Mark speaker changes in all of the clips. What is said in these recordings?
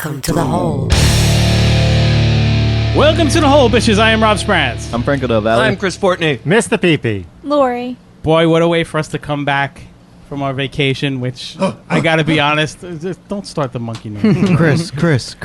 Speaker 1: Welcome to the Hole.
Speaker 2: Welcome to the Hole, bitches. I am Rob Sprance.
Speaker 3: I'm Franco Del Valle.
Speaker 4: I'm Chris Fortney.
Speaker 5: Mr. Pee-Pee.
Speaker 6: Lori.
Speaker 2: Boy, what a way for us to come back from our vacation, which I gotta be honest, just don't start the monkey name.
Speaker 3: Chris.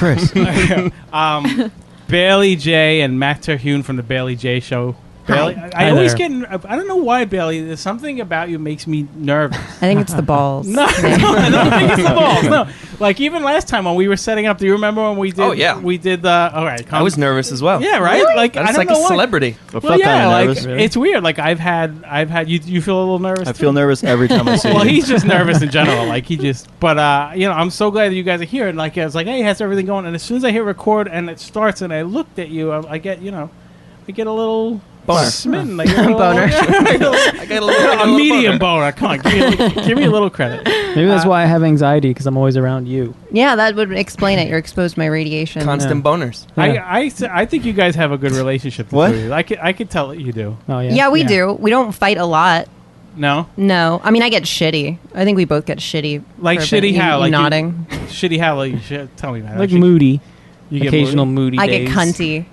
Speaker 2: Bailey J and Matt Terhune from the Bailey J Show. Bailey, I always get. I don't know why, Bailey. There's something about you makes me nervous.
Speaker 1: I think it's the balls.
Speaker 2: No, I don't think it's the balls. No, like even last time when we were setting up. Do you remember when we did?
Speaker 4: Oh, yeah.
Speaker 2: We did the. All right,
Speaker 4: I was nervous as well.
Speaker 2: Yeah, right.
Speaker 1: Really?
Speaker 2: Like
Speaker 4: I
Speaker 2: I
Speaker 4: was
Speaker 2: don't
Speaker 4: like
Speaker 2: know
Speaker 4: a
Speaker 2: why.
Speaker 4: celebrity.
Speaker 3: I felt
Speaker 2: Well, yeah,
Speaker 3: kind of
Speaker 2: like
Speaker 3: nervous.
Speaker 2: it's weird. Like I've had. You feel a little nervous.
Speaker 3: I
Speaker 2: too?
Speaker 3: feel nervous every time I see you.
Speaker 2: Well, he's just nervous in general. Like he just. But I'm so glad that you guys are here. And like I was like, hey, how's everything going? And as soon as I hit record and it starts, and I looked at you, I get a little.
Speaker 4: Boner.
Speaker 2: Smitten, like a
Speaker 1: Boner.
Speaker 4: I got a little
Speaker 2: a medium boner. Come on, give me a little credit.
Speaker 5: Maybe that's why I have anxiety, because I'm always around you.
Speaker 1: Yeah, that would explain it. You're exposed to my radiation.
Speaker 4: Constant boners.
Speaker 2: I think you guys have a good relationship. the
Speaker 3: What?
Speaker 2: two of you. I could tell that you do.
Speaker 5: Oh, yeah?
Speaker 1: Yeah, we
Speaker 2: Yeah.
Speaker 1: do. We don't fight a lot.
Speaker 2: No,
Speaker 1: No. I mean, I get shitty. I think we both get shitty.
Speaker 2: like
Speaker 1: for a bit.
Speaker 2: shitty
Speaker 1: You-
Speaker 2: how?
Speaker 1: you
Speaker 2: Like
Speaker 1: nodding.
Speaker 2: Shitty how? Like, you should tell me, man.
Speaker 5: Like moody.
Speaker 2: You get
Speaker 5: Occasional moody
Speaker 1: I
Speaker 5: days.
Speaker 1: get cunty.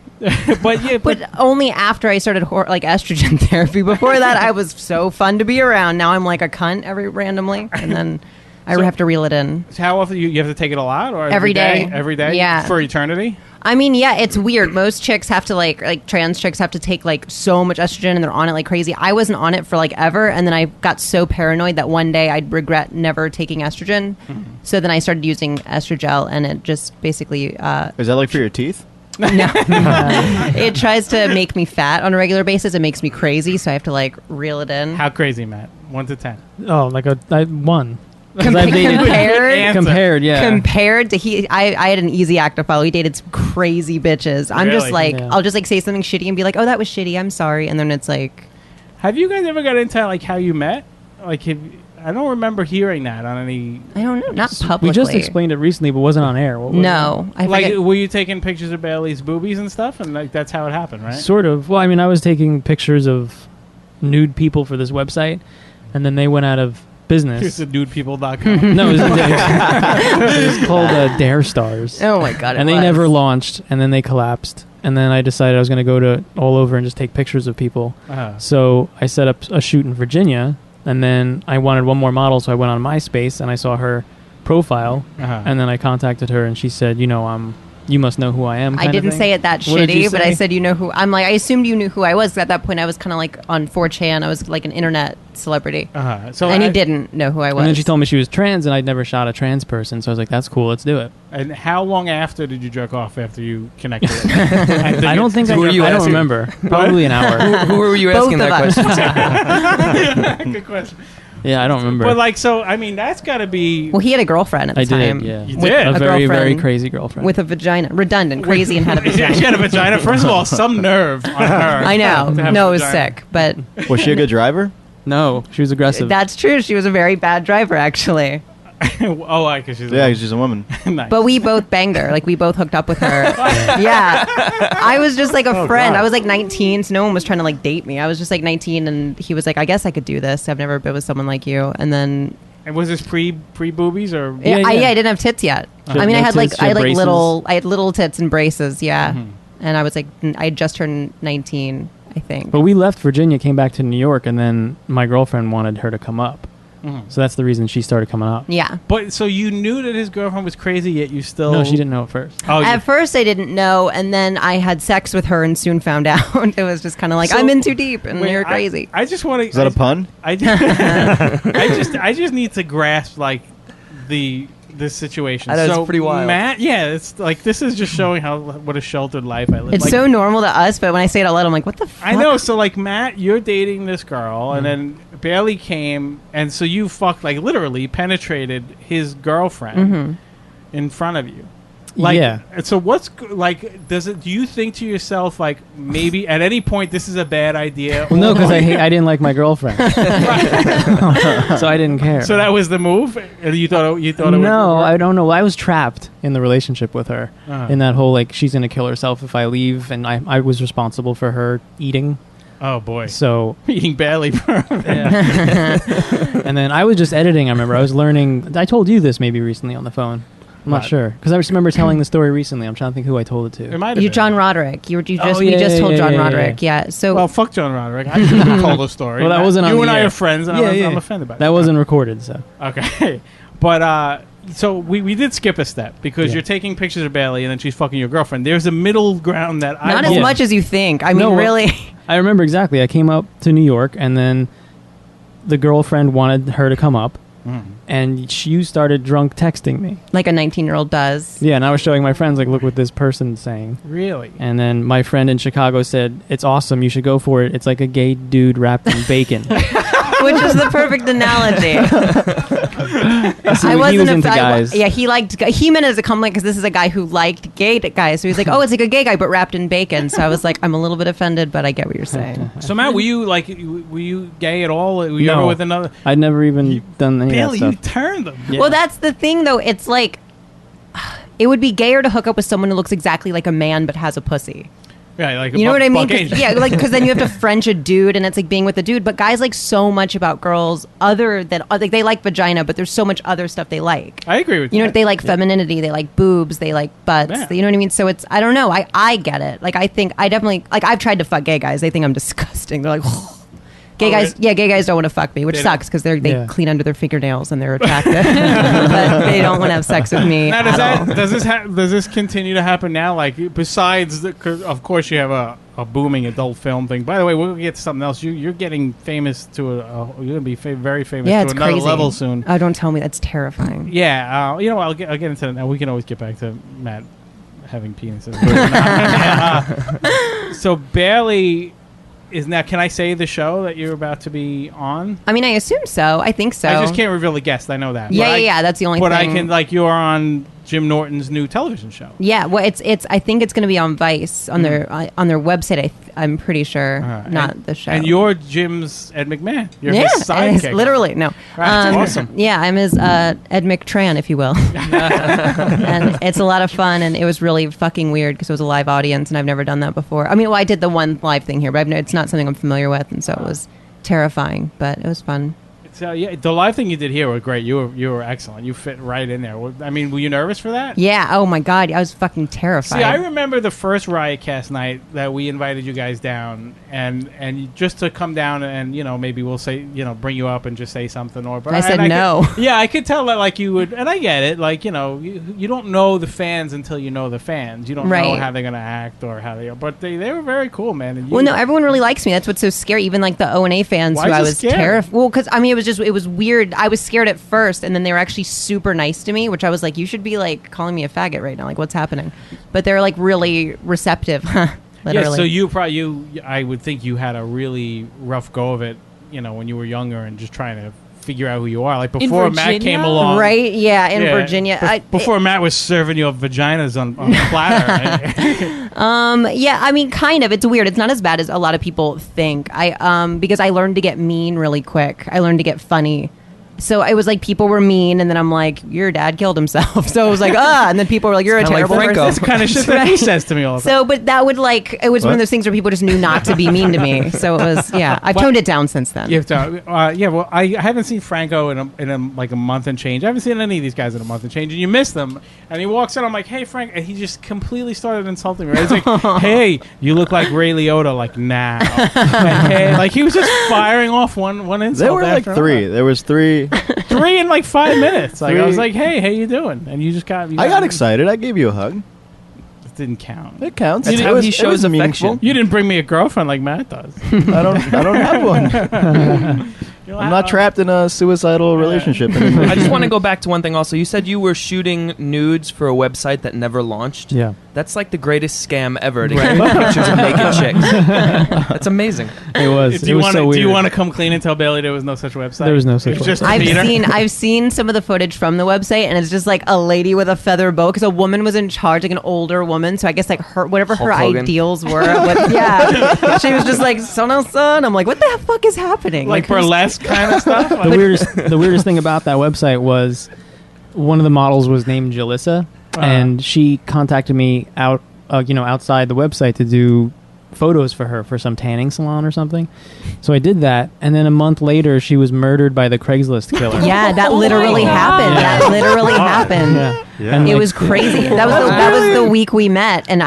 Speaker 2: but yeah, but
Speaker 1: But only after I started estrogen therapy. Before that, I was so fun to be around. Now I'm like a cunt randomly, and then I
Speaker 2: So-
Speaker 1: have to reel it in.
Speaker 2: how often you have to take it a lot or
Speaker 1: Every day.
Speaker 2: Every day,
Speaker 1: Yeah.
Speaker 2: for eternity.
Speaker 1: I mean, yeah, it's weird. Most chicks have to like trans chicks have to take like so much estrogen, and they're on it like crazy. I wasn't on it for like ever, and then I got so paranoid that one day I'd regret never taking estrogen. So then I started using estrogel, and it just basically
Speaker 3: Is that like for your teeth?
Speaker 1: no, it tries to make me fat on a regular basis. It makes me crazy, so I have to like reel it in.
Speaker 2: How crazy, Matt? 1 to 10.
Speaker 5: Oh, like one. 'Cause I've dated
Speaker 1: compared
Speaker 5: compared, yeah.
Speaker 1: compared to I had an easy act to follow. He dated some crazy bitches. I'm just
Speaker 2: Really?
Speaker 1: like,
Speaker 5: Yeah.
Speaker 1: I'll just like say something shitty and be like, oh, that was shitty, I'm sorry, and then it's like,
Speaker 2: Have you guys ever got into like how you met? Like, I don't remember hearing that on any.
Speaker 1: I don't know, not publicly.
Speaker 5: We just explained it recently, but wasn't on air. What was
Speaker 1: No, I
Speaker 2: Like,
Speaker 1: forget.
Speaker 2: were you taking pictures of Bailey's boobies and stuff, and like that's how it happened,
Speaker 5: it?
Speaker 2: right?
Speaker 5: Sort of. Well, I mean, I was taking pictures of nude people for this website, and then they went out of business.
Speaker 2: Here's the nudepeople.com.
Speaker 5: No, it was called Dare Stars.
Speaker 1: Oh my god!
Speaker 5: And they never launched, and then they collapsed. And then I decided I was going to go to all over and just take pictures of people. So I set up a shoot in Virginia, and then I wanted one more model, so I went on MySpace and I saw her profile, and then I contacted her, and she said, you must know who I am.
Speaker 1: I didn't say it that
Speaker 5: What did you
Speaker 1: shitty, but I
Speaker 5: say?
Speaker 1: said, you know who I'm like. I assumed you knew who I was. At that point, I was kind of like on 4chan. I was like an internet celebrity,
Speaker 2: So
Speaker 1: and he
Speaker 2: I-
Speaker 1: didn't know who I was.
Speaker 5: And then she told me she was trans, and I'd never shot a trans person, so I was like, that's cool, let's do it.
Speaker 2: And how long after did you jerk off after you connected?
Speaker 5: I don't think
Speaker 4: Who were you
Speaker 5: I don't
Speaker 4: asking?
Speaker 5: remember. Probably an hour.
Speaker 4: Who were you
Speaker 1: Both
Speaker 4: asking that
Speaker 1: of us.
Speaker 4: question to?
Speaker 2: Good question.
Speaker 5: Yeah, I don't remember.
Speaker 2: But like, so I mean, that's got to be.
Speaker 1: Well, he had a girlfriend at the
Speaker 5: I
Speaker 1: time.
Speaker 5: did, yeah.
Speaker 2: You
Speaker 1: With
Speaker 2: did?
Speaker 5: a
Speaker 1: a
Speaker 5: very, very
Speaker 1: girlfriend
Speaker 5: crazy girlfriend.
Speaker 1: with a vagina, redundant, crazy, and had a
Speaker 2: She
Speaker 1: vagina.
Speaker 2: had a vagina. First of all, some nerve on her.
Speaker 1: I know.
Speaker 2: to have
Speaker 1: No,
Speaker 2: a
Speaker 1: it was
Speaker 2: vagina.
Speaker 1: sick, but
Speaker 3: Was she a good driver?
Speaker 5: No, she was aggressive.
Speaker 1: that's true. She was a very bad driver, actually.
Speaker 2: Oh, why? Because she's
Speaker 3: Yeah, she's a woman.
Speaker 2: nice.
Speaker 1: But we both banged her. Like, we both hooked up with her. Yeah. I was just like a friend.
Speaker 2: God.
Speaker 1: I was like 19, so no one was trying to like date me. I was just like 19, and he was like, I guess I could do this. I've never been with someone like you. And then
Speaker 2: And was this pre boobies or?
Speaker 5: Yeah,
Speaker 1: I
Speaker 5: yeah.
Speaker 1: didn't have tits yet.
Speaker 5: She
Speaker 1: I mean,
Speaker 5: had
Speaker 1: I had
Speaker 5: no
Speaker 1: like
Speaker 5: tits, she had braces.
Speaker 1: I had little tits and braces. Yeah. And I was like, I had just turned 19, I think.
Speaker 5: But we left Virginia, came back to New York, and then my girlfriend wanted her to come up. So that's the reason she started coming up.
Speaker 1: Yeah.
Speaker 2: But so you knew that his girlfriend was crazy, yet you still.
Speaker 5: No, she didn't know at first.
Speaker 2: Oh,
Speaker 1: At first, I didn't know, and then I had sex with her and soon found out. It was just kind of like,
Speaker 2: So-
Speaker 1: I'm in too deep, and
Speaker 2: wait,
Speaker 1: you're crazy.
Speaker 2: I just want to.
Speaker 3: Is that a pun?
Speaker 2: I just need to grasp like this situation.
Speaker 4: I know, it's
Speaker 2: So,
Speaker 4: pretty wild.
Speaker 2: Matt, yeah, it's like this is just showing what a sheltered life I live.
Speaker 1: It's
Speaker 2: like,
Speaker 1: so normal to us, but when I say it out loud, I'm like, what the fuck?
Speaker 2: I know. So like Matt, you're dating this girl, and then Bailey came, and so you fucked like literally penetrated his girlfriend in front of you. Like,
Speaker 5: Yeah.
Speaker 2: and so what's like? Do you think to yourself like maybe at any point this is a bad idea?
Speaker 5: Well, no,
Speaker 2: or-
Speaker 5: because I didn't like my girlfriend, so I didn't care.
Speaker 2: So that was the move. And you thought it would
Speaker 5: No,
Speaker 2: work?
Speaker 5: I don't know. I was trapped in the relationship with her,
Speaker 2: Uh-huh.
Speaker 5: in that whole like she's gonna kill herself if I leave, and I was responsible for her eating.
Speaker 2: Oh boy,
Speaker 5: So
Speaker 2: eating badly.
Speaker 5: and then I was just editing. I remember I was learning. I told you this maybe recently on the phone. I'm not sure because I just remember telling the story recently. I'm trying to think who I told it to.
Speaker 2: It might have
Speaker 1: You,
Speaker 2: been.
Speaker 1: John Roderick. You just
Speaker 5: yeah,
Speaker 1: told
Speaker 5: yeah,
Speaker 1: John
Speaker 5: yeah,
Speaker 1: Roderick. Yeah. So
Speaker 2: Well, fuck John Roderick. I should have told a story.
Speaker 5: Well, that wasn't on
Speaker 2: You
Speaker 5: the
Speaker 2: and I
Speaker 5: air.
Speaker 2: are friends, and I'm offended by
Speaker 5: That wasn't recorded, so.
Speaker 2: Okay. But, so we did skip a step because
Speaker 5: Yeah.
Speaker 2: you're taking pictures of Bailey and then she's fucking your girlfriend. There's a middle ground that
Speaker 1: not as
Speaker 5: Yeah.
Speaker 1: much as you think. I mean,
Speaker 5: No,
Speaker 1: really.
Speaker 5: I remember exactly. I came up to New York, and then the girlfriend wanted her to come up, and you started drunk texting me.
Speaker 1: Like a 19-year-old does.
Speaker 5: Yeah, and I was showing my friends, like, look what this person's saying.
Speaker 2: Really?
Speaker 5: And then my friend in Chicago said, it's awesome, you should go for it. It's like a gay dude wrapped in bacon.
Speaker 1: Which is the perfect analogy.
Speaker 5: So he was into guys.
Speaker 1: Yeah, he liked. He meant it as a compliment because this is a guy who liked gay guys. So he's like, "Oh, it's like a gay guy, but wrapped in bacon." So I was like, "I'm a little bit offended, but I get what you're saying."
Speaker 2: So, Matt, were you gay at all? Were you
Speaker 5: No.
Speaker 2: ever with another?
Speaker 5: I'd never even done any
Speaker 2: Bailey,
Speaker 5: of
Speaker 2: you
Speaker 5: that stuff.
Speaker 2: turned them.
Speaker 5: Yeah.
Speaker 1: Well, that's the thing, though. It's like it would be gayer to hook up with someone who looks exactly like a man but has a pussy.
Speaker 2: Yeah, like
Speaker 1: You know what I mean?
Speaker 2: Caucasian.
Speaker 1: Yeah, like because then you have to French a dude, and it's like being with a dude. But guys like so much about girls other than like they like vagina, but there's so much other stuff they like.
Speaker 2: I agree with
Speaker 1: You know,
Speaker 2: that.
Speaker 1: they like femininity, they like boobs, they like butts.
Speaker 2: Yeah.
Speaker 1: You know what I mean? So it's I don't know. I get it. Like I think I definitely like I've tried to fuck gay guys. They think I'm disgusting. They're like. Gay
Speaker 2: Oh,
Speaker 1: guys,
Speaker 2: really?
Speaker 1: yeah, gay guys don't want to fuck me, which
Speaker 2: They
Speaker 1: sucks because they
Speaker 5: Yeah.
Speaker 1: clean under their fingernails and they're attractive, but they don't want to have sex with me
Speaker 2: Now,
Speaker 1: at all.
Speaker 2: does this continue to happen now? Like, besides, 'cause of course, you have a booming adult film thing. By the way, we'll get to something else. You're getting famous to you're gonna be very famous
Speaker 1: Yeah,
Speaker 2: to
Speaker 1: it's
Speaker 2: another
Speaker 1: crazy.
Speaker 2: level soon.
Speaker 1: Oh, don't tell me. That's terrifying.
Speaker 2: Yeah, you know, I'll get into that now. We can always get back to Matt having penises. So Bailey is now. Can I say the show that you're about to be on?
Speaker 1: I mean, I assume so. I think so.
Speaker 2: I just can't reveal the guest. I know that.
Speaker 1: Yeah,
Speaker 2: But
Speaker 1: yeah. That's the only
Speaker 2: But
Speaker 1: thing.
Speaker 2: I can, like, you're on Jim Norton's new television show.
Speaker 1: Yeah, well, it's. I think it's going to be on Vice on their website. I'm pretty sure,
Speaker 2: Right.
Speaker 1: not
Speaker 2: And-
Speaker 1: the show.
Speaker 2: And you're Jim's Ed McMahon. You're
Speaker 1: yeah,
Speaker 2: his sidekick.
Speaker 1: literally no.
Speaker 2: That's awesome.
Speaker 1: Yeah, I'm his Ed McTran, if you will. And it's a lot of fun, and it was really fucking weird because it was a live audience, and I've never done that before. I mean, well, I did the one live thing here, but it's not something I'm familiar with, and so it was terrifying, but it was fun.
Speaker 2: So yeah, the live thing you did here was great. You were excellent. You fit right in there. I mean, were you nervous for that?
Speaker 1: Yeah. Oh my God, I was fucking terrified.
Speaker 2: See, I remember the first Riotcast night that we invited you guys down, and just to come down and maybe we'll say bring you up and just say something but
Speaker 1: I said no.
Speaker 2: Yeah, I could tell that like you would, and I get it. Like you don't know the fans until you know the fans. You don't know
Speaker 1: Right.
Speaker 2: how they're gonna act or how they are. But they were very cool, man. And
Speaker 1: Well, no, everyone really likes me. That's what's so scary. Even like the O&A fans
Speaker 2: Why
Speaker 1: who
Speaker 2: is
Speaker 1: I
Speaker 2: it
Speaker 1: was
Speaker 2: scary?
Speaker 1: terrified. Well, because I mean, it was weird. I was scared at first, and then they were actually super nice to me, which I was like, you should be like calling me a faggot right now. Like, what's happening? But they're like really receptive. Literally.
Speaker 2: Yeah, so I would think you had a really rough go of it, when you were younger and just trying to figure out who you are. Like before Matt
Speaker 4: Virginia?
Speaker 2: came along,
Speaker 1: Right? Yeah, in
Speaker 2: Yeah,
Speaker 1: Virginia.
Speaker 2: before Matt was serving you up vaginas on a platter. Right?
Speaker 1: Yeah, I mean, kind of. It's weird. It's not as bad as a lot of people think. Because I learned to get mean really quick. I learned to get funny. So it was like people were mean, and then I'm like, your dad killed himself. So it was like, and then people were like, you're a
Speaker 4: Kinda like
Speaker 1: terrible
Speaker 4: Franco.
Speaker 1: person.
Speaker 2: That's kind of shit that he says to me all the time.
Speaker 1: So, but that would it was one
Speaker 3: What?
Speaker 1: of those things where people just knew not to be mean to me. So it was, yeah. I've
Speaker 2: What?
Speaker 1: toned it down since then.
Speaker 2: You have to, well, I haven't seen Franco in a month and change. I haven't seen any of these guys in a month and change, and you miss them. And he walks in, I'm like, hey, Frank, and he just completely started insulting me. He's like, hey, you look like Ray Liotta, like now. And, hey, like he was just firing off one insult.
Speaker 3: There were like
Speaker 2: after
Speaker 3: three.
Speaker 2: another.
Speaker 3: There was three.
Speaker 2: 3 in like 5 minutes. Like I
Speaker 3: Three.
Speaker 2: was like, hey, how you doing? And you just got.
Speaker 3: I got excited. I gave you a hug.
Speaker 2: It didn't count.
Speaker 3: It counts.
Speaker 4: That's
Speaker 3: It
Speaker 4: how
Speaker 3: was-
Speaker 4: he
Speaker 3: it
Speaker 4: shows
Speaker 3: was
Speaker 4: affection.
Speaker 3: meaningful.
Speaker 2: You didn't bring me a girlfriend like Matt does.
Speaker 3: I don't have one. I'm not trapped in a suicidal relationship anymore.
Speaker 4: I just want to go back to one thing also. You said you were shooting nudes for a website that never launched.
Speaker 5: Yeah.
Speaker 4: That's like the greatest scam ever to get pictures of naked chicks. That's amazing.
Speaker 5: It was.
Speaker 2: Do
Speaker 5: It was so weird.
Speaker 2: do you want to come clean and tell Bailey there was no such website?
Speaker 5: There was no such
Speaker 2: It was just
Speaker 5: website.
Speaker 1: I've seen some of the footage from the website, and it's just like a lady with a feather boa because a woman was in charge, like an older woman. So I guess like whatever her
Speaker 4: Hulk Hogan.
Speaker 1: ideals were. Yeah, she was just like son. I'm like, what the fuck is happening?
Speaker 2: like
Speaker 1: who's-
Speaker 2: burlesque kind of stuff.
Speaker 5: The weirdest thing about that website was one of the models was named Jalissa, and she contacted me outside the website to do photos for her for some tanning salon or something. So I did that, and then a month later, she was murdered by the Craigslist killer.
Speaker 1: Yeah, that literally happened.
Speaker 5: Yeah.
Speaker 1: That literally happened.
Speaker 5: Yeah.
Speaker 3: Yeah.
Speaker 1: It was crazy. That was the week we met, and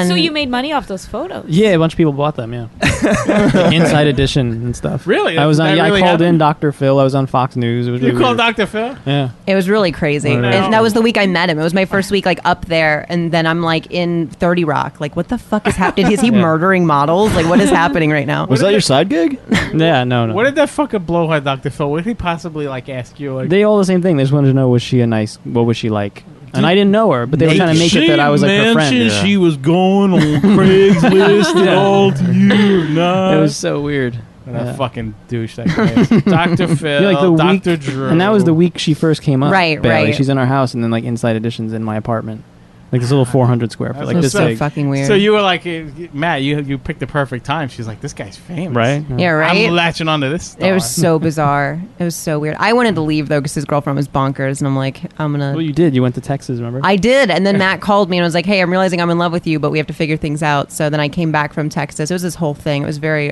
Speaker 6: So you made money off those photos?
Speaker 5: Yeah, a bunch of people bought them. Yeah, Like Inside Edition and stuff.
Speaker 2: Really?
Speaker 5: I was on.
Speaker 2: That
Speaker 5: Yeah,
Speaker 2: really
Speaker 5: I called in
Speaker 2: happened?
Speaker 5: Dr. Phil. I was on Fox News. It was
Speaker 2: You
Speaker 5: really
Speaker 2: called
Speaker 5: weird.
Speaker 2: Dr. Phil?
Speaker 5: Yeah.
Speaker 1: It was really crazy.
Speaker 5: I know.
Speaker 1: And that was the week I met him. It was my first week like up there, and then I'm like in 30 Rock. Like, what the fuck is happening? Is he murdering models? Like, what is happening right now?
Speaker 3: Was that your side gig?
Speaker 5: Yeah. No.
Speaker 2: What did that fucking blowhard Dr. Phil? What did he possibly like ask you? Like,
Speaker 5: They all the same thing. They just wanted to know, was she a nice? What was she like? And I didn't know her, but they were trying to make it that I was like her friend.
Speaker 2: mentioned she was going on Craigslist and all to you. No,
Speaker 5: It was so weird.
Speaker 2: what a
Speaker 5: Yeah.
Speaker 2: fucking douche that guy is. Dr. Phil,
Speaker 5: Yeah, like the
Speaker 2: Dr.
Speaker 5: week,
Speaker 2: Drew.
Speaker 5: and that was the week she first came up.
Speaker 1: Right,
Speaker 5: Bailey.
Speaker 1: right.
Speaker 5: She's in our house, and then like Inside Edition's in my apartment, like this little 400 square foot,
Speaker 2: That's
Speaker 5: like
Speaker 2: what's
Speaker 5: this
Speaker 1: so
Speaker 5: big.
Speaker 1: fucking weird.
Speaker 2: So you were like, Matt, you picked the perfect time. She's like, this guy's famous.
Speaker 5: Right?
Speaker 1: yeah, right.
Speaker 2: I'm latching onto this star.
Speaker 1: It was so bizarre. It was so weird. I wanted to leave though because his girlfriend was bonkers, and I'm like, I'm gonna.
Speaker 5: Well, you did. You went to Texas, remember?
Speaker 1: I did, and then Matt called me and was like, "Hey, I'm realizing I'm in love with you, but we have to figure things out." So then I came back from Texas. It was this whole thing. It was very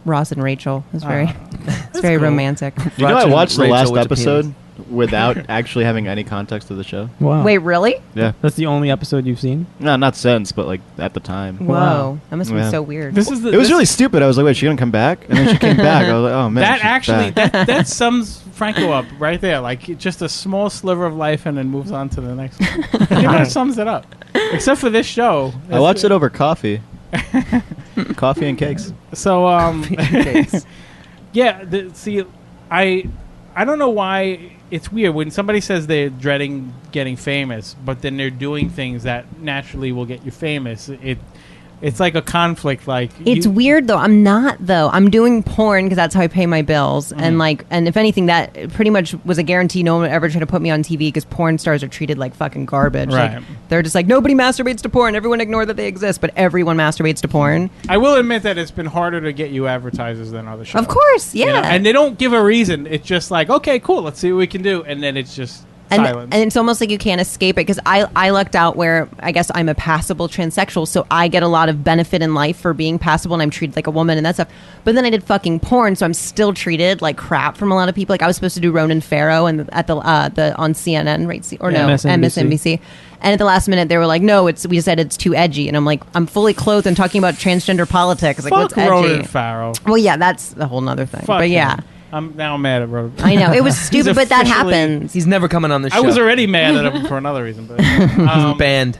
Speaker 1: Ross and Rachel. It was very, it's very
Speaker 2: cool.
Speaker 1: romantic.
Speaker 3: You know, I watched the
Speaker 4: Rachel
Speaker 3: last
Speaker 4: with the
Speaker 3: episode without actually having any context of the show.
Speaker 5: Wow.
Speaker 1: Wait, really?
Speaker 3: Yeah.
Speaker 5: That's the only episode you've seen?
Speaker 3: No, not since, but like at the time.
Speaker 1: Whoa, that must be
Speaker 3: Yeah.
Speaker 1: so weird.
Speaker 2: This is the,
Speaker 3: It was
Speaker 2: this-
Speaker 3: really stupid. I was like, wait, she gonna come back? And then she came back. I was like, oh man.
Speaker 2: that
Speaker 3: she's
Speaker 2: actually
Speaker 3: back.
Speaker 2: that sums Franco up right there. Like just a small sliver of life, and then moves on to the next one. It pretty much sums it up. Except for this show.
Speaker 3: I watched it over coffee. Coffee and cakes.
Speaker 2: So yeah. See, I don't know why it's weird when somebody says they're dreading getting famous, but then they're doing things that naturally will get you famous. It's like a conflict. Like
Speaker 1: It's weird though. I'm not though. I'm doing porn because that's how I pay my bills, and and if anything, that pretty much was a guarantee. No one would ever try to put me on TV because porn stars are treated like fucking garbage.
Speaker 2: Right.
Speaker 1: Like, they're just like nobody masturbates to porn. Everyone ignore that they exist, but everyone masturbates to porn.
Speaker 2: I will admit that it's been harder to get you advertisers than other shows.
Speaker 1: Of course, yeah.
Speaker 2: You know? And they don't give a reason. It's just like, okay, cool, let's see what we can do, and then it's just silence.
Speaker 1: And it's almost like you can't escape it because I lucked out where I guess I'm a passable transsexual, so I get a lot of benefit in life for being passable, and I'm treated like a woman and that stuff. But then I did fucking porn, so I'm still treated like crap from a lot of people. Like I was supposed to do Ronan Farrow and at the on CNN, right? MSNBC. And at the last minute, they were like, "No, we said it's too edgy." And I'm like, "I'm fully clothed and talking about transgender politics. Like,
Speaker 2: Fuck
Speaker 1: what's edgy?"
Speaker 2: Ronan Farrow.
Speaker 1: Well, yeah, that's a whole nother thing.
Speaker 2: Fuck
Speaker 1: but
Speaker 2: him.
Speaker 1: yeah,
Speaker 2: I'm now mad at Ronan.
Speaker 1: I know it was stupid, but that
Speaker 2: officially-
Speaker 1: happens.
Speaker 4: He's never coming on the show.
Speaker 2: I was already mad at him for another reason, but
Speaker 4: He's banned.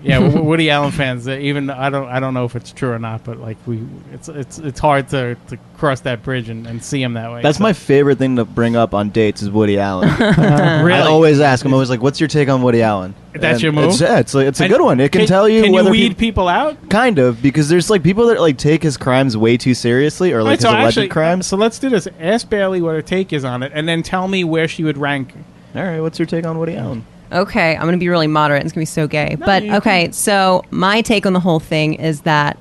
Speaker 2: yeah, Woody Allen fans. Even I don't know if it's true or not, but like it's hard to cross that bridge and see him that way.
Speaker 3: That's
Speaker 2: So-
Speaker 3: my favorite thing to bring up on dates is Woody Allen.
Speaker 2: really.
Speaker 3: I always ask him. I was like, "What's your take on Woody Allen?"
Speaker 2: That's
Speaker 3: And
Speaker 2: your move?
Speaker 3: It's a
Speaker 2: And
Speaker 3: good one. It can tell you
Speaker 2: Can you
Speaker 3: whether
Speaker 2: weed people out?
Speaker 3: kind of, because there's like people that like take his crimes way too seriously, or like his alleged crimes.
Speaker 2: So let's do this. Ask Bailey what her take is on it, and then tell me where she would rank.
Speaker 3: All right, what's your take on Woody Allen?
Speaker 1: Okay, I'm going to be really moderate. It's going to be so gay. But
Speaker 2: you
Speaker 1: okay, so my take on the whole thing is that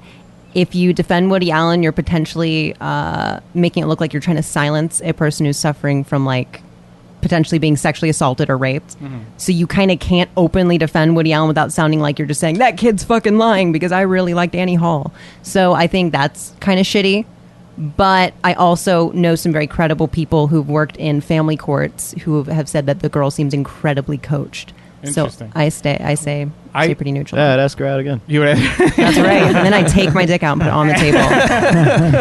Speaker 1: if you defend Woody Allen, you're potentially making it look like you're trying to silence a person who's suffering from like potentially being sexually assaulted or raped. So you kind of can't openly defend Woody Allen without sounding like you're just saying that kid's fucking lying because I really liked Annie Hall. So I think that's kind of shitty. But I also know some very credible people who've worked in family courts who have said that the girl seems incredibly coached. So
Speaker 2: Interesting.
Speaker 1: I say pretty neutral.
Speaker 3: Yeah, I'd ask her out again.
Speaker 2: You would have,
Speaker 1: That's right. And then I take my dick out and put it on the table.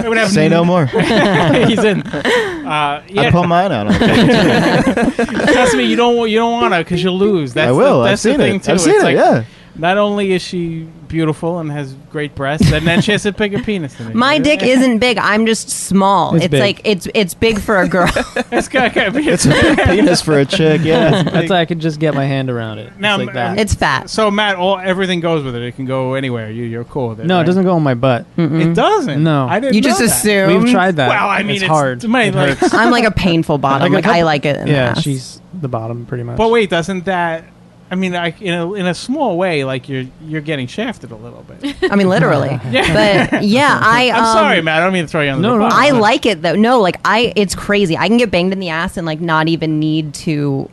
Speaker 2: it would have
Speaker 3: Say no more.
Speaker 2: He's in.
Speaker 3: I
Speaker 2: Yeah,
Speaker 3: pull mine out. On the table.
Speaker 2: trust me, you don't want to because you'll lose. That's
Speaker 3: I will.
Speaker 2: That's
Speaker 3: I've seen
Speaker 2: the thing
Speaker 3: it.
Speaker 2: too.
Speaker 3: I've seen
Speaker 2: It's
Speaker 3: it.
Speaker 2: like,
Speaker 3: Yeah.
Speaker 2: Not only is she beautiful and has great breasts, and then she has a bigger penis than me.
Speaker 1: My dick isn't big. I'm just small.
Speaker 5: It's
Speaker 1: It's
Speaker 5: big.
Speaker 1: like it's big for a girl.
Speaker 2: It's got to be.
Speaker 3: It's a big penis for a chick. Yeah.
Speaker 5: That's I could just get my hand around it.
Speaker 2: Now,
Speaker 5: It's like that.
Speaker 1: It's fat.
Speaker 2: So Matt, everything goes with it. It can go anywhere. You're cool with it.
Speaker 5: No,
Speaker 2: right?
Speaker 5: it doesn't go on my butt.
Speaker 2: It doesn't.
Speaker 5: No.
Speaker 2: I didn't.
Speaker 1: You
Speaker 2: know
Speaker 1: just
Speaker 2: that.
Speaker 1: assume.
Speaker 5: We've tried that.
Speaker 2: Well, I mean,
Speaker 5: it's hard.
Speaker 2: to me,
Speaker 5: It
Speaker 2: like-
Speaker 5: hurts.
Speaker 1: I'm like a painful bottom.
Speaker 5: Like a
Speaker 1: I
Speaker 5: couple-
Speaker 1: like it. In the
Speaker 5: Yeah,
Speaker 1: ass.
Speaker 5: she's the bottom pretty much.
Speaker 2: But wait, doesn't that? I mean, in a small way, like you're getting shafted a little bit.
Speaker 1: I mean, literally.
Speaker 2: Yeah.
Speaker 1: But yeah,
Speaker 2: I'm sorry, Matt. I don't mean to throw you under
Speaker 5: No,
Speaker 2: the
Speaker 5: no,
Speaker 2: bus.
Speaker 1: I like it though. No, like it's crazy. I can get banged in the ass and like not even need to.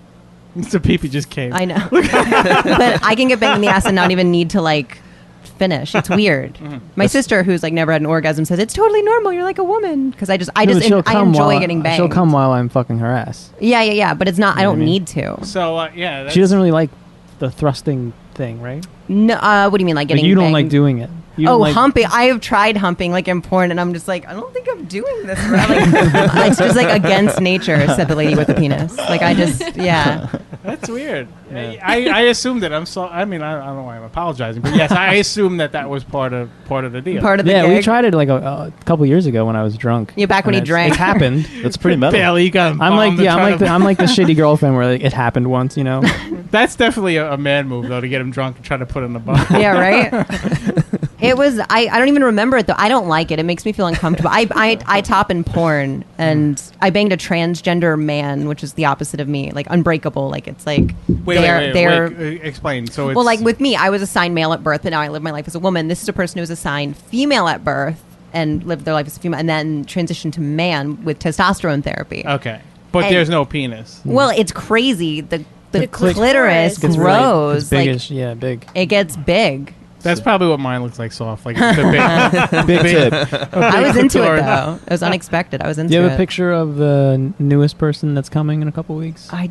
Speaker 2: The pee just came.
Speaker 1: I know, but I can get banged in the ass and not even need to like finish. It's weird. My sister, who's like never had an orgasm, says it's totally normal. You're like a woman because I enjoy getting banged.
Speaker 5: She'll come while I'm fucking her ass.
Speaker 1: Yeah. But it's not. I don't need to.
Speaker 2: So
Speaker 5: she doesn't really like the thrusting thing, right?
Speaker 1: No. What do you mean, like getting?
Speaker 5: You don't
Speaker 1: banged?
Speaker 5: like doing it.
Speaker 1: Humping. I have tried humping like in porn, and I'm just like, I don't think I'm doing this right. Like, it's just like against nature, said the lady with the penis. Like
Speaker 2: That's weird. Yeah. I assumed it. I don't know why I'm apologizing, but yes, I assumed that was part of the deal.
Speaker 1: Part of the
Speaker 5: gig.
Speaker 1: We
Speaker 5: tried it like a couple years ago when I was drunk.
Speaker 1: Yeah, back when he drank.
Speaker 5: It happened.
Speaker 3: That's pretty metal.
Speaker 2: Bailey, you got
Speaker 5: I'm like the shitty girlfriend where like, it happened once, you know.
Speaker 2: That's definitely a man move though, to get him drunk and try to put in the butt.
Speaker 1: Yeah, right. It was. I don't even remember it though. I don't like it. It makes me feel uncomfortable. I top in porn, and I banged a transgender man, which is the opposite of me. Like unbreakable. Like it's like
Speaker 2: wait, explain. So it's,
Speaker 1: well, like with me, I was assigned male at birth, but now I live my life as a woman. This is a person who was assigned female at birth and lived their life as a female, and then transitioned to man with testosterone therapy.
Speaker 2: Okay, but there's no penis.
Speaker 1: Well, it's crazy. The
Speaker 6: clitoris
Speaker 1: grows.
Speaker 5: Like, big.
Speaker 1: It gets big.
Speaker 2: That's probably what mine looks like, soft. Like the
Speaker 3: big tip.
Speaker 1: I was into it though. It was unexpected. I was into it.
Speaker 5: Do you have a picture of the newest person that's coming in a couple weeks?
Speaker 1: I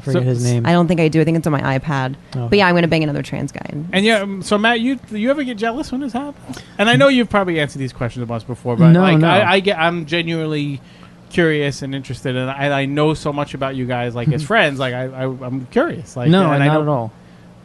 Speaker 5: forget his name.
Speaker 1: I don't think I do. I think it's on my iPad.
Speaker 5: Oh.
Speaker 1: But yeah, I'm going to bang another trans guy.
Speaker 2: And so Matt, you ever get jealous when this happens? And I know you've probably answered these questions once before, but
Speaker 5: no.
Speaker 2: I'm genuinely curious and interested, and I know so much about you guys, like as friends. Like I'm curious. Like
Speaker 5: no, not at all.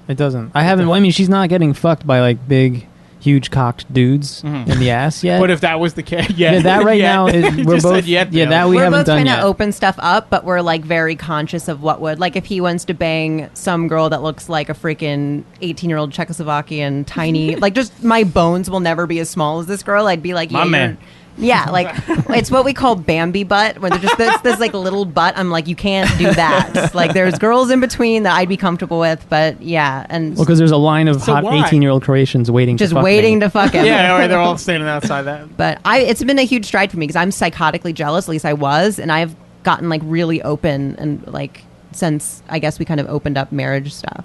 Speaker 5: It doesn't. I haven't. I mean, she's not getting fucked by like big, huge cocked dudes in the ass yet.
Speaker 2: But if that was the case,
Speaker 5: that right now is we're both. That we
Speaker 1: we're
Speaker 5: haven't
Speaker 1: both
Speaker 5: done
Speaker 1: trying
Speaker 5: yet.
Speaker 1: to open stuff up, but we're like very conscious of what would like if he wants to bang some girl that looks like a freaking 18-year-old Czechoslovakian tiny. Like just my bones will never be as small as this girl. I'd be like,
Speaker 2: my man.
Speaker 1: Yeah, like it's what we call Bambi butt, where there's just this like little butt. I'm like, you can't do that. Like there's girls in between that I'd be comfortable with, but yeah, and
Speaker 5: because there's a line of hot 18-year-old Croatians waiting,
Speaker 1: just
Speaker 5: to fuck
Speaker 1: waiting
Speaker 5: me.
Speaker 1: to fuck him.
Speaker 2: Yeah, they're all standing outside that.
Speaker 1: But it's been a huge stride for me because I'm psychotically jealous. At least I was, and I've gotten like really open and like since I guess we kind of opened up marriage stuff.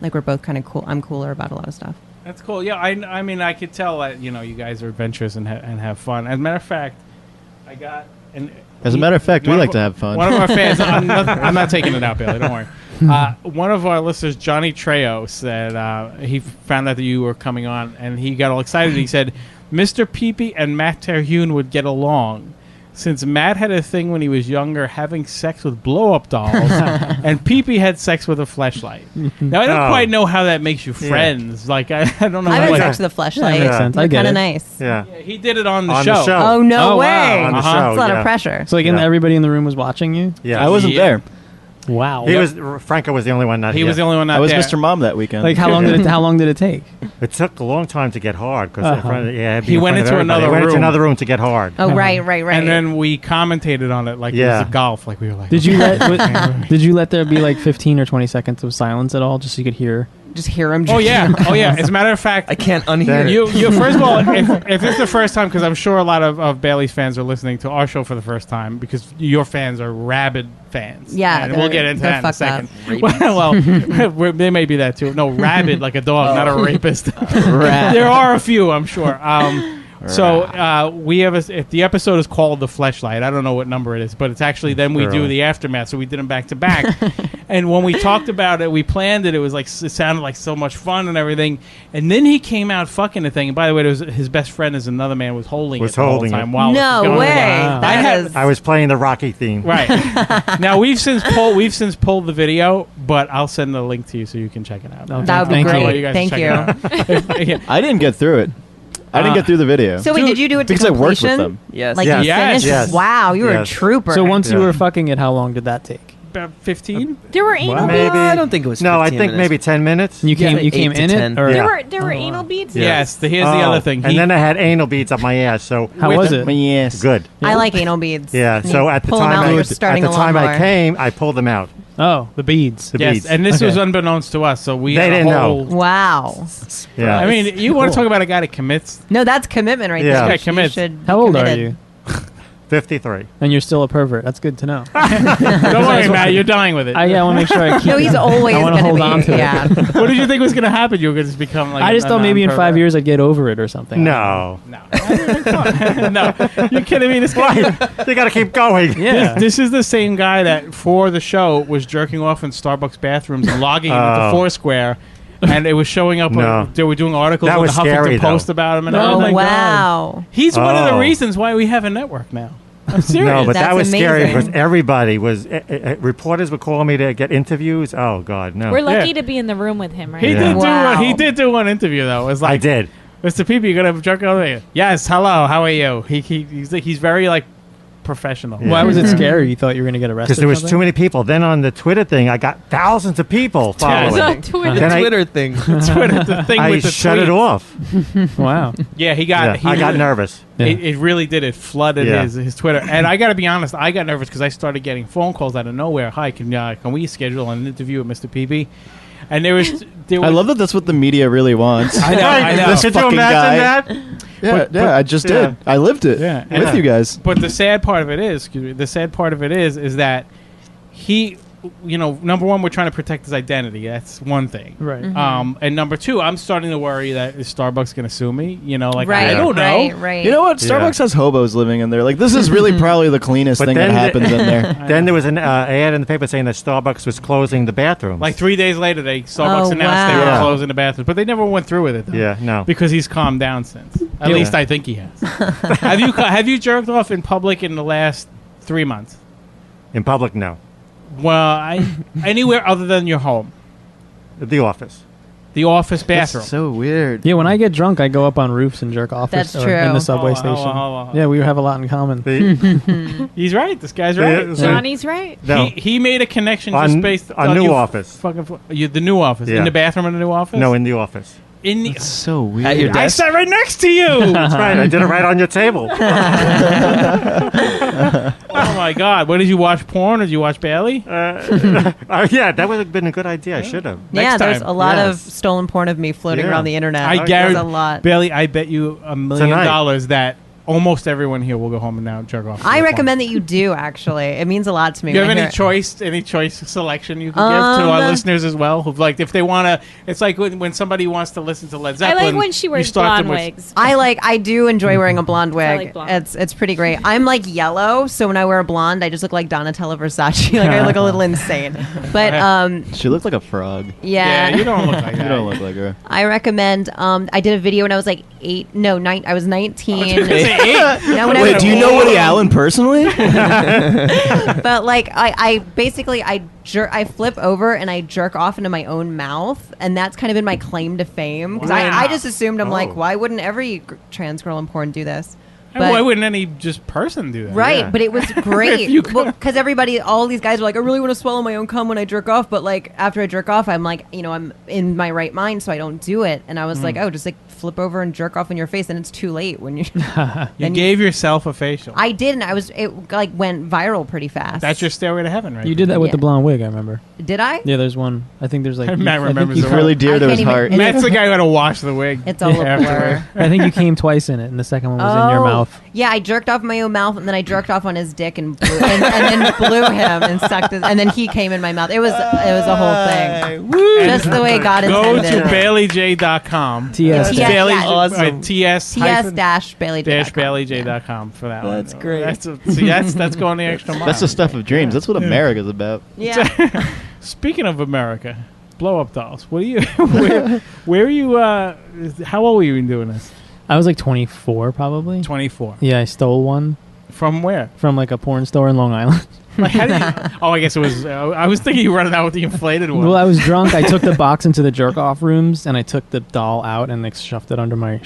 Speaker 1: Like we're both kind of cool. I'm cooler about a lot of stuff.
Speaker 2: That's cool. Yeah, I mean, I could tell that you guys are adventurous and have fun. As a matter of fact, we
Speaker 3: like to have fun.
Speaker 2: One of our fans, I'm not taking it out, Bailey. Don't worry. One of our listeners, Johnny Trejo, said he found out that you were coming on, and he got all excited. He said, "Mr. Peepee and Matt Terhune would get along." Since Matt had a thing when he was younger, having sex with blow-up dolls, and Peepee had sex with a fleshlight. Now I don't quite know how that makes you friends. Yeah. Like I don't know.
Speaker 1: I've had sex with a fleshlight.
Speaker 5: That makes sense. I get
Speaker 1: kind
Speaker 5: it.
Speaker 1: of nice.
Speaker 2: Yeah, he did it on the show.
Speaker 1: Oh no way!
Speaker 2: Wow.
Speaker 7: On the show,
Speaker 1: That's a lot of pressure.
Speaker 5: So like, everybody in the room was watching you.
Speaker 7: Yeah,
Speaker 3: I wasn't there.
Speaker 5: Wow.
Speaker 7: Franco was the only one not
Speaker 2: He
Speaker 7: here.
Speaker 2: was the only one not
Speaker 3: I was
Speaker 2: there.
Speaker 3: Mr. Mom that weekend.
Speaker 5: Like how long did it take?
Speaker 7: It took a long time to get hard because
Speaker 2: he went into another
Speaker 7: room to get hard.
Speaker 1: Oh right.
Speaker 2: And then we commentated on it like it was a golf. Like we were like,
Speaker 5: did you let there be like 15 or 20 seconds of silence at all, just so you could hear?
Speaker 1: Just hear him.
Speaker 2: Oh yeah. As a matter of fact,
Speaker 4: I can't unhear it.
Speaker 2: You first of all, if it's the first time, because I'm sure a lot of Bailey's fans are listening to our show for the first time, because your fans are rabid fans.
Speaker 1: Yeah,
Speaker 2: and we'll get into that in a second. Well, they may be that too. No, rabid like a dog, not a rapist. There are a few, I'm sure. So we have if the episode is called The Fleshlight. I don't know what number it is, but it's actually then we do the aftermath. So we did them back to back. And when we talked about it, we planned it. It was like it sounded like so much fun and everything. And then he came out fucking the thing. And by the way, his best friend is another man was holding it the whole time while
Speaker 1: no
Speaker 2: it was going
Speaker 1: way.
Speaker 2: on.
Speaker 7: I was playing the Rocky theme.
Speaker 2: Right. Now we've since pulled the video, but I'll send the link to you so you can check it out.
Speaker 5: Okay.
Speaker 1: That would be
Speaker 5: Thank
Speaker 1: great. Thank you.
Speaker 3: I didn't get through it. I didn't get through the video.
Speaker 1: So wait, did you do it to
Speaker 3: because
Speaker 1: completion?
Speaker 3: I worked with them.
Speaker 4: Yes.
Speaker 1: Like
Speaker 7: Yes.
Speaker 1: you finished?
Speaker 7: Yes.
Speaker 1: Wow, you were a trooper.
Speaker 5: So once you were fucking it, how long did that take?
Speaker 2: About 15.
Speaker 6: There were anal
Speaker 7: Maybe.
Speaker 6: beads.
Speaker 4: I don't think it was.
Speaker 7: No, I
Speaker 4: 15
Speaker 7: think
Speaker 4: minutes.
Speaker 7: maybe 10 minutes.
Speaker 5: You came
Speaker 4: 8
Speaker 5: in
Speaker 4: to
Speaker 5: it,
Speaker 4: 10.
Speaker 5: or
Speaker 6: There were anal beads.
Speaker 2: Yes. Here's the other thing.
Speaker 7: And then I had anal beads up my ass. So
Speaker 5: how was it?
Speaker 3: Yes.
Speaker 7: Good.
Speaker 1: I like anal beads.
Speaker 7: Yeah. So at the
Speaker 1: pull 'em out
Speaker 7: time,
Speaker 1: like you're starting a
Speaker 7: I
Speaker 1: lawnmower.
Speaker 7: came, I pulled them out.
Speaker 5: Oh, the beads.
Speaker 7: The
Speaker 2: Yes,
Speaker 7: beads.
Speaker 2: and this was unbeknownst to us, so we
Speaker 7: They
Speaker 2: had a
Speaker 7: didn't know.
Speaker 2: whole.
Speaker 1: Wow.
Speaker 7: Yeah.
Speaker 2: I mean, you want to talk about a guy that commits?
Speaker 1: No, that's commitment right
Speaker 7: Yeah.
Speaker 1: there.
Speaker 7: This guy
Speaker 1: You
Speaker 2: commits.
Speaker 1: should be
Speaker 5: How old are
Speaker 1: committed.
Speaker 5: you?
Speaker 7: 53.
Speaker 5: And you're still a pervert. That's good to know.
Speaker 2: Don't worry, Matt. You're dying with it.
Speaker 5: I want to make sure I keep
Speaker 1: No, he's
Speaker 5: it.
Speaker 1: always
Speaker 5: I want to
Speaker 1: going
Speaker 5: hold on
Speaker 1: to be.
Speaker 5: to
Speaker 1: Yeah.
Speaker 5: it.
Speaker 2: What did you think was going to happen? You were going to just become like
Speaker 5: I just
Speaker 2: a
Speaker 5: thought maybe in 5
Speaker 2: non-pervert?
Speaker 5: years I'd get over it or something.
Speaker 7: No.
Speaker 2: No. No. You're kidding me? This guy.
Speaker 7: You got to keep going.
Speaker 5: Yeah.
Speaker 2: This is the same guy that for the show was jerking off in Starbucks bathrooms and logging into Foursquare, and it was showing up.
Speaker 7: No.
Speaker 2: They were doing articles
Speaker 7: That
Speaker 2: on the
Speaker 7: was scary,
Speaker 2: Huffington Post
Speaker 7: though.
Speaker 2: about him. And
Speaker 5: Oh,
Speaker 2: everything.
Speaker 5: my
Speaker 1: Wow.
Speaker 2: He's one of the
Speaker 7: Oh.
Speaker 2: reasons why we have a network now. I'm serious.
Speaker 7: No, but that
Speaker 1: That's
Speaker 7: was scary
Speaker 1: amazing.
Speaker 7: because everybody was. Reporters were calling me to get interviews. Oh God, no.
Speaker 6: We're lucky
Speaker 2: Yeah.
Speaker 6: to be in the room with him, right?
Speaker 2: He
Speaker 7: Yeah.
Speaker 2: did
Speaker 1: Wow.
Speaker 2: do. He did do one interview though. It was like,
Speaker 7: I did.
Speaker 2: Mr. Peepee, you gonna jerk off here? Yes. Hello. How are you? He's very like professional.
Speaker 7: Yeah.
Speaker 5: Why was it scary? You thought you were going to get arrested?
Speaker 7: Because there was
Speaker 5: something?
Speaker 7: too many people. Then on the Twitter thing, I got thousands of people following.
Speaker 2: Yeah.
Speaker 6: Twitter.
Speaker 7: Then I-
Speaker 4: Twitter thing.
Speaker 2: Twitter, the thing
Speaker 7: I
Speaker 2: with the
Speaker 7: shut it
Speaker 2: tweets.
Speaker 7: off.
Speaker 5: Wow.
Speaker 2: Yeah, he
Speaker 7: Yeah,
Speaker 2: got.
Speaker 7: I got nervous.
Speaker 5: Yeah.
Speaker 2: It really did. It flooded
Speaker 7: Yeah.
Speaker 2: his Twitter, and I got to be honest. I got nervous because I started getting phone calls out of nowhere. Hi, can we schedule an interview with Mr. Peepee? And there was.
Speaker 3: I love that that's what the media really wants.
Speaker 2: I know. I know.
Speaker 3: This
Speaker 7: Could you
Speaker 3: fucking
Speaker 7: imagine
Speaker 3: guy.
Speaker 7: that?
Speaker 3: Yeah,
Speaker 2: But-
Speaker 3: I just
Speaker 7: yeah.
Speaker 3: did. I lived it
Speaker 2: Yeah.
Speaker 3: with
Speaker 7: Yeah.
Speaker 3: you guys.
Speaker 2: But the sad part of it is, is that he, number one, we're trying to protect his identity. That's one thing.
Speaker 5: Right.
Speaker 2: And number two, I'm starting to worry that is Starbucks going to sue me? I
Speaker 1: Right.
Speaker 2: don't know.
Speaker 1: Right.
Speaker 3: You know what?
Speaker 7: Yeah.
Speaker 3: Starbucks has hobos living in there. Like, this is really probably the cleanest
Speaker 7: But
Speaker 3: thing that
Speaker 7: then
Speaker 3: happens in there.
Speaker 7: Then there was an ad in the paper saying that Starbucks was closing the bathrooms.
Speaker 2: Like 3 days later, Starbucks
Speaker 1: Oh,
Speaker 2: announced they were
Speaker 3: wow.
Speaker 2: closing the bathroom, but they never went through with it. Though,
Speaker 7: Yeah, no.
Speaker 2: because he's calmed down since. At
Speaker 5: Yeah.
Speaker 2: least I think he has. Have you jerked off in public in the last 3 months?
Speaker 7: In public, no.
Speaker 2: Well, anywhere other than your home,
Speaker 7: The office.
Speaker 2: the office
Speaker 3: That's
Speaker 2: bathroom.
Speaker 3: so weird.
Speaker 5: Yeah, when I get drunk, I go up on roofs and jerk off.
Speaker 1: That's
Speaker 5: or
Speaker 1: true.
Speaker 5: In the subway
Speaker 2: Hold on,
Speaker 5: station.
Speaker 2: hold on.
Speaker 5: Yeah, we have a lot in common.
Speaker 2: He's right. This guy's
Speaker 7: Yeah,
Speaker 2: right.
Speaker 7: so-
Speaker 6: Johnny's right.
Speaker 7: No.
Speaker 2: He made a connection
Speaker 7: On-
Speaker 2: just based
Speaker 7: on
Speaker 2: on
Speaker 7: new
Speaker 2: you
Speaker 7: office.
Speaker 2: The new office
Speaker 7: Yeah.
Speaker 2: in the bathroom in the new office.
Speaker 7: No, in the office.
Speaker 2: in the.
Speaker 3: It's so weird.
Speaker 4: At your
Speaker 2: I
Speaker 4: desk.
Speaker 2: sat right next to you.
Speaker 7: That's right. I did it right on your table.
Speaker 2: Oh my God! What did you watch? Porn or did you watch Bailey?
Speaker 7: Yeah, that would have been a good idea. I should have.
Speaker 1: Yeah,
Speaker 2: Next
Speaker 1: there's
Speaker 2: time.
Speaker 1: a lot of
Speaker 7: Yes.
Speaker 1: stolen porn of me floating
Speaker 7: Yeah.
Speaker 1: around the internet.
Speaker 2: I
Speaker 1: There's
Speaker 2: guarantee
Speaker 1: a lot.
Speaker 2: Bailey, I bet you $1 million
Speaker 7: Tonight.
Speaker 2: that almost everyone here will go home and now jerk off.
Speaker 1: I recommend that you do. Actually, it means a lot to me.
Speaker 2: Do you have
Speaker 1: when I
Speaker 2: any
Speaker 1: hear it.
Speaker 2: choice selection you can give to our
Speaker 1: Um,
Speaker 2: listeners as well? Who like if they want to? It's like when somebody wants to listen to Led
Speaker 6: I
Speaker 2: Zeppelin.
Speaker 6: like when she
Speaker 2: you
Speaker 6: wears
Speaker 2: start
Speaker 6: blonde
Speaker 2: them with-
Speaker 6: wigs.
Speaker 1: I do enjoy wearing a blonde wig.
Speaker 6: I like blonde.
Speaker 1: It's pretty great. I'm like yellow, so when I wear a blonde, I just look like Donatella Versace. Like I look a little insane. But
Speaker 3: She looked like a frog.
Speaker 2: Yeah, you don't look like that.
Speaker 3: You don't look like her.
Speaker 1: I recommend. I did a video when I was like 9. I was 19. No, when I
Speaker 3: Wait,
Speaker 1: was
Speaker 3: do you know Woody Allen personally?
Speaker 1: But like I basically I flip over and I jerk off into my own mouth, and that's kind of been my claim to fame because
Speaker 2: Wow.
Speaker 1: I just assumed I'm
Speaker 7: Oh.
Speaker 1: like, why wouldn't every trans girl in porn do this?
Speaker 2: And why wouldn't any just person do that?
Speaker 1: Right,
Speaker 7: Yeah.
Speaker 1: but it was great
Speaker 2: you could.
Speaker 1: because all these guys are like, I really want to swallow my own cum when I jerk off, but like after I jerk off, I'm like, I'm in my right mind, so I don't do it. And I was like, oh, just like flip over and jerk off in your face, and it's too late when you.
Speaker 2: You gave yourself a facial.
Speaker 1: I did, and it like went viral pretty fast.
Speaker 2: That's your stairway to heaven, right?
Speaker 5: You did that with
Speaker 1: Yeah.
Speaker 5: the blonde wig, I remember.
Speaker 1: Did I?
Speaker 5: Yeah, there's one. I think there's like.
Speaker 2: Matt
Speaker 5: I think
Speaker 2: remembers
Speaker 5: you
Speaker 2: the
Speaker 3: It's really dear
Speaker 1: I
Speaker 3: to his
Speaker 1: can't even-
Speaker 3: heart.
Speaker 2: Matt's the guy who had to wash the wig.
Speaker 1: It's all a
Speaker 2: afterward.
Speaker 1: blur.
Speaker 5: I think you came twice in it, and the second one was in your mouth.
Speaker 1: Yeah, I jerked off my own mouth, and then I jerked off on his dick and and then blew him and sucked his, and then he came in my mouth. It was a whole thing. Just the way God
Speaker 2: Go
Speaker 1: intended.
Speaker 2: to BaileyJ.com.
Speaker 5: TS.
Speaker 1: TS,
Speaker 2: Bailey,
Speaker 1: yeah.
Speaker 4: Awesome.
Speaker 2: TS
Speaker 1: TS-BaileyJ.com.
Speaker 2: for that one.
Speaker 5: That's great.
Speaker 2: That's going the extra mile.
Speaker 3: That's the stuff of dreams. That's what America's about.
Speaker 1: Yeah.
Speaker 2: Speaking of America, blow up dolls. What are you? Where are you? How old were you in doing this?
Speaker 5: I was like 24, probably.
Speaker 2: 24.
Speaker 5: Yeah, I stole one
Speaker 2: From where?
Speaker 5: from like a porn store in Long Island.
Speaker 2: Like, how did you, oh, I guess it was. I was thinking you running out with the inflated one.
Speaker 5: Well, I was drunk. I took the box into the jerk off rooms, and I took the doll out and like shoved it under my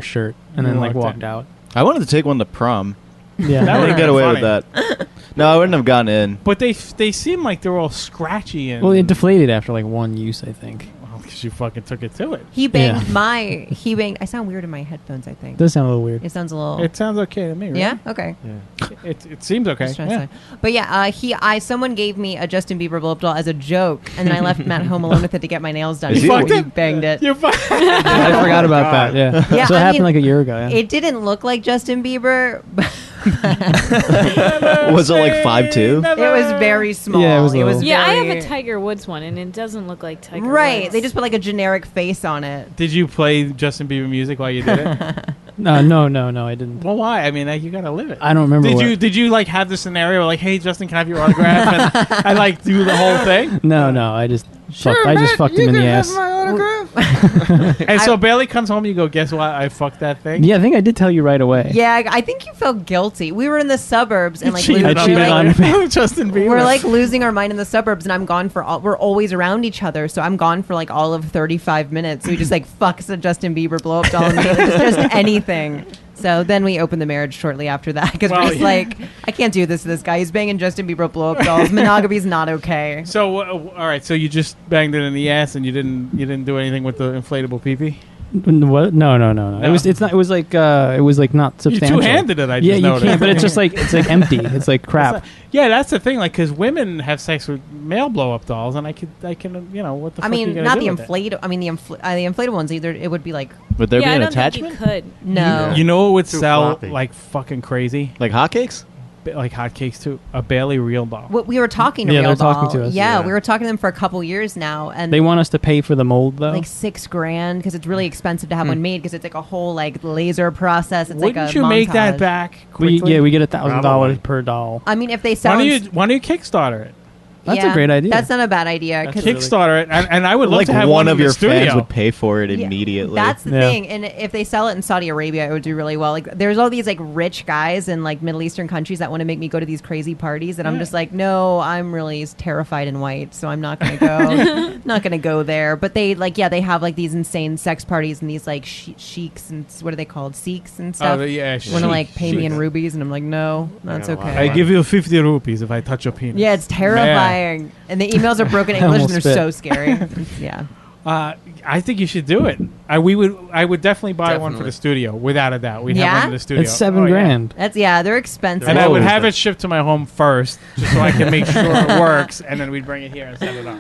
Speaker 5: shirt, and then like walked out.
Speaker 3: I wanted to take one to prom.
Speaker 5: Yeah,
Speaker 2: That
Speaker 3: I
Speaker 2: would've
Speaker 3: didn't get
Speaker 2: been
Speaker 3: away
Speaker 2: funny.
Speaker 3: with that. No, I wouldn't have gotten in.
Speaker 2: But they seem like they're all scratchy and.
Speaker 5: well, it deflated after like one use, I think.
Speaker 2: Because you fucking took it to it.
Speaker 1: He banged
Speaker 5: Yeah.
Speaker 1: I sound weird in my headphones, I think.
Speaker 5: It does sound a little weird.
Speaker 1: It sounds a little.
Speaker 2: It sounds okay to me, right?
Speaker 1: Yeah? Okay.
Speaker 2: It seems okay.
Speaker 1: Just trying to
Speaker 2: Yeah.
Speaker 1: say. But yeah, someone gave me a Justin Bieber blow up doll as a joke, and then I left Matt home alone with it to get my nails done.
Speaker 3: Is he-
Speaker 1: before
Speaker 2: Fucked it?
Speaker 1: banged it.
Speaker 2: You're fine.
Speaker 5: I forgot about that. Yeah.
Speaker 1: Yeah,
Speaker 5: So it
Speaker 1: I
Speaker 5: happened
Speaker 1: mean,
Speaker 5: like a year ago. Yeah.
Speaker 1: It didn't look like Justin Bieber,
Speaker 3: Was it like 5'2"?
Speaker 1: It was very small.
Speaker 5: Yeah, it was
Speaker 6: Yeah, I
Speaker 1: very-
Speaker 6: have a Tiger Woods one, and it doesn't look like Tiger
Speaker 1: Right.
Speaker 6: Woods.
Speaker 1: They just put like a generic face on it.
Speaker 2: Did you play Justin Bieber music while you did it?
Speaker 5: No, I didn't.
Speaker 2: Well, why? I mean, you gotta live it.
Speaker 5: I don't remember.
Speaker 2: Did you like have the scenario like, hey, Justin, can I have your autograph? And I like do the whole thing.
Speaker 5: No, I just fucked him in the ass.
Speaker 2: And so Bailey comes home. You go, guess what? I fucked that thing.
Speaker 5: Yeah, I think I did tell you right away.
Speaker 1: Yeah, I think you felt guilty. We were in the suburbs and like
Speaker 2: Cheated
Speaker 5: I cheated on
Speaker 2: Justin Bieber.
Speaker 1: we're like losing our mind in the suburbs, and I'm gone for we're always around each other, so I'm gone for like all of 35 minutes. So we just like fucks a Justin Bieber blow up doll immediately, just anything. So then we opened the marriage shortly after that because we're just like, I can't do this to this guy. He's banging Justin Bieber blow up dolls. Monogamy's not okay.
Speaker 2: So all right. So you just banged it in the ass, and you didn't do anything with the inflatable peepee.
Speaker 5: What? No. It was like not substantial.
Speaker 2: You two-handed it. I
Speaker 5: yeah,
Speaker 2: just
Speaker 5: you
Speaker 2: noticed.
Speaker 5: can't. But it's like empty. It's like crap.
Speaker 2: Yeah, that's the thing. Like, because women have sex with male blow-up dolls, and I can, what the fuck?
Speaker 1: I mean,
Speaker 2: you gonna
Speaker 1: not
Speaker 2: do
Speaker 1: the
Speaker 2: with it?
Speaker 1: inflatable. I mean, the inflatable ones either. It would be like
Speaker 3: Would there be
Speaker 6: I
Speaker 3: an
Speaker 6: don't
Speaker 3: attachment?
Speaker 6: think you could.
Speaker 1: no.
Speaker 2: You know what would
Speaker 7: Too
Speaker 2: sell
Speaker 7: floppy.
Speaker 2: like fucking crazy?
Speaker 3: Like hotcakes?
Speaker 2: Like hotcakes too. A Bailey real doll.
Speaker 1: We were talking to
Speaker 5: Yeah,
Speaker 1: Real
Speaker 5: they're talking
Speaker 1: Doll.
Speaker 5: to us.
Speaker 1: Yeah,
Speaker 7: Yeah.
Speaker 1: we were talking to them for a couple years now, and
Speaker 5: They want us to pay for the mold though.
Speaker 1: like $6,000 because it's really expensive to have one made because it's like a whole like laser process. It's
Speaker 2: Wouldn't
Speaker 1: like a
Speaker 2: you make that
Speaker 1: montage.
Speaker 2: back
Speaker 5: we
Speaker 2: quickly?
Speaker 5: get $1,000
Speaker 7: Probably.
Speaker 5: per doll.
Speaker 1: I mean, if they
Speaker 2: Why
Speaker 1: sell,
Speaker 2: don't you Kickstarter it?
Speaker 5: That's a great idea.
Speaker 1: That's not a bad idea. 'Cause
Speaker 2: Kickstarter it, and I would love
Speaker 3: Like
Speaker 2: to have
Speaker 3: one
Speaker 2: in
Speaker 3: of
Speaker 2: the
Speaker 3: your
Speaker 2: studio.
Speaker 3: fans would pay for it
Speaker 1: Yeah,
Speaker 3: immediately.
Speaker 1: That's the
Speaker 5: Yeah.
Speaker 1: thing, and if they sell it in Saudi Arabia, it would do really well. Like, there's all these like rich guys in like Middle Eastern countries that want to make me go to these crazy parties, and I'm just like, no, I'm really terrified and white, so I'm not gonna go. Not gonna go there. But they they have like these insane sex parties and these like sheiks and what are they called, Sikhs and stuff.
Speaker 2: Yeah,
Speaker 1: Want to like pay me in
Speaker 2: chic.
Speaker 1: rubies, and I'm like, no, that's
Speaker 7: Yeah,
Speaker 1: okay.
Speaker 2: I give you 50 rupees if I touch your penis.
Speaker 1: Yeah, it's terrifying, and the emails are broken English, and
Speaker 5: almost
Speaker 1: they're
Speaker 5: spit.
Speaker 1: so scary. Yeah.
Speaker 2: I think you should do it. I would definitely buy one for
Speaker 4: Definitely.
Speaker 2: the studio, without a doubt. We'd
Speaker 1: Yeah?
Speaker 2: have one in the studio.
Speaker 5: It's $7
Speaker 2: Oh, yeah.
Speaker 5: grand.
Speaker 1: They're expensive.
Speaker 2: And I would
Speaker 3: Whoa.
Speaker 2: have it shipped to my home first, just so I can make sure it works, and then we'd bring it here and set it up.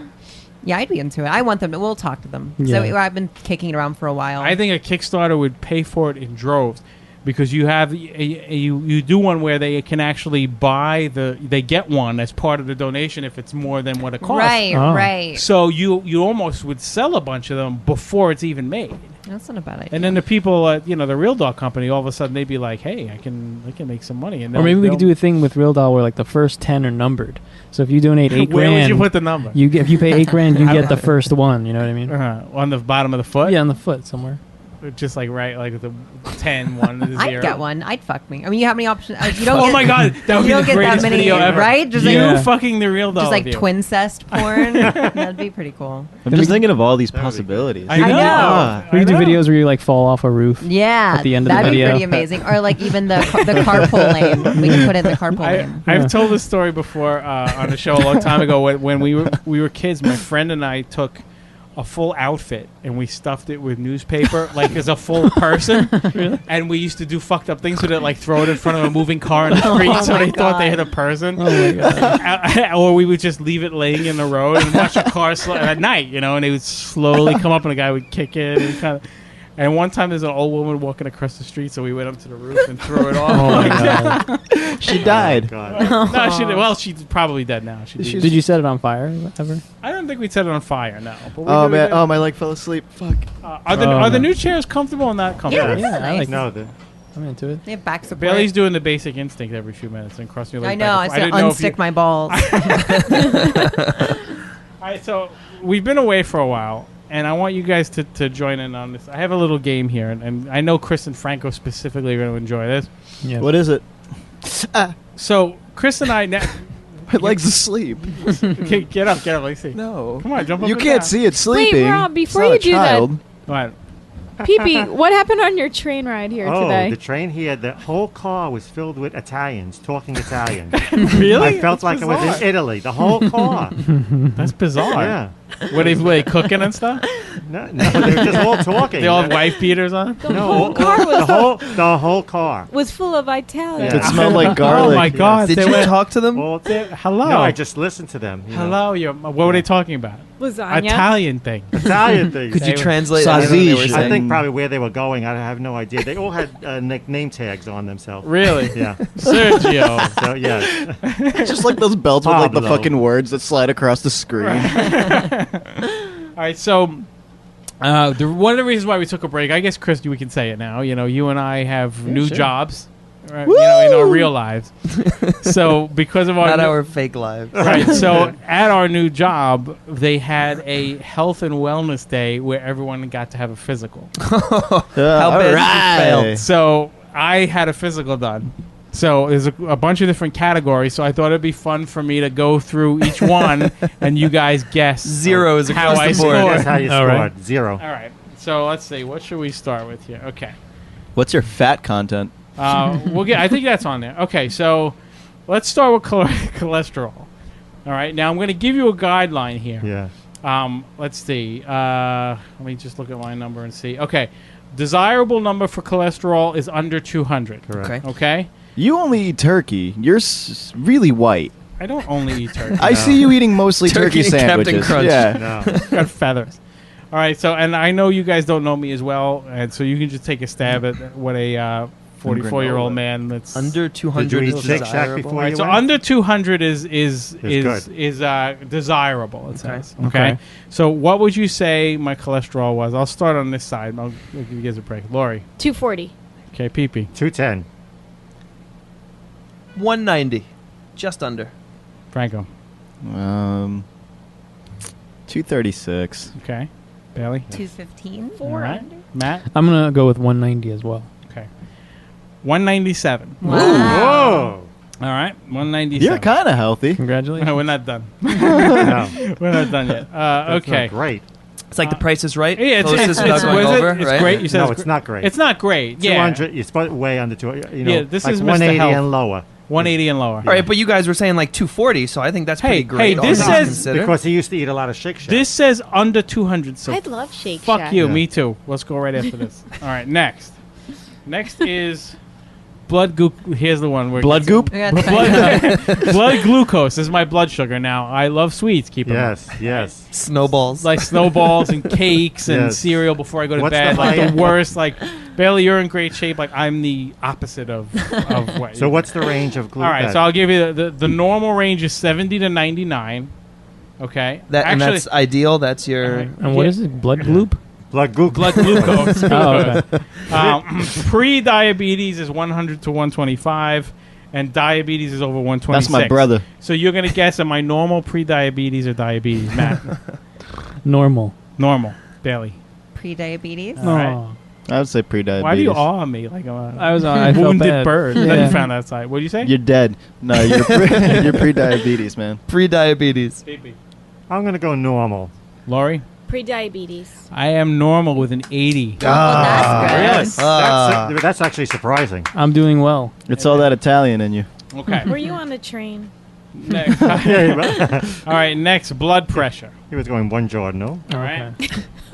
Speaker 1: Yeah, I'd be into it. I want them to. We'll talk to them.
Speaker 5: Yeah.
Speaker 1: So I've been kicking it around for a while.
Speaker 2: I think a Kickstarter would pay for it in droves, because you have you do one where they can actually buy they get one as part of the donation if it's more than what it costs.
Speaker 1: Right,
Speaker 5: Oh.
Speaker 1: right.
Speaker 2: So you almost would sell a bunch of them before it's even made.
Speaker 1: That's not a bad idea.
Speaker 2: And then the people at the Real Doll Company, all of a sudden they'd be like, "Hey, I can make some money." And
Speaker 5: Or maybe we could do a thing with Real Doll where like the first 10 are numbered. So if you donate $8
Speaker 2: Where would
Speaker 5: grand,
Speaker 2: you put the number?
Speaker 5: if you pay $8 grand, you get the first one. You know what I mean?
Speaker 2: On the bottom of the foot.
Speaker 5: Yeah, on the foot somewhere.
Speaker 2: Just like like the 10, 1, the 0.
Speaker 1: I'd get one. I'd fuck me. I mean, you have any options? You don't
Speaker 2: Oh
Speaker 1: get,
Speaker 2: my god, that would
Speaker 1: you
Speaker 2: be
Speaker 1: don't
Speaker 2: the
Speaker 1: get that
Speaker 2: greatest
Speaker 1: many,
Speaker 2: video ever.
Speaker 1: right? Just
Speaker 2: You
Speaker 1: like,
Speaker 2: fucking the Real Doll.
Speaker 1: just like
Speaker 2: video.
Speaker 1: twincest porn. That'd be pretty cool.
Speaker 3: I'm just thinking of all these possibilities.
Speaker 2: I know.
Speaker 3: Ah.
Speaker 5: We could do
Speaker 2: I know.
Speaker 5: videos where you like fall off a roof.
Speaker 1: Yeah,
Speaker 5: At the end of the
Speaker 1: that'd
Speaker 5: video.
Speaker 1: be pretty amazing. Or like even the carpool lane. We can put it in the carpool lane.
Speaker 2: I've told this story before on the show a long time ago when we were kids. My friend and I took a full outfit and we stuffed it with newspaper like as a full person. Really? And we used to do fucked up things with it, like throw it in front of a moving car in the street so
Speaker 1: my
Speaker 2: they thought they
Speaker 1: God.
Speaker 2: hit a person.
Speaker 5: Oh my god.
Speaker 2: Or we would just leave it laying in the road and watch a car at night, and it would slowly come up and a guy would kick it and one time there's an old woman walking across the street, so we went up to the roof and threw it off.
Speaker 5: Oh my god.
Speaker 3: She died.
Speaker 7: God.
Speaker 2: No, she's probably dead now.
Speaker 5: Did you set it on fire ever?
Speaker 2: I don't think we set it on fire, no. But
Speaker 3: Oh man, my leg fell asleep. Fuck.
Speaker 2: Are
Speaker 5: Oh,
Speaker 2: the
Speaker 5: no.
Speaker 2: new chairs comfortable or not comfortable?
Speaker 1: Yeah,
Speaker 5: Yeah, I
Speaker 1: nice.
Speaker 5: like
Speaker 7: No,
Speaker 5: I'm into it.
Speaker 1: They have back support.
Speaker 2: Bailey's doing the basic instinct every few minutes and crossing your
Speaker 1: I
Speaker 2: leg.
Speaker 1: know. I
Speaker 2: back
Speaker 1: said
Speaker 2: and forth.
Speaker 1: unstick my balls.
Speaker 2: So we've been away for a while, and I want you guys to join in on this. I have a little game here, and I know Chris and Franco specifically are going to enjoy this.
Speaker 5: Yeah.
Speaker 3: What is it?
Speaker 2: So Chris and I,
Speaker 3: My leg's asleep.
Speaker 2: okay, get up, let's see.
Speaker 3: No.
Speaker 2: Come on, jump up.
Speaker 3: You
Speaker 2: and
Speaker 3: can't
Speaker 2: down.
Speaker 3: see it sleeping.
Speaker 6: Rob,
Speaker 3: It's
Speaker 6: before
Speaker 3: not
Speaker 6: you
Speaker 3: a
Speaker 6: do that-
Speaker 3: child.
Speaker 2: Come on.
Speaker 6: Pee-pee, what happened on your train ride here
Speaker 7: Oh,
Speaker 6: today?
Speaker 7: the train here, the whole car was filled with Italians talking Italian.
Speaker 2: Really?
Speaker 7: I felt like I was in Italy. The whole car.
Speaker 2: That's bizarre.
Speaker 7: Yeah.
Speaker 2: Were they cooking and stuff?
Speaker 7: No, they're just all talking.
Speaker 2: They all have wife beaters on?
Speaker 6: The whole car
Speaker 7: the whole car.
Speaker 6: was full of Italians.
Speaker 7: Yeah.
Speaker 3: It smelled like garlic.
Speaker 2: Oh my God!
Speaker 4: Did
Speaker 2: They
Speaker 4: you
Speaker 2: were-
Speaker 4: talk to them?
Speaker 7: Well,
Speaker 2: Hello.
Speaker 7: no, I just listened to them. you know.
Speaker 2: Hello. What were they talking about?
Speaker 6: Lasagna.
Speaker 2: Italian thing.
Speaker 7: Italian things.
Speaker 4: Could you
Speaker 2: They were-
Speaker 4: translate anything they were
Speaker 3: Sausage.
Speaker 7: I
Speaker 4: saying?
Speaker 7: think probably where they were going. I have no idea. They all had name tags on themselves.
Speaker 2: Really?
Speaker 7: Yeah.
Speaker 2: Sergio.
Speaker 7: So yeah.
Speaker 3: It's just like those belts with like the
Speaker 7: Pablo.
Speaker 3: fucking words that slide across the screen.
Speaker 2: All right. So, one of the reasons why we took a break, I guess, Chris, we can say it now. You know, you and I have new
Speaker 3: sure.
Speaker 2: jobs. Right, you know, in our real lives. So because of our
Speaker 4: Not
Speaker 2: new-
Speaker 4: our fake lives.
Speaker 2: right, so at our new job, they had a health and wellness day where everyone got to have a physical.
Speaker 4: How bad did you fail?
Speaker 2: So I had a physical done. So there's a bunch of different categories. So I thought it'd be fun for me to go through each one and you guys guess
Speaker 4: Zeros
Speaker 2: how
Speaker 4: across
Speaker 2: I
Speaker 4: the board.
Speaker 2: scored.
Speaker 7: That's how you
Speaker 2: All
Speaker 7: scored.
Speaker 2: right.
Speaker 7: 0.
Speaker 2: All right. So let's see. What should we start with here? Okay.
Speaker 3: What's your fat content?
Speaker 2: We'll get. I think that's on there. Okay, so let's start with cholesterol. All right. Now I'm going to give you a guideline here.
Speaker 7: Yeah.
Speaker 2: Let's see. Let me just look at my number and see. Okay. Desirable number for cholesterol is under 200.
Speaker 7: Correct.
Speaker 4: Okay.
Speaker 2: Okay.
Speaker 3: You only eat turkey. You're really white.
Speaker 2: I don't only eat turkey.
Speaker 3: I see you eating mostly
Speaker 4: Turkey
Speaker 3: turkey
Speaker 4: and Captain
Speaker 3: sandwiches.
Speaker 4: Crunch.
Speaker 3: Yeah.
Speaker 7: No.
Speaker 2: Got feathers. All right. So, and I know you guys don't know me as well, and so you can just take a stab at what a 44-year-old man that's
Speaker 4: Under 200
Speaker 7: Did you
Speaker 4: is
Speaker 7: eat Shake Shack
Speaker 4: desirable.
Speaker 7: before
Speaker 2: All right,
Speaker 7: you
Speaker 2: so
Speaker 7: went?
Speaker 2: under 200 is
Speaker 7: good.
Speaker 2: desirable. It says. Okay.
Speaker 5: Okay.
Speaker 2: So what would you say my cholesterol was? I'll start on this side. I'll give you guys a break. Lori.
Speaker 6: 240.
Speaker 2: Okay. PP.
Speaker 7: 210.
Speaker 4: 190. Just under.
Speaker 2: Franco.
Speaker 3: 236.
Speaker 2: Okay. Bailey.
Speaker 1: 215.
Speaker 2: All right. Matt.
Speaker 5: I'm gonna go with 190 as well.
Speaker 2: Okay. 197.
Speaker 1: Wow.
Speaker 7: Whoa.
Speaker 2: All right. 197.
Speaker 3: You're kind of healthy.
Speaker 5: Congratulations.
Speaker 2: No, we're not done.
Speaker 7: No.
Speaker 2: We're not done yet.
Speaker 7: That's
Speaker 2: Okay.
Speaker 7: not great.
Speaker 4: It's like the Price is Right.
Speaker 2: Yeah,
Speaker 4: Closest without
Speaker 2: what
Speaker 4: going
Speaker 2: is it?
Speaker 4: over,
Speaker 2: It's
Speaker 4: right?
Speaker 2: great. You said
Speaker 7: No, it's not great.
Speaker 2: It's not great. Yeah.
Speaker 7: 200. It's way under 200. You know,
Speaker 2: Yeah, this
Speaker 7: like
Speaker 2: is Mr.
Speaker 7: 180
Speaker 2: Health.
Speaker 7: and lower.
Speaker 2: 180 and lower.
Speaker 4: All right, but you guys were saying like 240, so I think that's pretty
Speaker 2: Hey,
Speaker 4: great. all
Speaker 2: this
Speaker 4: things
Speaker 2: says-
Speaker 4: considered.
Speaker 7: Because he used to eat a lot of Shake Shack.
Speaker 2: This says under 200. So
Speaker 6: I'd love Shake
Speaker 2: fuck
Speaker 6: Shack.
Speaker 2: you.
Speaker 7: Yeah.
Speaker 2: Me too. Let's go right after this. All right. Next. Next is blood goop. Here's the one. Where it
Speaker 3: Blood
Speaker 2: gets-
Speaker 3: goop?
Speaker 2: blood glucose is my blood sugar now. I love sweets. Keep it
Speaker 7: Yes.
Speaker 4: Snowballs.
Speaker 2: like snowballs and cakes and
Speaker 7: Yes.
Speaker 2: cereal before I go to
Speaker 7: What's
Speaker 2: bed.
Speaker 7: the
Speaker 2: Like the
Speaker 7: high-
Speaker 2: worst. Like Bailey, you're in great shape. Like I'm the opposite of what.
Speaker 7: So what's the range of gluten?
Speaker 2: All right, so I'll give you the normal range is 70 to 99. Okay,
Speaker 4: That, and
Speaker 2: Actually,
Speaker 4: that's ideal. That's your.
Speaker 2: All right.
Speaker 5: And what is it? Blood gloop?
Speaker 7: blood glucose.
Speaker 2: blood glucose.
Speaker 5: Oh, okay.
Speaker 2: Pre-diabetes is 100 to 125, and diabetes is over 126.
Speaker 3: That's my brother.
Speaker 2: So you're gonna guess am I normal, pre-diabetes, or diabetes, Matt?
Speaker 5: Normal.
Speaker 2: Normal, Bailey.
Speaker 1: Pre-diabetes.
Speaker 2: All right.
Speaker 5: Oh.
Speaker 3: I would say pre-diabetes.
Speaker 2: Why do you awe me like I'm a
Speaker 5: I was on. I felt
Speaker 2: wounded
Speaker 5: bad.
Speaker 2: bird
Speaker 5: Yeah.
Speaker 2: that you found outside? What did you say?
Speaker 3: You're dead. No, you're you're pre-diabetes, man.
Speaker 4: Pre-diabetes.
Speaker 7: I'm going to go normal.
Speaker 2: Lori,
Speaker 6: Pre-diabetes.
Speaker 2: I am normal with an 80.
Speaker 1: That's good.
Speaker 7: That's actually surprising.
Speaker 5: I'm doing well.
Speaker 3: It's all that Italian in you.
Speaker 2: Okay.
Speaker 6: Were you on the train?
Speaker 2: Next. All right. Next, blood pressure.
Speaker 7: He was going one Jordan, no?
Speaker 2: All right.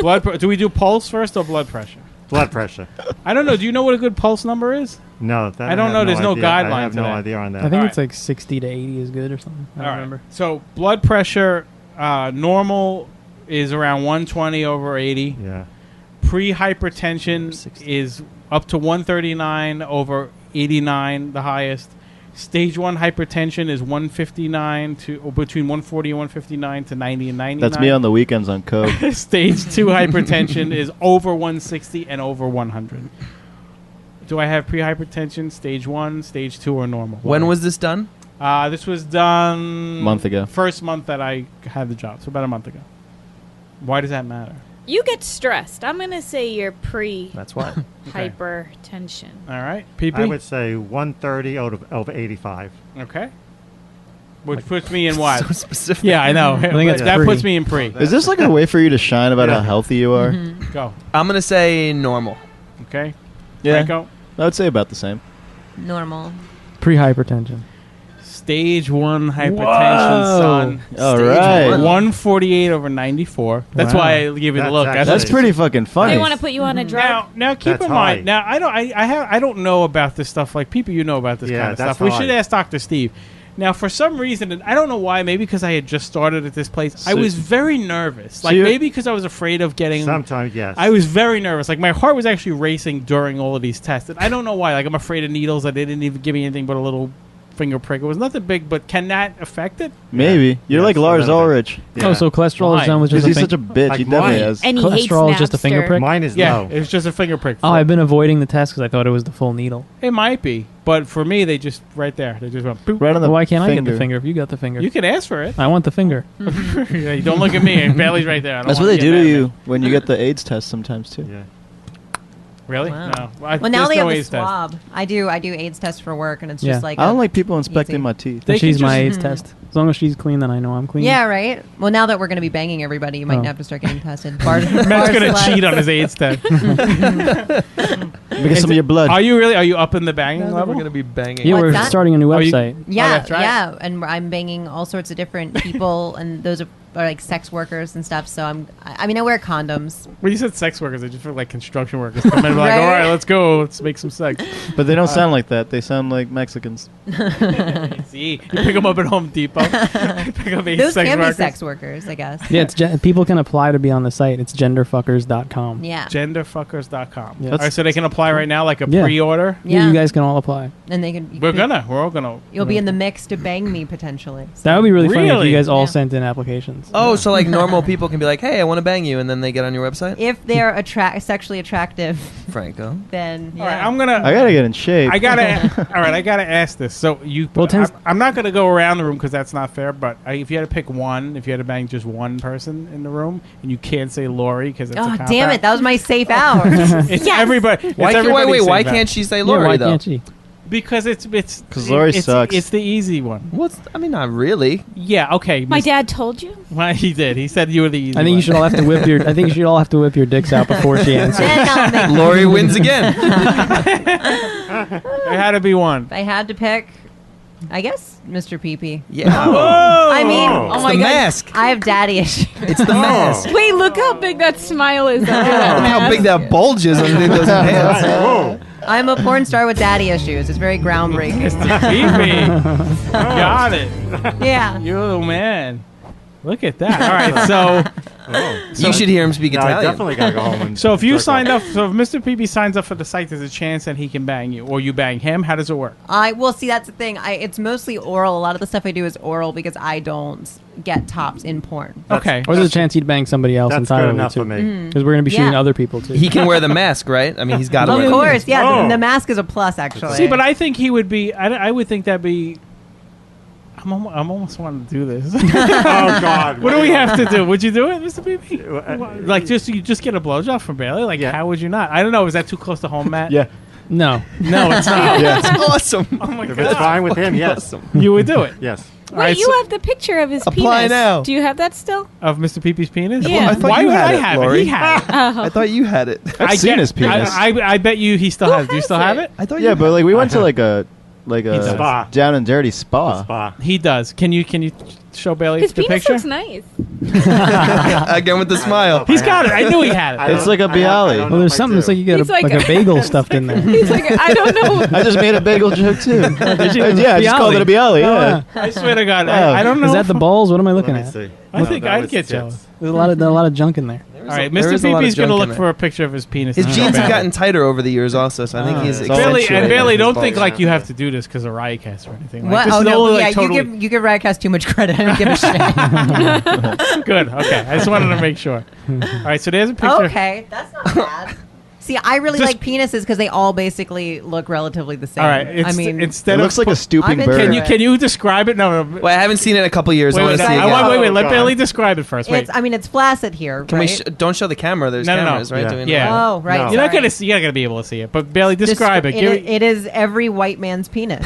Speaker 5: Okay.
Speaker 2: Do we do pulse first or blood pressure?
Speaker 7: Blood pressure.
Speaker 2: I don't know. Do you know what a good pulse number is?
Speaker 7: No, that
Speaker 2: I don't
Speaker 7: have
Speaker 2: know. There's no
Speaker 7: idea.
Speaker 2: guideline
Speaker 7: I have
Speaker 2: to
Speaker 7: no
Speaker 2: that.
Speaker 7: idea on that.
Speaker 5: I think
Speaker 2: All
Speaker 5: it's like 60 to 80 is good or something. I
Speaker 2: All
Speaker 5: don't
Speaker 2: right.
Speaker 5: remember.
Speaker 2: So blood pressure, normal is around 120 over 80.
Speaker 7: Yeah.
Speaker 2: Pre-hypertension
Speaker 4: 60.
Speaker 2: is up to 139 over 89, the highest. Stage 1 hypertension is 159 to or between 140 and 159 to 90 and 99.
Speaker 3: That's me on the weekends on coke.
Speaker 2: Stage 2 hypertension is over 160 and over 100. Do I have pre-hypertension, stage 1, stage 2, or normal?
Speaker 4: When was this done?
Speaker 2: This was done
Speaker 3: Month ago.
Speaker 2: First month that I had the job, so about a month ago. Why does that matter?
Speaker 6: You get stressed. I'm going to say you're
Speaker 4: That's why.
Speaker 6: pre-hypertension.
Speaker 2: All right, PP?
Speaker 7: I would say 130 over 85.
Speaker 2: Okay. Which puts me in what?
Speaker 4: So specific.
Speaker 2: Yeah, I know.
Speaker 5: think it's
Speaker 2: that
Speaker 5: pre.
Speaker 2: puts me in pre.
Speaker 3: Is this like a way for you to shine about how healthy you are?
Speaker 2: Go.
Speaker 4: I'm gonna say normal.
Speaker 2: Okay.
Speaker 3: Yeah,
Speaker 2: Franco?
Speaker 3: I would say about the same.
Speaker 1: Normal.
Speaker 5: Pre-hypertension.
Speaker 2: stage 1 hypertension, son.
Speaker 3: All
Speaker 4: Stage
Speaker 3: right.
Speaker 2: 148/94. That's
Speaker 5: Wow.
Speaker 2: why I give you the look.
Speaker 3: That's pretty fucking funny.
Speaker 6: They want to put you on a drug.
Speaker 2: Now keep
Speaker 7: That's
Speaker 2: in mind.
Speaker 7: high.
Speaker 2: Now I don't know about this stuff. Like people, you know about this
Speaker 7: Yeah,
Speaker 2: kind of
Speaker 7: that's
Speaker 2: stuff. We
Speaker 7: high.
Speaker 2: should ask Dr. Steve. Now, for some reason, and I don't know why, maybe because I had just started at this place, I
Speaker 3: So-
Speaker 2: was very nervous. Like
Speaker 3: you-
Speaker 2: maybe because I was afraid of getting.
Speaker 7: Sometimes, yes.
Speaker 2: I was very nervous. Like my heart was actually racing during all of these tests. And I don't know why. Like I'm afraid of needles. They didn't even give me anything but a little finger prick. It was nothing big, but can that affect it?
Speaker 3: Maybe. You're
Speaker 7: Yes,
Speaker 3: like
Speaker 7: a
Speaker 3: Lars
Speaker 7: little bit.
Speaker 3: Ulrich.
Speaker 5: Oh, so cholesterol
Speaker 2: Why?
Speaker 5: is done with
Speaker 3: Because
Speaker 5: just
Speaker 3: he's
Speaker 5: a
Speaker 3: such a bitch.
Speaker 7: Like
Speaker 3: He definitely
Speaker 7: mine.
Speaker 3: has.
Speaker 6: And he hates
Speaker 5: cholesterol is just a finger
Speaker 6: Napster.
Speaker 5: prick?
Speaker 7: Mine is
Speaker 2: Yeah,
Speaker 7: low.
Speaker 2: it's just a finger prick.
Speaker 5: Oh, I've been avoiding the test because I thought it was the full needle.
Speaker 2: It might be, but for me, they just right there. They just went. Boop.
Speaker 3: Right on the
Speaker 5: Well, why can't I get
Speaker 3: finger.
Speaker 5: the finger if you got the finger?
Speaker 2: You can ask for it.
Speaker 5: I want the finger.
Speaker 2: Yeah, you don't look at me. Bailey's right there. I don't
Speaker 3: That's what
Speaker 2: wanna
Speaker 3: they
Speaker 2: get
Speaker 3: do
Speaker 2: mad
Speaker 3: to
Speaker 2: at me.
Speaker 3: you when you get the AIDS test sometimes, too.
Speaker 7: Yeah.
Speaker 2: Really?
Speaker 1: Wow.
Speaker 2: No.
Speaker 1: Well, now
Speaker 2: there's
Speaker 1: they
Speaker 2: no
Speaker 1: have the
Speaker 2: AIDS test.
Speaker 1: swab. I do AIDS tests for work, and it's
Speaker 5: Yeah.
Speaker 1: just like
Speaker 3: I don't
Speaker 1: a-
Speaker 3: like people inspecting
Speaker 1: easy.
Speaker 3: my teeth.
Speaker 2: They
Speaker 5: She's
Speaker 2: can
Speaker 5: my
Speaker 2: just-
Speaker 5: AIDS test. As long as she's clean, then I know I'm clean.
Speaker 1: Yeah, right. Well, now that we're going to be banging everybody, you might
Speaker 5: Oh.
Speaker 1: have to start getting tested. Bars,
Speaker 2: Matt's
Speaker 1: bars
Speaker 2: gonna
Speaker 1: left.
Speaker 2: cheat on his AIDS test.
Speaker 3: Because some of your blood.
Speaker 2: Are you really? Are you up in the banging
Speaker 4: We're
Speaker 2: level?
Speaker 4: gonna be banging.
Speaker 5: Yeah,
Speaker 1: What's
Speaker 5: we're
Speaker 1: that?
Speaker 5: starting a new
Speaker 2: Are you-
Speaker 5: website.
Speaker 1: Yeah,
Speaker 2: that's right.
Speaker 1: yeah, and I'm banging all sorts of different people, and those are like sex workers and stuff. So I mean, I wear condoms.
Speaker 2: When you said sex workers, I just feel like construction workers come in and be like,
Speaker 1: Right?
Speaker 2: all right, let's go, let's make some sex.
Speaker 3: But they don't sound like that. They sound like Mexicans.
Speaker 2: See, you pick them up at Home Depot. Pick up eight
Speaker 1: Those
Speaker 2: sex
Speaker 1: can
Speaker 2: workers.
Speaker 1: be sex workers, I guess.
Speaker 5: Yeah, it's people can apply to be on the site. It's genderfuckers.com.
Speaker 1: Yeah,
Speaker 2: Genderfuckers.com.
Speaker 5: Yeah.
Speaker 2: All right, so they can apply right now, like a
Speaker 5: Yeah.
Speaker 2: pre-order.
Speaker 5: Yeah,
Speaker 1: Yeah.
Speaker 5: you guys can all apply.
Speaker 1: and they can.
Speaker 2: We're all gonna.
Speaker 1: You'll be in the mix to bang me potentially.
Speaker 5: That would be really funny if
Speaker 2: Really?
Speaker 5: you guys all
Speaker 1: Yeah.
Speaker 5: sent in applications.
Speaker 4: Oh, so like normal people can be like, "Hey, I want to bang you," and then they get on your website.
Speaker 1: If they're sexually attractive,
Speaker 4: Franco.
Speaker 1: then yeah.
Speaker 2: All right, I'm gonna.
Speaker 3: I gotta get in shape.
Speaker 2: I gotta. All right, I gotta ask this. So you.
Speaker 5: Well,
Speaker 2: I'm not gonna go around the room because that's not fair. But if you had to pick one, if you had to bang just one person in the room, and you can't say Lori because it's
Speaker 1: Oh
Speaker 2: a cop
Speaker 1: damn
Speaker 2: out,
Speaker 1: it! That was my safe hour.
Speaker 2: It's
Speaker 1: Yes!
Speaker 2: everybody.
Speaker 4: Why
Speaker 2: it's
Speaker 4: can't,
Speaker 2: everybody's
Speaker 4: why
Speaker 2: safe
Speaker 4: can't
Speaker 2: out.
Speaker 4: she say
Speaker 5: Yeah,
Speaker 4: Lori
Speaker 5: why
Speaker 4: though?
Speaker 5: can't she?
Speaker 2: Because it's
Speaker 3: 'Cause Lori
Speaker 2: it's,
Speaker 3: sucks.
Speaker 2: It's the easy one.
Speaker 4: What's? I mean, not really.
Speaker 2: Yeah. Okay.
Speaker 6: My dad told you?
Speaker 2: Well, he did. He said you were the easy
Speaker 5: I think
Speaker 2: one.
Speaker 5: you should all have to whip your. I think you should all have to whip your dicks out before she answers.
Speaker 1: Then I'll make-
Speaker 4: Lori wins again.
Speaker 2: There had to be one.
Speaker 1: If I had to pick, I guess Mr. Pee-Pee.
Speaker 4: Yeah.
Speaker 1: I mean,
Speaker 7: Oh.
Speaker 1: oh
Speaker 4: It's
Speaker 1: my
Speaker 4: the
Speaker 1: god,
Speaker 4: mask.
Speaker 1: I have daddy issues.
Speaker 4: It's the mask.
Speaker 6: Wait, look how big that smile is under that
Speaker 4: Look how
Speaker 6: mask.
Speaker 4: big that bulge is underneath those pants.
Speaker 7: Whoa.
Speaker 1: I'm a porn star with daddy issues. It's very groundbreaking.
Speaker 2: Pee-pee. Got it.
Speaker 1: Yeah.
Speaker 2: You're the man. Look at that. All right. So
Speaker 4: You should hear him speak
Speaker 7: No, I
Speaker 4: Italian.
Speaker 7: definitely gotta go home and.
Speaker 2: if you
Speaker 7: circle.
Speaker 2: signed up, so if Mr. Pee-pee signs up for the site, there's a chance that he can bang you, or you bang him. How does it work?
Speaker 1: I will see. That's the thing. It's mostly oral. A lot of the stuff I do is oral because I don't get tops in porn.
Speaker 2: Okay.
Speaker 5: Or there's a chance he'd bang somebody else
Speaker 7: That's good
Speaker 5: entirely
Speaker 7: enough
Speaker 5: too.
Speaker 7: for me.
Speaker 5: Because we're going to be shooting
Speaker 1: Yeah.
Speaker 5: other people too.
Speaker 4: He can wear the mask, right? I mean, he's got to wear
Speaker 1: Of
Speaker 4: the mask.
Speaker 1: course, yeah.
Speaker 7: Oh.
Speaker 1: The mask is a plus, actually.
Speaker 2: See, but I think he would be. I would think that'd be. I'm almost wanting to do this.
Speaker 7: Oh God.
Speaker 2: What do we have to do? Would you do it, Mr. Pee-pee?
Speaker 7: Uh,
Speaker 2: Like you just get a blowjob from Bailey? Like
Speaker 7: Yeah.
Speaker 2: how would you not? I don't know. Is that too close to home, Matt?
Speaker 3: Yeah.
Speaker 5: no.
Speaker 2: No, it's not.
Speaker 3: Yeah.
Speaker 4: Awesome.
Speaker 2: Oh my
Speaker 7: If it's
Speaker 2: god.
Speaker 7: fine with him, yes.
Speaker 2: You would do it.
Speaker 7: Yes.
Speaker 2: All
Speaker 6: Wait,
Speaker 2: right,
Speaker 6: you
Speaker 2: so-
Speaker 6: have the picture of his
Speaker 4: Apply
Speaker 6: penis.
Speaker 4: now.
Speaker 6: Do you have that still?
Speaker 2: of Mr. Pee-pee's penis?
Speaker 6: Yeah. I
Speaker 4: thought
Speaker 2: Why
Speaker 4: you
Speaker 2: would
Speaker 4: had
Speaker 2: I
Speaker 4: it,
Speaker 2: have
Speaker 4: Lori.
Speaker 2: it? He had it.
Speaker 6: Oh.
Speaker 4: I thought you had it.
Speaker 3: I've seen his penis.
Speaker 2: I bet you he still
Speaker 6: Who
Speaker 2: has it. Do you
Speaker 6: has
Speaker 2: still have
Speaker 6: it?
Speaker 2: it?
Speaker 4: I thought
Speaker 3: Yeah,
Speaker 4: you
Speaker 3: but like we went to like a
Speaker 2: does.
Speaker 7: Spa.
Speaker 3: down and dirty spa.
Speaker 7: Spa.
Speaker 2: He does. Can you show Bailey
Speaker 6: His
Speaker 2: the
Speaker 6: penis
Speaker 2: picture?
Speaker 6: looks nice.
Speaker 4: again with the smile.
Speaker 2: He's got it. I knew he had
Speaker 7: I
Speaker 2: it.
Speaker 3: It's
Speaker 7: don't-
Speaker 3: like a
Speaker 7: I don't- I
Speaker 3: Bialy.
Speaker 7: don't
Speaker 5: Well,
Speaker 7: know
Speaker 5: there's
Speaker 7: if I
Speaker 5: something.
Speaker 7: do.
Speaker 5: It's like you get
Speaker 6: He's
Speaker 5: a,
Speaker 6: like
Speaker 5: like
Speaker 6: a-
Speaker 5: a bagel stuffed in there.
Speaker 6: He's like, I don't know.
Speaker 3: I just made a bagel joke too.
Speaker 5: Did you?
Speaker 3: Yeah, I just called it a Bialy. Yeah.
Speaker 2: I swear to God,
Speaker 3: Oh.
Speaker 2: I don't know.
Speaker 5: Is that the
Speaker 2: if-
Speaker 5: balls? What am I
Speaker 7: Let
Speaker 5: looking
Speaker 7: me
Speaker 5: at?
Speaker 7: see.
Speaker 2: I think
Speaker 7: that
Speaker 2: I'd
Speaker 7: was
Speaker 2: get
Speaker 7: tits.
Speaker 2: jealous.
Speaker 5: There's a lot of junk in there.
Speaker 2: All right,
Speaker 4: There
Speaker 2: Mr.
Speaker 4: is a lot of
Speaker 2: Pee-pee's going to
Speaker 4: junk
Speaker 2: look
Speaker 4: in
Speaker 2: for a picture of his penis.
Speaker 4: His
Speaker 2: and
Speaker 4: jeans
Speaker 2: show
Speaker 4: have
Speaker 2: Bailey.
Speaker 4: gotten tighter over the years, also. So I think he's
Speaker 3: it's
Speaker 2: Bailey,
Speaker 4: accentuated
Speaker 2: and Bailey,
Speaker 4: his
Speaker 2: don't
Speaker 4: balls.
Speaker 2: think like you have to do this because of Riotcast or anything. Like,
Speaker 1: What?
Speaker 2: this
Speaker 1: Oh
Speaker 2: is
Speaker 1: no!
Speaker 2: only,
Speaker 1: Yeah,
Speaker 2: like, totally
Speaker 1: you give Radcast too much credit. I don't give a shit.
Speaker 2: good. Okay, I just wanted to make sure. All right, so there's a picture.
Speaker 1: Okay, that's not bad. See, I really
Speaker 2: Just-
Speaker 1: like penises because they all basically look relatively the same.
Speaker 2: All right,
Speaker 1: I mean,
Speaker 3: It
Speaker 2: instead
Speaker 3: looks
Speaker 2: of
Speaker 3: like a stooping
Speaker 1: I'm into
Speaker 3: bird.
Speaker 1: it.
Speaker 2: can you describe it? No,
Speaker 4: Wait, I haven't seen it in a couple years. I
Speaker 2: wait,
Speaker 4: want to see it
Speaker 2: I
Speaker 4: again.
Speaker 2: want, wait.
Speaker 7: Oh,
Speaker 2: Let
Speaker 7: God.
Speaker 2: Bailey describe it first. Wait,
Speaker 1: it's flaccid here.
Speaker 4: Can
Speaker 1: right?
Speaker 4: we don't show the camera? There's
Speaker 2: No, no, no.
Speaker 4: cameras, right?
Speaker 7: Yeah.
Speaker 4: Doing
Speaker 2: Yeah.
Speaker 1: Oh, right.
Speaker 7: No.
Speaker 2: you're not
Speaker 1: sorry.
Speaker 2: gonna see. You're not gonna be able to see it. But Bailey, describe it. Give
Speaker 1: It is every white man's penis.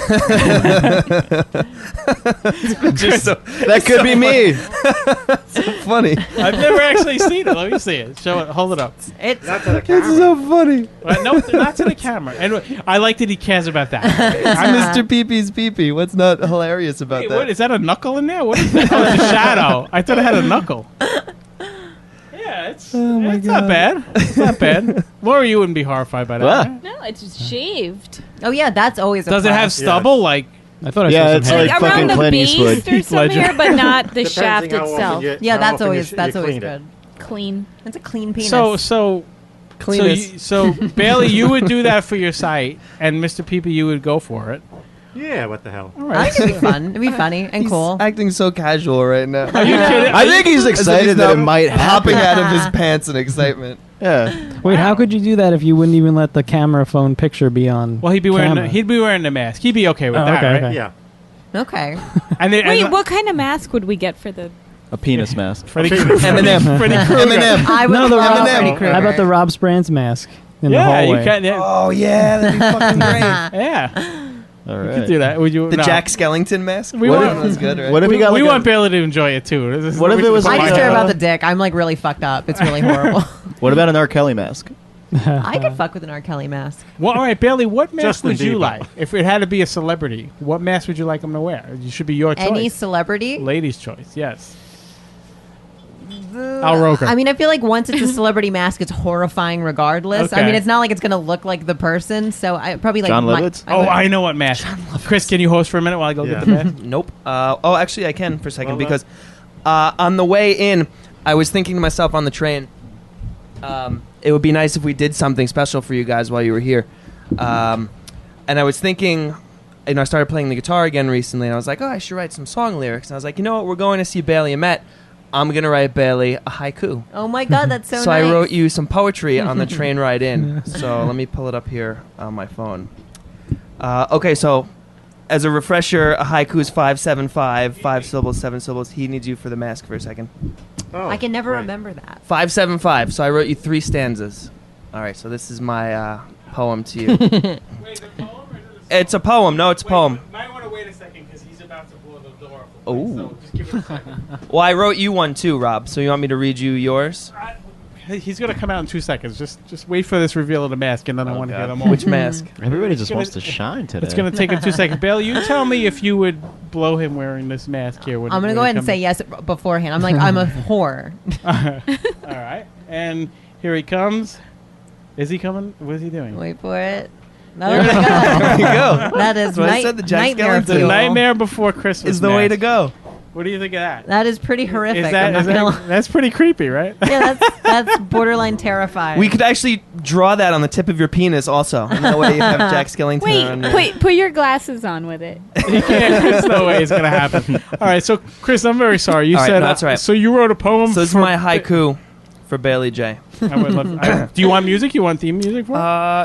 Speaker 4: Just so
Speaker 3: That could be me.
Speaker 4: funny.
Speaker 2: I've never actually seen it. Let me see it. Show it. Hold it up.
Speaker 1: It's
Speaker 7: Not to the
Speaker 4: This is
Speaker 7: camera.
Speaker 4: so
Speaker 8: funny.
Speaker 2: No, not to the camera. And I like that he cares about that.
Speaker 8: Mr. Pee-Pee's pee-pee. What's not hilarious about
Speaker 2: Wait,
Speaker 8: that?
Speaker 2: what is that? A knuckle in there? What is that? Oh, it's a shadow. I thought it had a knuckle. Yeah, it's not bad. It's not bad. Laura, you wouldn't be horrified by that.
Speaker 8: What?
Speaker 2: Right?
Speaker 6: No, it's just shaved.
Speaker 1: Oh yeah, that's always.
Speaker 2: Does it
Speaker 1: plus.
Speaker 2: have stubble? Like
Speaker 5: I thought I
Speaker 3: Yeah,
Speaker 5: saw
Speaker 3: it's
Speaker 5: some hair.
Speaker 3: like
Speaker 6: Around
Speaker 3: fucking
Speaker 6: the
Speaker 3: Clint
Speaker 6: base,
Speaker 3: Eastwood.
Speaker 6: there's some
Speaker 2: Ledger.
Speaker 6: hair, but not the
Speaker 7: Depends
Speaker 6: shaft
Speaker 7: on how often
Speaker 6: itself.
Speaker 7: you-
Speaker 1: Yeah,
Speaker 7: how
Speaker 1: that's
Speaker 7: often
Speaker 1: always
Speaker 7: you
Speaker 1: that's always
Speaker 7: cleaned it.
Speaker 1: good.
Speaker 6: Clean.
Speaker 1: It's a clean penis.
Speaker 2: so
Speaker 4: Cleanest.
Speaker 2: So Bailey, you would do that for your site, and Mr. Pee-Pee, you would go for it.
Speaker 7: Yeah, what the hell?
Speaker 2: All
Speaker 1: I
Speaker 2: right.
Speaker 1: think it'd be fun. It'd be funny and
Speaker 8: He's
Speaker 1: cool.
Speaker 8: acting so casual right now.
Speaker 2: Are you kidding?
Speaker 3: I think he's excited that it might
Speaker 8: hopping
Speaker 3: happen.
Speaker 8: out of his pants in excitement.
Speaker 3: Yeah.
Speaker 5: Wait, how could you do that if you wouldn't even let the camera phone picture be on?
Speaker 2: Well, he'd be wearing
Speaker 5: camera?
Speaker 2: the mask. He'd be okay with
Speaker 5: Oh,
Speaker 2: that,
Speaker 5: okay,
Speaker 2: right?
Speaker 5: okay.
Speaker 7: Yeah.
Speaker 1: Okay.
Speaker 2: And then,
Speaker 6: Wait, what kind of mask would we get for the?
Speaker 3: A penis mask.
Speaker 2: Freddie Krueger.
Speaker 4: Eminem.
Speaker 2: Freddie Krueger.
Speaker 8: Eminem.
Speaker 1: I would
Speaker 5: No, the
Speaker 1: love
Speaker 5: Rob-
Speaker 1: Freddy Krueger.
Speaker 5: How about the Rob Sprance mask in the
Speaker 2: Yeah,
Speaker 5: hallway?
Speaker 2: you can. Yeah.
Speaker 8: Oh yeah, that'd be fucking great.
Speaker 2: Yeah,
Speaker 3: All
Speaker 2: you
Speaker 3: right.
Speaker 2: could do that. Would you?
Speaker 8: The
Speaker 2: no.
Speaker 8: Jack Skellington mask.
Speaker 2: We
Speaker 8: That
Speaker 2: want-
Speaker 8: one was good, right?
Speaker 3: What if
Speaker 2: We,
Speaker 3: he got
Speaker 2: we
Speaker 3: like
Speaker 2: want Bailey to enjoy it too. This is
Speaker 3: What if it was
Speaker 1: I
Speaker 3: like
Speaker 1: just
Speaker 3: a-
Speaker 1: care about the dick. I'm like really fucked up. It's really horrible.
Speaker 3: What about an R. Kelly mask?
Speaker 1: I could fuck with an R. Kelly mask.
Speaker 2: Well, all right, Bailey. What mask
Speaker 7: Justin
Speaker 2: would you
Speaker 7: Bieber.
Speaker 2: like if it had to be a celebrity? What mask would you like him to wear? It should be your choice.
Speaker 1: Any celebrity?
Speaker 2: Ladies' choice. Yes. Al Roker.
Speaker 1: I mean, I feel like once it's a celebrity mask, it's horrifying regardless. I
Speaker 2: Okay.
Speaker 1: mean, it's not like it's going to look like the person. So I probably like
Speaker 3: John Lovitz?
Speaker 2: I know what mask. Chris, can you host for a minute while I go
Speaker 7: Yeah.
Speaker 2: get the mask?
Speaker 4: Nope. Oh, actually, I can for a second
Speaker 7: Well,
Speaker 4: because on the way in, I was thinking to myself on the train, it would be nice if we did something special for you guys while you were here. And I was thinking, I started playing the guitar again recently, and I was like, oh, I should write some song lyrics. And I was like, you know what? We're going to see Bailey and Matt. I'm going to write Bailey a haiku.
Speaker 1: Oh my God, that's so
Speaker 4: So
Speaker 1: nice.
Speaker 4: I wrote you some poetry on the train ride in. So let me pull it up here on my phone. Okay, so as a refresher, a haiku is 575, 5 syllables, 7 syllables. He needs you for the mask for a second.
Speaker 7: Oh,
Speaker 1: I can never
Speaker 7: right.
Speaker 1: remember that.
Speaker 4: 575. So I wrote you 3 stanzas. All right, so this is my poem to you. It's a poem. No, it's a poem.
Speaker 2: Might want to wait a second because he's about to blow the door.
Speaker 4: Oh.
Speaker 2: just give it a second.
Speaker 4: Well, I wrote you one too, Rob. So you want me to read you yours?
Speaker 2: He's going to come out in 2 seconds. Just wait for this reveal of the mask, and then I want to hear them all.
Speaker 4: Which mask?
Speaker 3: Everybody just
Speaker 2: gonna-
Speaker 3: wants to shine today.
Speaker 2: It's going to take him 2 seconds. Bailey, you tell me if you would blow him wearing this mask here.
Speaker 1: I'm going to go ahead and say yes beforehand. I'm like, I'm a whore.
Speaker 2: All right. And here he comes. Is he coming? What is he doing?
Speaker 1: Wait for it. No,
Speaker 4: There you go.
Speaker 1: that is
Speaker 4: That's what I said, the Jack
Speaker 1: nightmare
Speaker 4: Skellington.
Speaker 2: The
Speaker 1: fuel.
Speaker 2: Nightmare Before Christmas
Speaker 4: Is the way
Speaker 2: mask.
Speaker 4: to go.
Speaker 2: What do you think of that?
Speaker 1: That is pretty horrific.
Speaker 2: Is
Speaker 1: I'm
Speaker 2: that,
Speaker 1: not gonna lie.
Speaker 2: that's pretty creepy, right?
Speaker 1: Yeah, that's borderline terrifying.
Speaker 4: We could actually draw that on the tip of your penis also. And that way you have Jack Skellington on your...
Speaker 6: Wait, put your glasses on with it.
Speaker 2: You can't. There's no way it's going to happen. All right, so Chris, I'm very sorry. You
Speaker 4: All right,
Speaker 2: said
Speaker 4: no, that's right.
Speaker 2: So you wrote a poem.
Speaker 4: So this is
Speaker 2: for-
Speaker 4: my haiku for Bailey J.
Speaker 2: I would love, do you want music? You want theme music for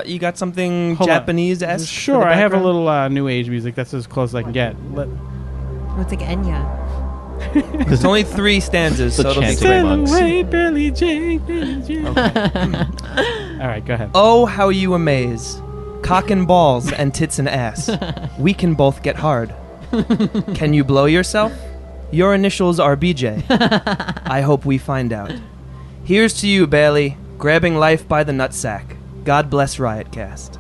Speaker 2: it?
Speaker 4: You got something
Speaker 2: Hold on.
Speaker 4: Japanese-esque?
Speaker 2: Sure, I have a little new age music. That's as close as I can get.
Speaker 1: It's like Enya.
Speaker 4: It's only 3 stanzas,
Speaker 3: The
Speaker 4: so it'll be
Speaker 3: chanting
Speaker 4: quick.
Speaker 3: monks.
Speaker 2: Away, Billy J. Billy J. All right, go ahead.
Speaker 4: Oh, how you amaze. Cock and balls and tits and ass. We can both get hard. Can you blow yourself? Your initials are BJ. I hope we find out. Here's to you, Bailey, grabbing life by the nutsack. God bless Riotcast.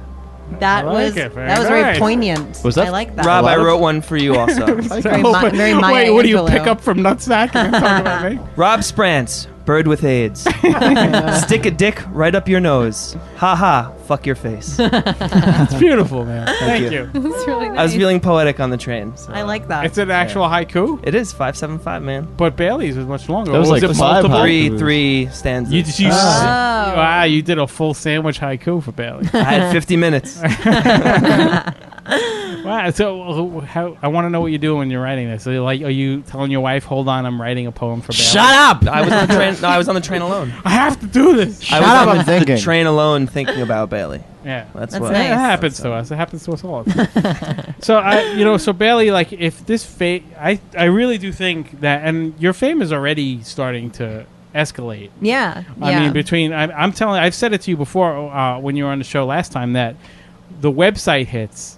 Speaker 1: That
Speaker 2: I like
Speaker 1: was
Speaker 2: it. Very
Speaker 1: that was very
Speaker 2: nice.
Speaker 1: poignant.
Speaker 3: Was that-
Speaker 1: I like that.
Speaker 4: Rob,
Speaker 3: lot
Speaker 4: I
Speaker 3: of-
Speaker 4: wrote one for you also.
Speaker 1: Very very Maya
Speaker 2: Wait, what do you
Speaker 1: Angelou.
Speaker 2: pick up from Nutsack and then talk about me?
Speaker 4: Rob Sprance, bird with AIDS. Stick a dick right up your nose. Ha ha, fuck your face.
Speaker 2: It's beautiful, man. Thank you.
Speaker 6: It's really nice.
Speaker 4: I was feeling poetic on the train. So.
Speaker 1: I like that.
Speaker 2: It's an actual haiku,
Speaker 4: It is 575, man.
Speaker 2: but Bailey's is much longer.
Speaker 3: That was
Speaker 2: Or
Speaker 3: like
Speaker 2: it
Speaker 3: 5
Speaker 2: multiple?
Speaker 3: haikus.
Speaker 4: Three stanzas.
Speaker 2: You
Speaker 1: Oh.
Speaker 2: wow, you did a full sandwich haiku for Bailey.
Speaker 4: I had 50 minutes.
Speaker 2: Wow. So how, I want to know what you do when you're writing this. Are you telling your wife, "Hold on, I'm writing a poem for Bailey"?
Speaker 8: up!
Speaker 4: I was on the train. No, I was on the train alone.
Speaker 2: I have to do this.
Speaker 4: I was
Speaker 3: up,
Speaker 4: on
Speaker 3: I'm
Speaker 4: the
Speaker 3: thinking.
Speaker 4: train alone, thinking about Bailey.
Speaker 2: Yeah.
Speaker 4: That's
Speaker 1: That's
Speaker 4: what.
Speaker 1: nice.
Speaker 2: It happens to us. It happens to us all. So so Bailey, like, if this I really do think that, and your fame is already starting to escalate.
Speaker 1: yeah.
Speaker 2: I mean, between I'm telling, I've said it to you before when you were on the show last time that the website hits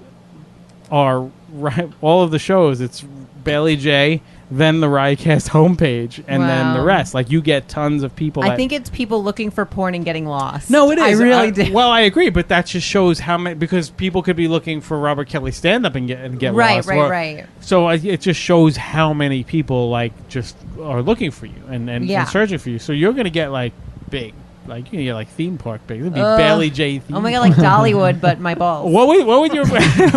Speaker 2: are right. All of the shows, it's Bailey J. then the Riotcast homepage, and then the
Speaker 1: Wow.
Speaker 2: rest. Like, you get tons of people.
Speaker 1: I think it's people looking for porn and getting lost.
Speaker 2: No, it is.
Speaker 1: I really do.
Speaker 2: Well, I agree, but that just shows how many, because people could be looking for Robert Kelly stand up and get
Speaker 1: Right,
Speaker 2: lost.
Speaker 1: right.
Speaker 2: So it just shows how many people like just are looking for you and
Speaker 1: Yeah.
Speaker 2: searching for you. So you're gonna get like big, like you're gonna get like theme park big. It'd be Bailey J. Theme.
Speaker 1: Oh my god, like Dollywood, but my balls.
Speaker 2: What would your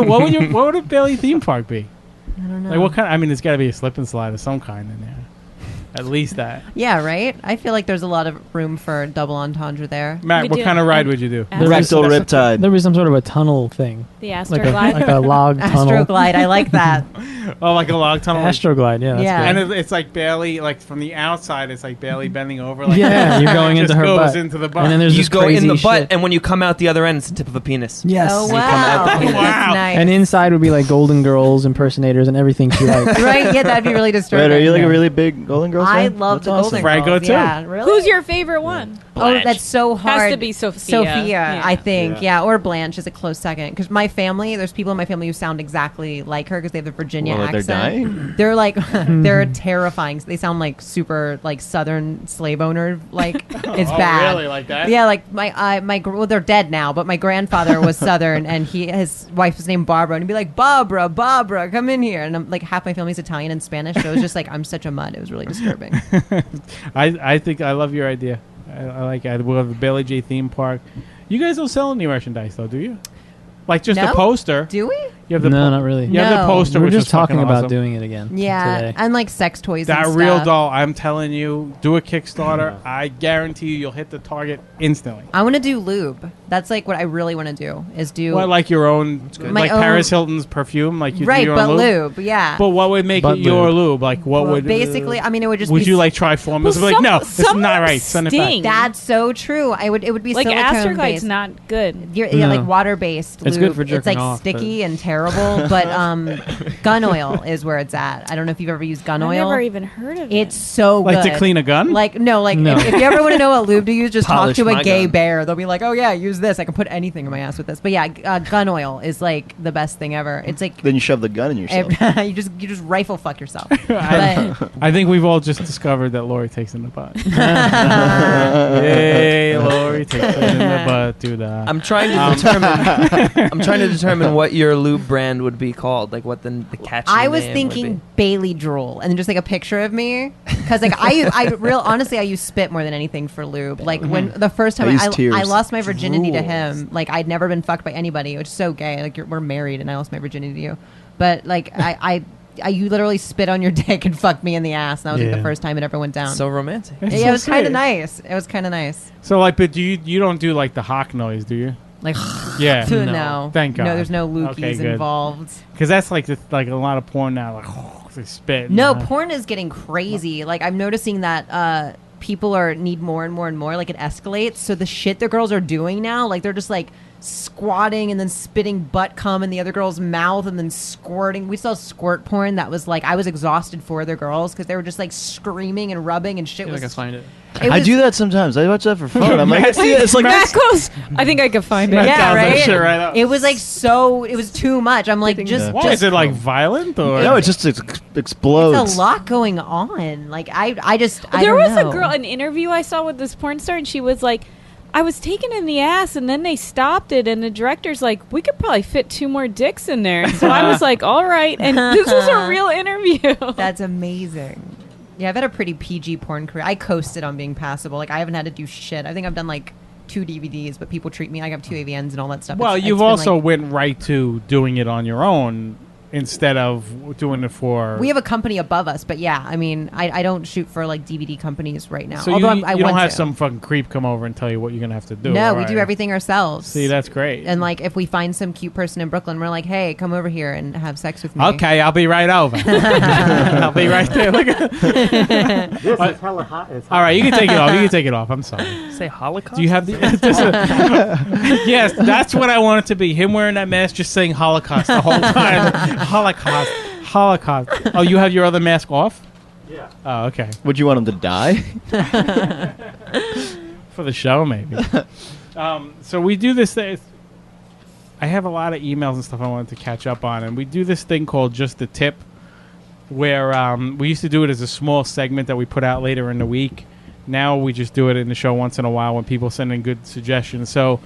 Speaker 2: what would a Bailey theme park be?
Speaker 1: I don't know.
Speaker 2: Like what kind? I mean, there's got to be a slip and slide of some kind in there. At least that.
Speaker 1: Yeah, right? I feel like there's a lot of room for double entendre there.
Speaker 2: Matt,
Speaker 6: We
Speaker 2: what
Speaker 6: do.
Speaker 2: kind of ride would you do?
Speaker 6: Astro-
Speaker 3: Rectal riptide.
Speaker 5: There was some sort of a tunnel thing,
Speaker 6: The
Speaker 5: like
Speaker 6: Astroglide.
Speaker 5: a log tunnel.
Speaker 1: Astroglide, I like that.
Speaker 2: Oh, like a log tunnel.
Speaker 5: Astroglide, yeah. That's
Speaker 1: Yeah.
Speaker 5: good.
Speaker 2: And it's like Bailey, like from the outside, it's like Bailey bending over. Like
Speaker 5: Yeah, you're going
Speaker 2: it
Speaker 5: into
Speaker 2: just
Speaker 5: her
Speaker 2: goes
Speaker 5: butt.
Speaker 2: into the butt.
Speaker 5: And then there's
Speaker 4: You
Speaker 5: this
Speaker 4: go in
Speaker 5: crazy
Speaker 4: the butt,
Speaker 5: shit.
Speaker 4: and when you come out the other end, it's the tip of a penis.
Speaker 5: Yes.
Speaker 1: Oh,
Speaker 4: You come out
Speaker 1: wow.
Speaker 4: the penis.
Speaker 2: Wow.
Speaker 1: That's nice.
Speaker 5: And inside would be like Golden Girls impersonators and everything she likes.
Speaker 1: Right? Yeah, that'd be really disturbing.
Speaker 3: Right, are you like
Speaker 5: Yeah.
Speaker 3: a really big Golden Girls
Speaker 1: I
Speaker 3: fan?
Speaker 1: love
Speaker 3: That's
Speaker 1: the
Speaker 3: awesome.
Speaker 1: Golden
Speaker 2: Franco,
Speaker 1: Girls.
Speaker 2: too.
Speaker 1: Yeah, really?
Speaker 6: Who's your favorite one?
Speaker 1: Oh, that's so hard.
Speaker 6: to be Sophia.
Speaker 1: Sophia,
Speaker 6: Yeah.
Speaker 1: I think. Yeah. Or Blanche is a close second. Because my family, there's people in my family who sound exactly like her because they have the Virginia
Speaker 3: Well, they're
Speaker 1: accent.
Speaker 3: dying?
Speaker 1: They're like, they're terrifying. They sound like super, like Southern slave owner. Like, it's
Speaker 2: Oh,
Speaker 1: bad.
Speaker 2: really? Like that?
Speaker 1: Yeah, like well, they're dead now, but my grandfather was Southern, and his wife was named Barbara, and he'd be like, Barbara, come in here, and I'm like, half my family's Italian and Spanish, so it was just like, I'm such a mutt. It was really disturbing.
Speaker 2: I think I love your idea. I like it. We'll have a Bailey J theme park. You guys don't sell any merchandise though, do you? Like just
Speaker 1: No?
Speaker 2: a poster.
Speaker 1: Do we?
Speaker 2: You have the
Speaker 5: No, not really.
Speaker 2: You have the
Speaker 1: No.
Speaker 2: poster.
Speaker 5: We're
Speaker 2: which
Speaker 5: just
Speaker 2: is fucking
Speaker 5: talking about
Speaker 2: awesome.
Speaker 5: doing it again.
Speaker 1: Yeah,
Speaker 5: Today.
Speaker 1: and like sex toys.
Speaker 2: That
Speaker 1: and
Speaker 2: real
Speaker 1: stuff.
Speaker 2: doll. I'm telling you, do a Kickstarter. I guarantee you'll hit the target instantly.
Speaker 1: I want to do lube. That's like what I really want to do. Is do
Speaker 2: What, like your own,
Speaker 1: My
Speaker 2: like
Speaker 1: own-
Speaker 2: Paris Hilton's perfume, like you
Speaker 1: right,
Speaker 2: do your
Speaker 1: but
Speaker 2: own
Speaker 1: lube. Yeah.
Speaker 2: But what would make
Speaker 5: But
Speaker 2: it your
Speaker 5: lube.
Speaker 2: lube? Like what
Speaker 1: Well,
Speaker 2: would
Speaker 1: basically, I mean, it would just.
Speaker 2: would
Speaker 1: be
Speaker 2: you like try formulas?
Speaker 6: Well,
Speaker 2: Like no,
Speaker 6: some
Speaker 2: it's not
Speaker 6: of them
Speaker 2: right. Send it back.
Speaker 6: stink.
Speaker 1: That's so true. It would be
Speaker 6: Like
Speaker 1: silicone
Speaker 6: Astroglide's
Speaker 1: based.
Speaker 6: not good.
Speaker 1: Yeah,
Speaker 5: No.
Speaker 1: like water based.
Speaker 5: It's good for jerking
Speaker 1: It's like
Speaker 5: off,
Speaker 1: sticky and terrible, but gun oil is where it's at. I don't know if you've ever used gun
Speaker 6: I've
Speaker 1: oil.
Speaker 6: never even heard of
Speaker 1: It's
Speaker 6: it.
Speaker 1: so
Speaker 2: Like
Speaker 1: good.
Speaker 2: to clean a gun?
Speaker 1: Like no.
Speaker 5: No.
Speaker 1: If you ever want to know what lube to use, just talk
Speaker 4: Polish
Speaker 1: to a
Speaker 4: my
Speaker 1: gay
Speaker 4: gun.
Speaker 1: bear. They'll be like, "Oh yeah, use this. I can put anything in my ass with this." But yeah, gun oil is like the best thing ever. It's like
Speaker 3: Then you shove the gun in yourself.
Speaker 1: you just rifle fuck yourself. But
Speaker 2: I think we've all just discovered that Lori takes in the butt. Yay, Lori takes it in the butt, dude.
Speaker 4: I'm trying to determine. I'm trying to determine what your lube brand would be called, like what the catchy
Speaker 1: I was
Speaker 4: name would
Speaker 1: thinking
Speaker 4: be.
Speaker 1: Bailey drool, and just like a picture of me, because like honestly, I use spit more than anything for lube. Like when the first time
Speaker 3: I use tears.
Speaker 1: I lost my virginity to
Speaker 4: Drools.
Speaker 1: him, like I'd never been fucked by anybody, which is so gay. Like we're married, and I lost my virginity to you, but like you literally spit on your dick and fucked me in the ass, and that was like
Speaker 5: Yeah.
Speaker 1: the first time it ever went down.
Speaker 4: So romantic.
Speaker 2: It's
Speaker 1: yeah,
Speaker 2: so
Speaker 1: it was kind
Speaker 2: sweet.
Speaker 1: of nice. It was kind of nice.
Speaker 2: So like, but you don't do like the hawk noise, do you?
Speaker 1: Like
Speaker 2: Yeah.
Speaker 1: no,
Speaker 2: Thank God.
Speaker 1: No, there's no lookies
Speaker 2: Okay, good.
Speaker 1: involved.
Speaker 2: Because that's like like a lot of porn now. Like they spit.
Speaker 1: No,
Speaker 2: and,
Speaker 1: porn is getting crazy. Like I'm noticing that people need more and more and more. Like it escalates. So the shit the girls are doing now, like they're just like squatting and then spitting butt cum in the other girl's mouth and then squirting. We saw squirt porn that was like I was exhausted for the girls because they were just like screaming and rubbing and shit.
Speaker 5: I
Speaker 1: Was
Speaker 5: can find it.
Speaker 1: it
Speaker 3: I
Speaker 1: was-
Speaker 3: do that sometimes. I watch that for fun. I'm like, it's like
Speaker 6: Matt goes, I think I could find it.
Speaker 2: Matt
Speaker 1: Yeah,
Speaker 2: does that
Speaker 1: right.
Speaker 2: shit right up.
Speaker 1: It was like so. It was too much. I'm like just.
Speaker 2: Why
Speaker 1: just
Speaker 2: is it like violent or?
Speaker 3: no, it just explodes.
Speaker 1: it's a lot going on. Like I just. I
Speaker 6: There
Speaker 1: don't
Speaker 6: was
Speaker 1: know.
Speaker 6: a girl, an interview I saw with this porn star, and she was like, I was taken in the ass, and then they stopped it, and the director's like, we could probably fit 2 more dicks in there. So I was like, all right. And this was a real interview.
Speaker 1: That's amazing. Yeah, I've had a pretty PG porn career. I coasted on being passable. Like I haven't had to do shit. I think I've done like 2 DVDs, but people treat me. I have 2 AVNs and all that stuff.
Speaker 2: Well,
Speaker 1: It's
Speaker 2: you've
Speaker 1: been,
Speaker 2: also
Speaker 1: like-
Speaker 2: went right to doing it on your own instead of doing it for.
Speaker 1: we have a company above us, but yeah, I mean, I don't shoot for like DVD companies right now.
Speaker 2: So
Speaker 1: Although
Speaker 2: you
Speaker 1: I
Speaker 2: don't
Speaker 1: want
Speaker 2: have
Speaker 1: to.
Speaker 2: some fucking creep come over and tell you what you're gonna have to do.
Speaker 1: No, we
Speaker 2: right?
Speaker 1: do everything ourselves.
Speaker 2: See, that's great.
Speaker 1: And like, if we find some cute person in Brooklyn, we're like, hey, come over here and have sex with me.
Speaker 2: Okay, I'll be right over. I'll be right there. Look at.
Speaker 7: This is hella hot. It's hot.
Speaker 2: All right, you can take it off. You can take it off. I'm sorry.
Speaker 4: Say Holocaust.
Speaker 2: Do you have the? Yes, that's what I want it to be. Him wearing that mask, just saying Holocaust the whole time. Holocaust. Oh, you have your other mask off?
Speaker 7: Yeah.
Speaker 2: Oh, okay.
Speaker 3: Would you want him to die?
Speaker 2: For the show, maybe. So we do this thing. I have a lot of emails and stuff I wanted to catch up on, and we do this thing called Just the Tip. where we used to do it as a small segment that we put out later in the week. Now we just do it in the show once in a while when people send in good suggestions. So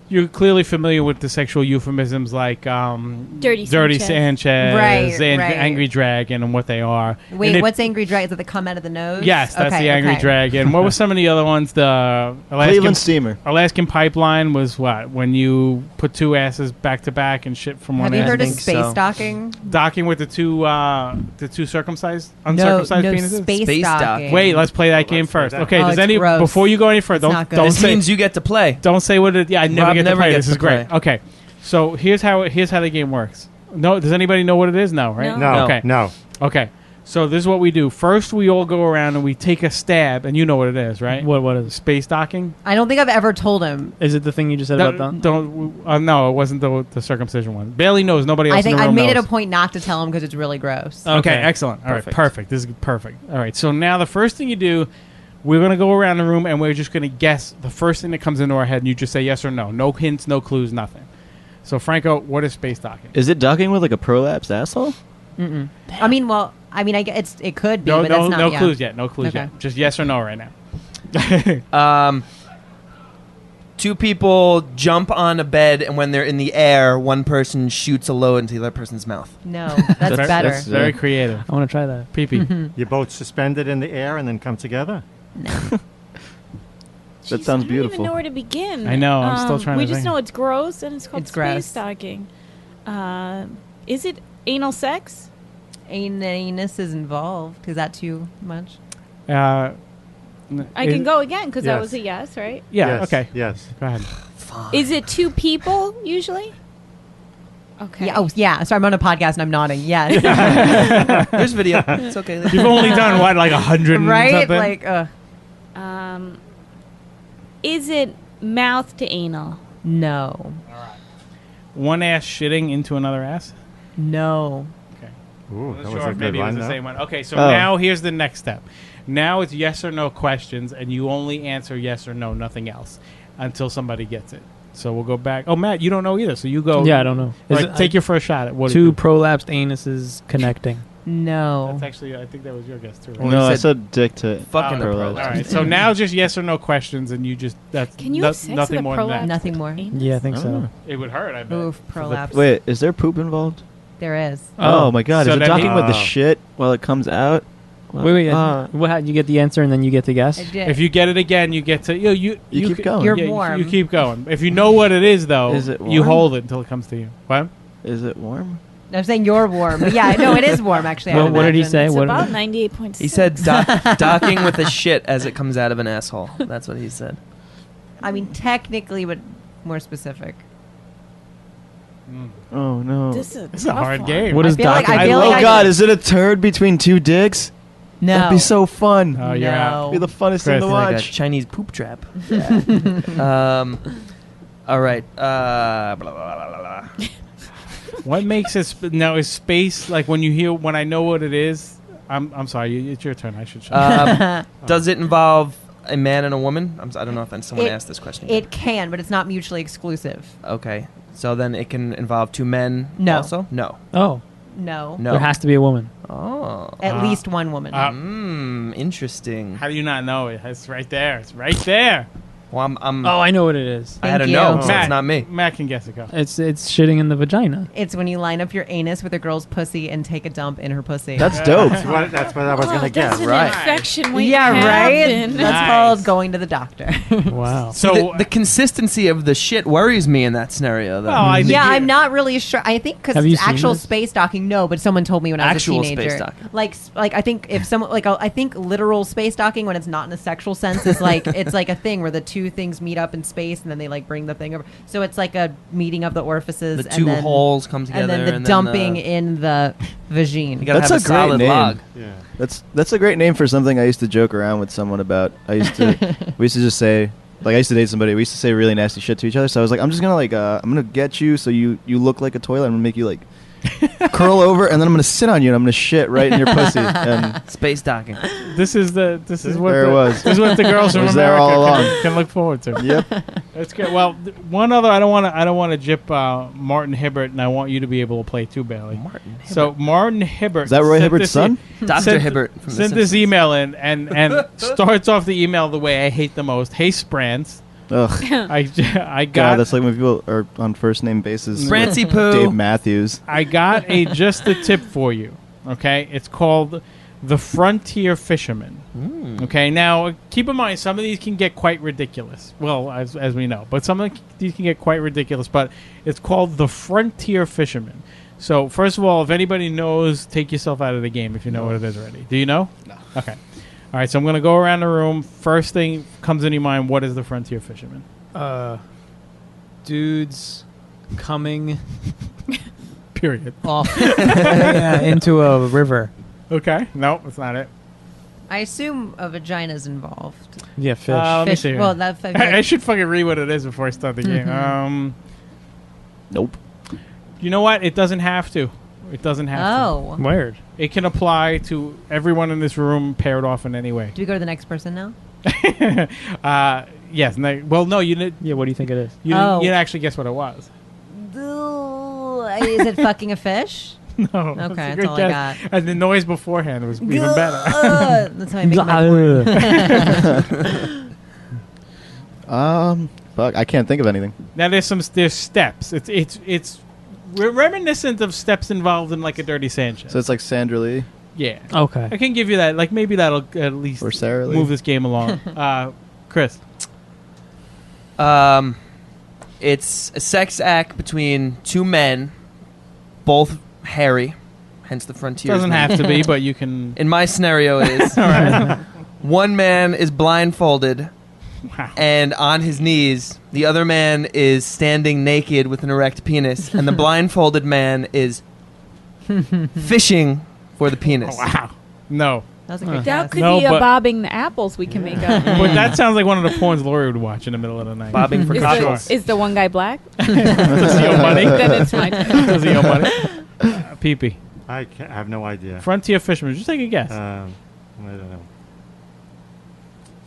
Speaker 2: you're clearly familiar with the sexual euphemisms like
Speaker 6: Dirty
Speaker 2: Sanchez,
Speaker 1: Right,
Speaker 2: and
Speaker 1: right.
Speaker 2: Angry Dragon and what they are.
Speaker 1: Wait,
Speaker 2: And
Speaker 1: what's angry dragon? Is it the come out of the nose?
Speaker 2: Yes, that's
Speaker 1: Okay,
Speaker 2: the Angry
Speaker 1: okay.
Speaker 2: Dragon. What were some of the other ones? The
Speaker 3: Cleveland Steamer.
Speaker 2: Alaskan Pipeline was what? When you put two asses back to back and shit from one
Speaker 1: Have you
Speaker 2: ass.
Speaker 1: heard of
Speaker 4: think
Speaker 1: space
Speaker 4: so.
Speaker 1: docking?
Speaker 2: Docking with the two uncircumcised
Speaker 1: No,
Speaker 2: penises?
Speaker 1: space
Speaker 4: Space
Speaker 1: docking.
Speaker 4: docking.
Speaker 2: Wait, let's play that game
Speaker 7: Let's play
Speaker 2: first.
Speaker 7: that.
Speaker 2: Okay,
Speaker 1: Oh,
Speaker 2: does
Speaker 1: it's
Speaker 2: any
Speaker 1: gross.
Speaker 2: before you go any further?
Speaker 1: It's not good.
Speaker 2: Don't
Speaker 4: This
Speaker 2: say
Speaker 4: means you get to play.
Speaker 2: don't say what it. Yeah, I never
Speaker 4: Rob
Speaker 2: get to
Speaker 4: never
Speaker 2: play.
Speaker 4: gets
Speaker 2: This is
Speaker 4: to play.
Speaker 2: great. Okay, so here's how the game works. No, does anybody know what it is? No, right?
Speaker 6: No.
Speaker 7: No,
Speaker 2: Okay.
Speaker 7: no.
Speaker 2: Okay. So this is what we do. First, we all go around and we take a stab, and you know what it is, right?
Speaker 5: What is it?
Speaker 2: Space docking.
Speaker 1: I don't think I've ever told him.
Speaker 5: Is it the thing you just said about
Speaker 2: No, it wasn't the circumcision one. Bailey knows. Nobody else
Speaker 1: I think
Speaker 2: in the
Speaker 1: I
Speaker 2: room
Speaker 1: made it
Speaker 2: knows.
Speaker 1: a point not to tell him because it's really gross.
Speaker 2: Okay,
Speaker 5: Okay.
Speaker 2: excellent. All right,
Speaker 5: Perfect.
Speaker 2: perfect. This is perfect. All right, so now the first thing you do, we're going to go around the room and we're just going to guess the first thing that comes into our head, and you just say yes or no. No hints, no clues, nothing. So, Franco, what is space docking?
Speaker 3: Is it docking with like a prolapsed asshole?
Speaker 1: Mm-mm. I mean, I guess it could be,
Speaker 2: No,
Speaker 1: but that's not.
Speaker 2: no
Speaker 1: yeah.
Speaker 2: clues yet. No clues
Speaker 1: Okay.
Speaker 2: yet. Just yes or no right now.
Speaker 4: Two people jump on a bed, and when they're in the air, one person shoots a load into the other person's mouth.
Speaker 1: No, that's better.
Speaker 3: that's-
Speaker 2: Very creative.
Speaker 5: I want to try that.
Speaker 2: Pee-pee.
Speaker 7: You're both suspended in the air and then come together?
Speaker 3: That sounds
Speaker 6: I don't
Speaker 3: beautiful.
Speaker 6: even know where to begin.
Speaker 2: I know, I'm still trying
Speaker 6: we
Speaker 2: to
Speaker 6: just
Speaker 2: think.
Speaker 6: know it's gross and it's called
Speaker 1: It's
Speaker 6: space
Speaker 1: gross.
Speaker 6: docking. Is it anal sex?
Speaker 1: Anus is involved. Is that too much?
Speaker 6: I can go again because that
Speaker 7: Yes.
Speaker 6: was a yes, right?
Speaker 2: Yeah,
Speaker 7: Yes,
Speaker 2: okay.
Speaker 7: Yes.
Speaker 2: Go ahead.
Speaker 6: Is it two people usually? Okay.
Speaker 1: Yeah. Oh, yeah. Sorry, I'm on a podcast and I'm nodding. Yes.
Speaker 4: There's video. It's okay.
Speaker 2: You've only done, what, like 100 and
Speaker 1: right?
Speaker 2: something?
Speaker 1: Like,
Speaker 6: Is it mouth to anal?
Speaker 1: no,
Speaker 2: One ass shitting into another ass?
Speaker 1: no.
Speaker 7: Ooh,
Speaker 2: I'm
Speaker 7: that
Speaker 2: not
Speaker 7: was
Speaker 2: sure
Speaker 7: a
Speaker 2: if
Speaker 7: good
Speaker 2: maybe it was
Speaker 7: one.
Speaker 2: the
Speaker 7: though.
Speaker 2: same one. Okay, so
Speaker 3: Oh.
Speaker 2: now here's the next step. Now it's yes or no questions, and you only answer yes or no, nothing else, until somebody gets it. So we'll go back. Oh, Matt, you don't know either, so you go.
Speaker 5: Yeah, I don't know.
Speaker 2: All
Speaker 5: Is
Speaker 2: right,
Speaker 5: it-
Speaker 2: take your first shot at what
Speaker 5: Two prolapsed anuses connecting.
Speaker 1: No.
Speaker 2: That's actually, I think that was your guess too. Right?
Speaker 4: Well,
Speaker 3: No,
Speaker 4: you
Speaker 3: I
Speaker 4: said
Speaker 3: said dick to
Speaker 4: fucking the
Speaker 3: prolapse.
Speaker 2: All
Speaker 4: prolapse.
Speaker 2: right, so now just yes or no questions, and you just that's
Speaker 6: Can you
Speaker 2: no-
Speaker 6: have sex
Speaker 2: nothing
Speaker 6: with a
Speaker 2: more than
Speaker 6: prolapse?
Speaker 2: that.
Speaker 1: Nothing more.
Speaker 6: Anus?
Speaker 5: Yeah, I think
Speaker 3: I
Speaker 5: so.
Speaker 3: don't know.
Speaker 2: It would hurt. I bet.
Speaker 1: Oof, prolapse.
Speaker 3: Wait, is there poop involved?
Speaker 1: There is.
Speaker 3: Oh, my god,
Speaker 2: So
Speaker 3: is it
Speaker 2: then
Speaker 3: docking
Speaker 2: he-
Speaker 3: with the
Speaker 7: Oh.
Speaker 3: shit while it comes out?
Speaker 5: Wait. What? How, you get the answer and then you get to guess.
Speaker 1: I did.
Speaker 2: If you get it again, you get to you
Speaker 3: keep going.
Speaker 1: You're
Speaker 2: yeah, you-
Speaker 1: warm.
Speaker 2: You keep going. If you know what it is, though,
Speaker 3: Is it
Speaker 2: you
Speaker 3: warm?
Speaker 2: hold it until it comes to you. What?
Speaker 3: Is it warm?
Speaker 1: I'm saying you're warm. But yeah, no, it is warm actually. I
Speaker 5: Well,
Speaker 1: would
Speaker 5: what did he
Speaker 1: imagine.
Speaker 5: say?
Speaker 6: It's
Speaker 5: What?
Speaker 6: about 98.6.
Speaker 4: He said docking with a shit as it comes out of an asshole. That's what he said.
Speaker 1: I mean, technically, but more specific.
Speaker 3: Oh no.
Speaker 6: This is
Speaker 2: It's a hard
Speaker 6: one.
Speaker 2: game.
Speaker 5: What
Speaker 1: I
Speaker 5: is
Speaker 1: feel like
Speaker 5: docking?
Speaker 1: I feel
Speaker 3: Oh
Speaker 1: like
Speaker 3: god, is it a turd between two dicks?
Speaker 1: No.
Speaker 3: That'd be so fun.
Speaker 2: Oh, you're out.
Speaker 1: No.
Speaker 3: It'd be the funnest thing
Speaker 2: Chris,
Speaker 3: to
Speaker 4: Like a
Speaker 3: watch.
Speaker 4: Chinese poop trap. All right. Blah, blah, blah, blah, blah.
Speaker 2: What makes it now is space like when I know what it is. I'm sorry. It's your turn. I should.
Speaker 4: Does it involve a man and a woman? I don't know if someone
Speaker 1: It-
Speaker 4: asked this question.
Speaker 1: It can, but it's not mutually exclusive.
Speaker 4: Okay. So then it can involve two men
Speaker 1: No.
Speaker 4: also? No.
Speaker 5: Oh,
Speaker 1: No.
Speaker 4: No.
Speaker 5: there has to be a woman.
Speaker 4: Oh.
Speaker 1: At least one woman.
Speaker 4: Interesting.
Speaker 2: How do you not know it? It's right there. It's right there.
Speaker 4: Well, I'm
Speaker 5: Oh, I know what it is.
Speaker 4: I had to
Speaker 1: Thank
Speaker 4: know,
Speaker 1: you.
Speaker 4: so it's not me.
Speaker 2: Matt can guess it. Go.
Speaker 5: It's shitting in the vagina.
Speaker 1: It's when you line up your anus with a girl's pussy and take a dump in her pussy.
Speaker 3: That's dope.
Speaker 7: That's what I was going to
Speaker 6: Oh,
Speaker 7: guess.
Speaker 6: that's an
Speaker 4: Right.
Speaker 6: infection waiting
Speaker 1: yeah,
Speaker 6: to
Speaker 1: right?
Speaker 6: happen.
Speaker 1: That's
Speaker 2: Nice.
Speaker 1: called going to the doctor.
Speaker 5: Wow.
Speaker 2: So
Speaker 4: the consistency of the shit worries me in that scenario, though.
Speaker 2: Well, I think
Speaker 1: yeah,
Speaker 2: you-
Speaker 1: I'm not really sure. I think
Speaker 5: Have
Speaker 1: because
Speaker 5: you seen
Speaker 1: actual
Speaker 5: this?
Speaker 1: space docking, no, but someone told me when I was
Speaker 4: Actual
Speaker 1: a teenager.
Speaker 4: space docking.
Speaker 1: Like I think if someone I think literal space docking when it's not in a sexual sense is like it's like a thing where the two things meet up in space and then they like bring the thing over. So it's like a meeting of the orifices.
Speaker 4: The
Speaker 1: and
Speaker 4: two
Speaker 1: then,
Speaker 4: holes come together,
Speaker 1: and then the dumping in the vagine.
Speaker 4: You gotta
Speaker 3: That's
Speaker 4: have
Speaker 3: a
Speaker 4: a
Speaker 3: great
Speaker 4: solid
Speaker 3: name.
Speaker 4: log.
Speaker 7: Yeah.
Speaker 3: That's a great name for something I used to joke around with someone about. We used to just say, like, I used to date somebody. We used to say really nasty shit to each other. So I was like, I'm just gonna I'm gonna get you so you look like a toilet. I'm gonna make you like curl over, and then I'm gonna sit on you, and I'm gonna shit right in your pussy. And
Speaker 4: Space docking.
Speaker 2: This is what
Speaker 3: There it was.
Speaker 2: This is what the girls from
Speaker 3: Was there
Speaker 2: America
Speaker 3: all along.
Speaker 2: can look forward to.
Speaker 3: yep.
Speaker 2: That's good. Well, one other I don't want to jip Martin Hibbert, and I want you to be able to play too, Bailey.
Speaker 4: Martin Hibbert.
Speaker 2: So Martin Hibbert.
Speaker 3: Is that Roy
Speaker 2: sent
Speaker 3: Hibbert's
Speaker 2: this
Speaker 3: son?
Speaker 4: Dr.
Speaker 2: sent-
Speaker 4: Hibbert from The
Speaker 2: Sent this
Speaker 4: Simpsons.
Speaker 2: email in and starts off the email the way I hate the most. Hey, Sprance.
Speaker 3: Ugh.
Speaker 2: I
Speaker 3: God,
Speaker 2: got
Speaker 3: that's like when people are on first name basis. with
Speaker 4: Sprancy poo.
Speaker 3: Dave Matthews.
Speaker 2: I got just a tip for you. Okay, it's called the Frontier Fisherman. Okay, now keep in mind some of these can get quite ridiculous. Well, as we know, but some of these can get quite ridiculous. But it's called the Frontier Fisherman. So first of all, if anybody knows, take yourself out of the game if you know what it is already. Do you know? No. Okay. All right, so I'm going to go around the room. First thing comes into your mind, what is the Frontier Fisherman?
Speaker 5: Dudes coming
Speaker 2: Period.
Speaker 5: off into a river.
Speaker 2: Okay. No, that's not it.
Speaker 1: I assume a vagina's involved.
Speaker 5: Yeah, fish.
Speaker 2: Let me
Speaker 1: Fish.
Speaker 2: see here.
Speaker 1: Well, that.
Speaker 2: I should fucking read what it is before I start the game.
Speaker 3: Nope.
Speaker 2: You know what? It doesn't have to. It doesn't have
Speaker 1: Oh.
Speaker 5: Weird.
Speaker 2: to. It can apply to everyone in this room paired off in any way.
Speaker 1: Do we go to the next person now?
Speaker 2: Yes. Well, no, you didn't.
Speaker 5: Yeah, what do you think it is?
Speaker 2: You
Speaker 1: Oh.
Speaker 2: didn't actually guess what it was.
Speaker 1: Is it fucking a fish?
Speaker 2: No.
Speaker 1: Okay,
Speaker 2: a
Speaker 1: that's
Speaker 2: good
Speaker 1: all I
Speaker 2: guess.
Speaker 1: got.
Speaker 2: And the noise beforehand was even better.
Speaker 1: That's how I make my
Speaker 3: Fuck, I can't think of anything.
Speaker 2: Now there's steps. It's reminiscent of steps involved in like a Dirty Sanchez.
Speaker 3: So it's like Sandra Lee
Speaker 2: Yeah.
Speaker 5: Okay.
Speaker 2: I can give you that. Like maybe that'll at least
Speaker 3: or Sarah Lee.
Speaker 2: move this game along. Chris.
Speaker 4: It's a sex act between two men, both hairy, hence the frontier.
Speaker 2: Doesn't have to be, but you can.
Speaker 4: In my scenario, it is. One man is blindfolded
Speaker 2: Wow.
Speaker 4: and on his knees. The other man is standing naked with an erect penis, and the blindfolded man is fishing for the penis.
Speaker 2: Oh, wow. No.
Speaker 1: That was a good
Speaker 6: That
Speaker 1: guess.
Speaker 6: could
Speaker 2: No,
Speaker 6: be a
Speaker 2: but-
Speaker 6: bobbing the apples we can make up.
Speaker 2: But that sounds like one of the porns Lori would watch in the middle of the night.
Speaker 4: Bobbing for
Speaker 6: Is
Speaker 4: cockles.
Speaker 6: the, is the one guy black?
Speaker 2: Does he owe money?
Speaker 6: Then it's my turn.
Speaker 2: Does he owe money? Pee-pee.
Speaker 7: I have no idea.
Speaker 2: Frontier Fisherman. Just take a guess.
Speaker 7: I don't know.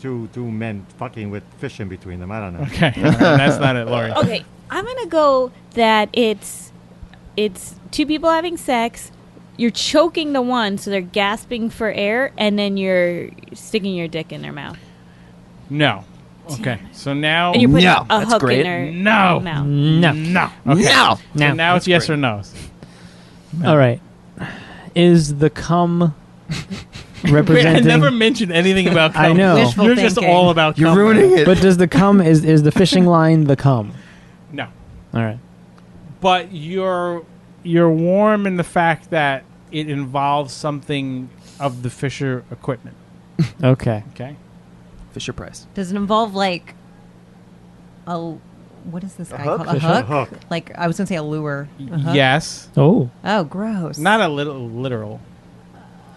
Speaker 7: Two men fucking with fish in between them. I don't know.
Speaker 2: Okay. That's not it, Lori.
Speaker 6: Okay, I'm gonna go that it's two people having sex. You're choking the one, so they're gasping for air, and then you're sticking your dick in their mouth.
Speaker 2: No. Okay. So now.
Speaker 6: And you're putting a
Speaker 4: That's
Speaker 6: hook
Speaker 4: great.
Speaker 6: in their
Speaker 2: No.
Speaker 6: mouth.
Speaker 5: No.
Speaker 2: No. Okay.
Speaker 4: No.
Speaker 2: So now it's yes or no's.
Speaker 5: All right. Is the cum
Speaker 2: Wait,
Speaker 5: representing?
Speaker 2: I never mentioned anything about cum.
Speaker 5: I know.
Speaker 1: Wishful
Speaker 2: You're just
Speaker 1: thinking.
Speaker 2: all about cum.
Speaker 4: You're ruining it.
Speaker 5: But does the cum is the fishing line the cum?
Speaker 2: No.
Speaker 5: All right.
Speaker 2: But you're warm in the fact that it involves something of the Fisher equipment.
Speaker 5: Okay.
Speaker 2: Okay.
Speaker 4: Fisher Price.
Speaker 1: Does it involve like a what is this guy
Speaker 3: hook?
Speaker 1: called? A
Speaker 7: Fish
Speaker 1: hook?
Speaker 7: on a hook.
Speaker 1: Like I was gonna say a lure. A hook?
Speaker 2: Yes.
Speaker 5: Oh.
Speaker 1: Oh, gross.
Speaker 2: Not a little literal.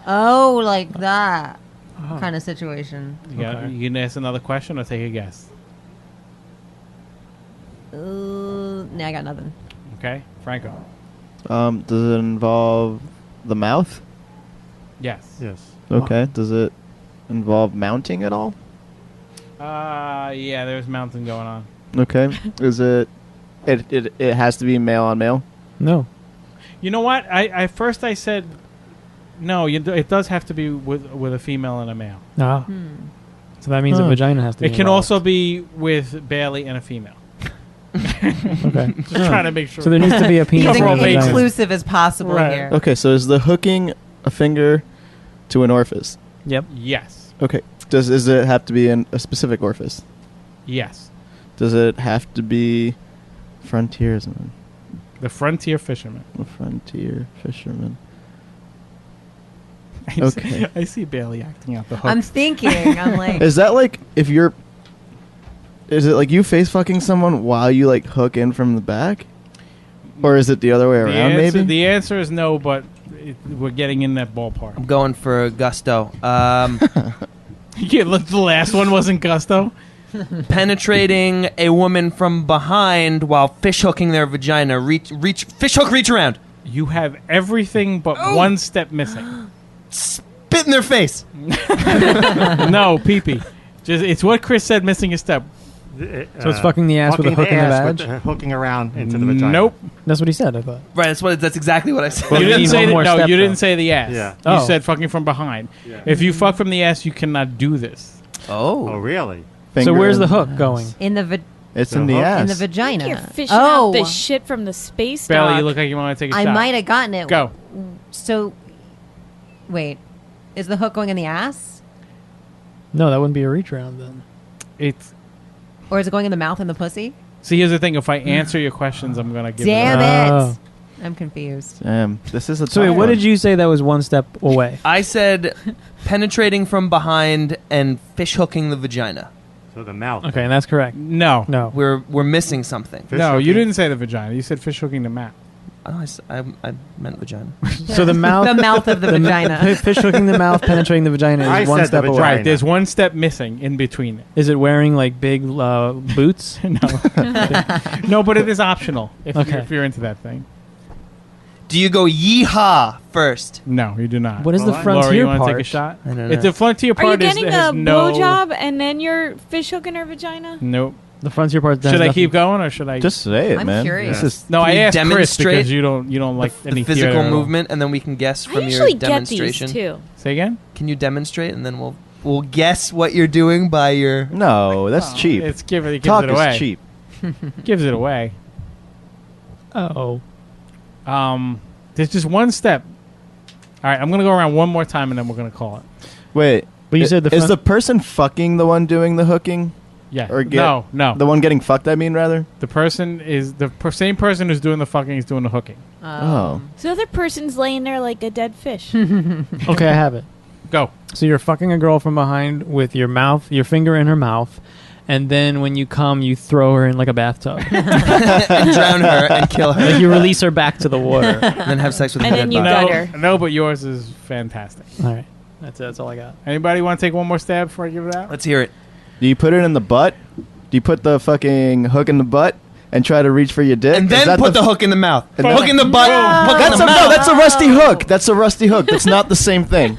Speaker 1: Oh, like that kind of situation.
Speaker 2: You can ask another question or take a guess.
Speaker 1: Nah, I got nothing.
Speaker 2: Okay. Franco.
Speaker 3: Does it involve the mouth?
Speaker 2: Yes.
Speaker 7: Yes.
Speaker 3: Okay. Does it involve mounting at all?
Speaker 2: Yeah, there's mountain going on.
Speaker 3: Okay. Is it has to be male on male?
Speaker 5: No.
Speaker 2: You know what? I first I said no. It does have to be with a female and a male.
Speaker 5: Ah. So that means a vagina has to be
Speaker 2: It can
Speaker 5: involved.
Speaker 2: also be with Bailey and a female.
Speaker 5: Okay.
Speaker 2: Just trying to make sure.
Speaker 5: So there needs to be a penis
Speaker 1: He's
Speaker 2: Cover all
Speaker 5: and a
Speaker 2: bases.
Speaker 5: vagina.
Speaker 1: inclusive as possible
Speaker 2: Right.
Speaker 1: here.
Speaker 3: Okay. So is the hooking a finger to an orifice?
Speaker 5: Yep.
Speaker 2: Yes.
Speaker 3: Okay. Does it have to be in a specific orifice?
Speaker 2: Yes.
Speaker 3: Does it have to be frontiersman?
Speaker 2: The Frontier Fisherman.
Speaker 3: A frontier fisherman.
Speaker 2: Okay. I see Bailey acting out the hook.
Speaker 1: I'm thinking. I'm like,
Speaker 3: Is that like if you're? Is it like you face fucking someone while you like hook in from the back, or is it the other way around? Maybe.
Speaker 2: The answer is no, but we're getting in that ballpark.
Speaker 4: I'm going for gusto.
Speaker 2: Yeah, look, the last one wasn't gusto.
Speaker 4: Penetrating a woman from behind while fish hooking their vagina. Reach around.
Speaker 2: You have everything but one step missing.
Speaker 4: Spit in their face.
Speaker 2: No, pee-pee. It's what Chris said, missing a step.
Speaker 5: So it's fucking the ass with a hook in the
Speaker 7: ass
Speaker 5: badge?
Speaker 7: with, hooking around into the vagina.
Speaker 2: Nope.
Speaker 5: That's what he said, I thought.
Speaker 4: Right. That's exactly what I said.
Speaker 5: Well,
Speaker 2: You
Speaker 5: you
Speaker 2: didn't
Speaker 5: need
Speaker 2: say
Speaker 5: one more
Speaker 2: no.
Speaker 5: step,
Speaker 2: You didn't
Speaker 5: though.
Speaker 2: say the ass.
Speaker 7: Yeah.
Speaker 2: You
Speaker 5: Oh.
Speaker 2: said fucking from behind.
Speaker 7: Yeah.
Speaker 2: If you fuck from the ass, you cannot do this.
Speaker 7: Oh,
Speaker 4: Oh.
Speaker 7: really?
Speaker 5: So
Speaker 3: Finger
Speaker 5: where's the
Speaker 3: in
Speaker 5: hook
Speaker 3: ass.
Speaker 5: going?
Speaker 1: In the
Speaker 3: It's
Speaker 7: The
Speaker 3: in the
Speaker 7: hook?
Speaker 3: ass.
Speaker 1: in the vagina.
Speaker 6: You're fishing
Speaker 1: oh,
Speaker 6: out the shit from the space
Speaker 2: Bailey,
Speaker 6: dock.
Speaker 2: you look like you want to take a
Speaker 1: I
Speaker 2: shot.
Speaker 1: might have gotten it.
Speaker 2: Go.
Speaker 1: So, wait, is the hook going in the ass,
Speaker 5: No, that wouldn't be a reach around then.
Speaker 2: It's.
Speaker 1: or is it going in the mouth and the pussy?
Speaker 2: See, here's the thing. If I answer your questions, I'm gonna give.
Speaker 1: Damn
Speaker 2: it.
Speaker 5: Oh.
Speaker 1: it! I'm confused.
Speaker 3: Damn, this is a
Speaker 5: So wait,
Speaker 3: tough
Speaker 5: what
Speaker 3: one.
Speaker 5: did you say that was one step away?
Speaker 4: I said penetrating from behind and fish hooking the vagina.
Speaker 7: So the mouth.
Speaker 5: Okay, and that's correct.
Speaker 2: No.
Speaker 5: No.
Speaker 4: We're missing something.
Speaker 7: Fish
Speaker 2: No, you
Speaker 7: hooking?
Speaker 2: didn't say the vagina. You said fish hooking the mat.
Speaker 4: Oh, I meant vagina.
Speaker 5: So the mouth,
Speaker 1: The mouth of the vagina.
Speaker 5: Fish hooking the mouth, penetrating the vagina
Speaker 7: I
Speaker 5: is one
Speaker 7: said the
Speaker 5: step away.
Speaker 7: vagina.
Speaker 2: Right. There's one step missing in between it.
Speaker 5: Is it wearing like big boots?
Speaker 2: No. No, but it is optional if,
Speaker 5: Okay.
Speaker 2: if you're into that thing.
Speaker 4: Do you go yeehaw first?
Speaker 2: No, you do not.
Speaker 5: What is the
Speaker 7: Well,
Speaker 2: Laura,
Speaker 5: frontier
Speaker 2: you want to
Speaker 5: part?
Speaker 2: take a shot?
Speaker 4: I don't know.
Speaker 2: If the frontier
Speaker 6: Are you
Speaker 2: part
Speaker 6: getting
Speaker 2: has
Speaker 6: a
Speaker 2: no.
Speaker 6: blowjob and then you're fish hooking her vagina?
Speaker 2: Nope.
Speaker 5: The frontier part.
Speaker 2: Should I keep going or should I?
Speaker 3: Just say it,
Speaker 1: I'm
Speaker 3: man.
Speaker 1: curious.
Speaker 3: This is
Speaker 2: No,
Speaker 4: Can
Speaker 2: I
Speaker 4: you
Speaker 2: asked Chris
Speaker 4: demonstrate
Speaker 2: because you don't like
Speaker 4: the
Speaker 2: any
Speaker 4: physical
Speaker 2: theater at all.
Speaker 4: movement, and then we can guess
Speaker 6: I
Speaker 4: from
Speaker 6: usually
Speaker 4: your
Speaker 6: get
Speaker 4: demonstration.
Speaker 6: these too.
Speaker 2: Say again.
Speaker 4: Can you demonstrate, and then we'll guess what you're doing by your.
Speaker 3: no, that's
Speaker 2: Oh,
Speaker 3: cheap.
Speaker 2: It gives
Speaker 3: Talk
Speaker 2: it away.
Speaker 3: is cheap.
Speaker 2: Gives it away.
Speaker 5: Oh.
Speaker 2: There's just one step. All right, I'm gonna go around one more time and then we're gonna call it.
Speaker 3: Wait,
Speaker 5: But you said the
Speaker 3: is
Speaker 5: front-
Speaker 3: the person fucking the one doing the hooking?
Speaker 2: Yeah.
Speaker 3: Or get-
Speaker 2: no.
Speaker 3: The one getting fucked, I mean, rather?
Speaker 2: The person is the same person who's doing the fucking is doing the hooking.
Speaker 3: Oh.
Speaker 6: So the other person's laying there like a dead fish.
Speaker 5: Okay, I have it.
Speaker 2: Go.
Speaker 5: So you're fucking a girl from behind with your mouth, your finger in her mouth, and then when you come, you throw her in like a bathtub.
Speaker 4: and drown her and kill her,
Speaker 5: Like you release her back to the water.
Speaker 4: and then have sex with
Speaker 6: And
Speaker 4: her
Speaker 6: then
Speaker 4: dead
Speaker 6: you
Speaker 4: body.
Speaker 6: gut her.
Speaker 2: No, but yours is fantastic.
Speaker 5: All right, that's all I got.
Speaker 2: Anybody want to take one more stab before I give it out?
Speaker 4: Let's hear it.
Speaker 3: Do you put it in the butt? Do you put the fucking hook in the butt and try to reach for your dick?
Speaker 4: And
Speaker 3: Is
Speaker 4: then
Speaker 3: that
Speaker 4: put the hook in the mouth.
Speaker 3: And then-
Speaker 4: Hook in the butt. Hook in
Speaker 3: That's
Speaker 4: the
Speaker 3: a,
Speaker 4: mouth.
Speaker 3: no, that's a rusty hook. That's a rusty hook. That's not the same thing.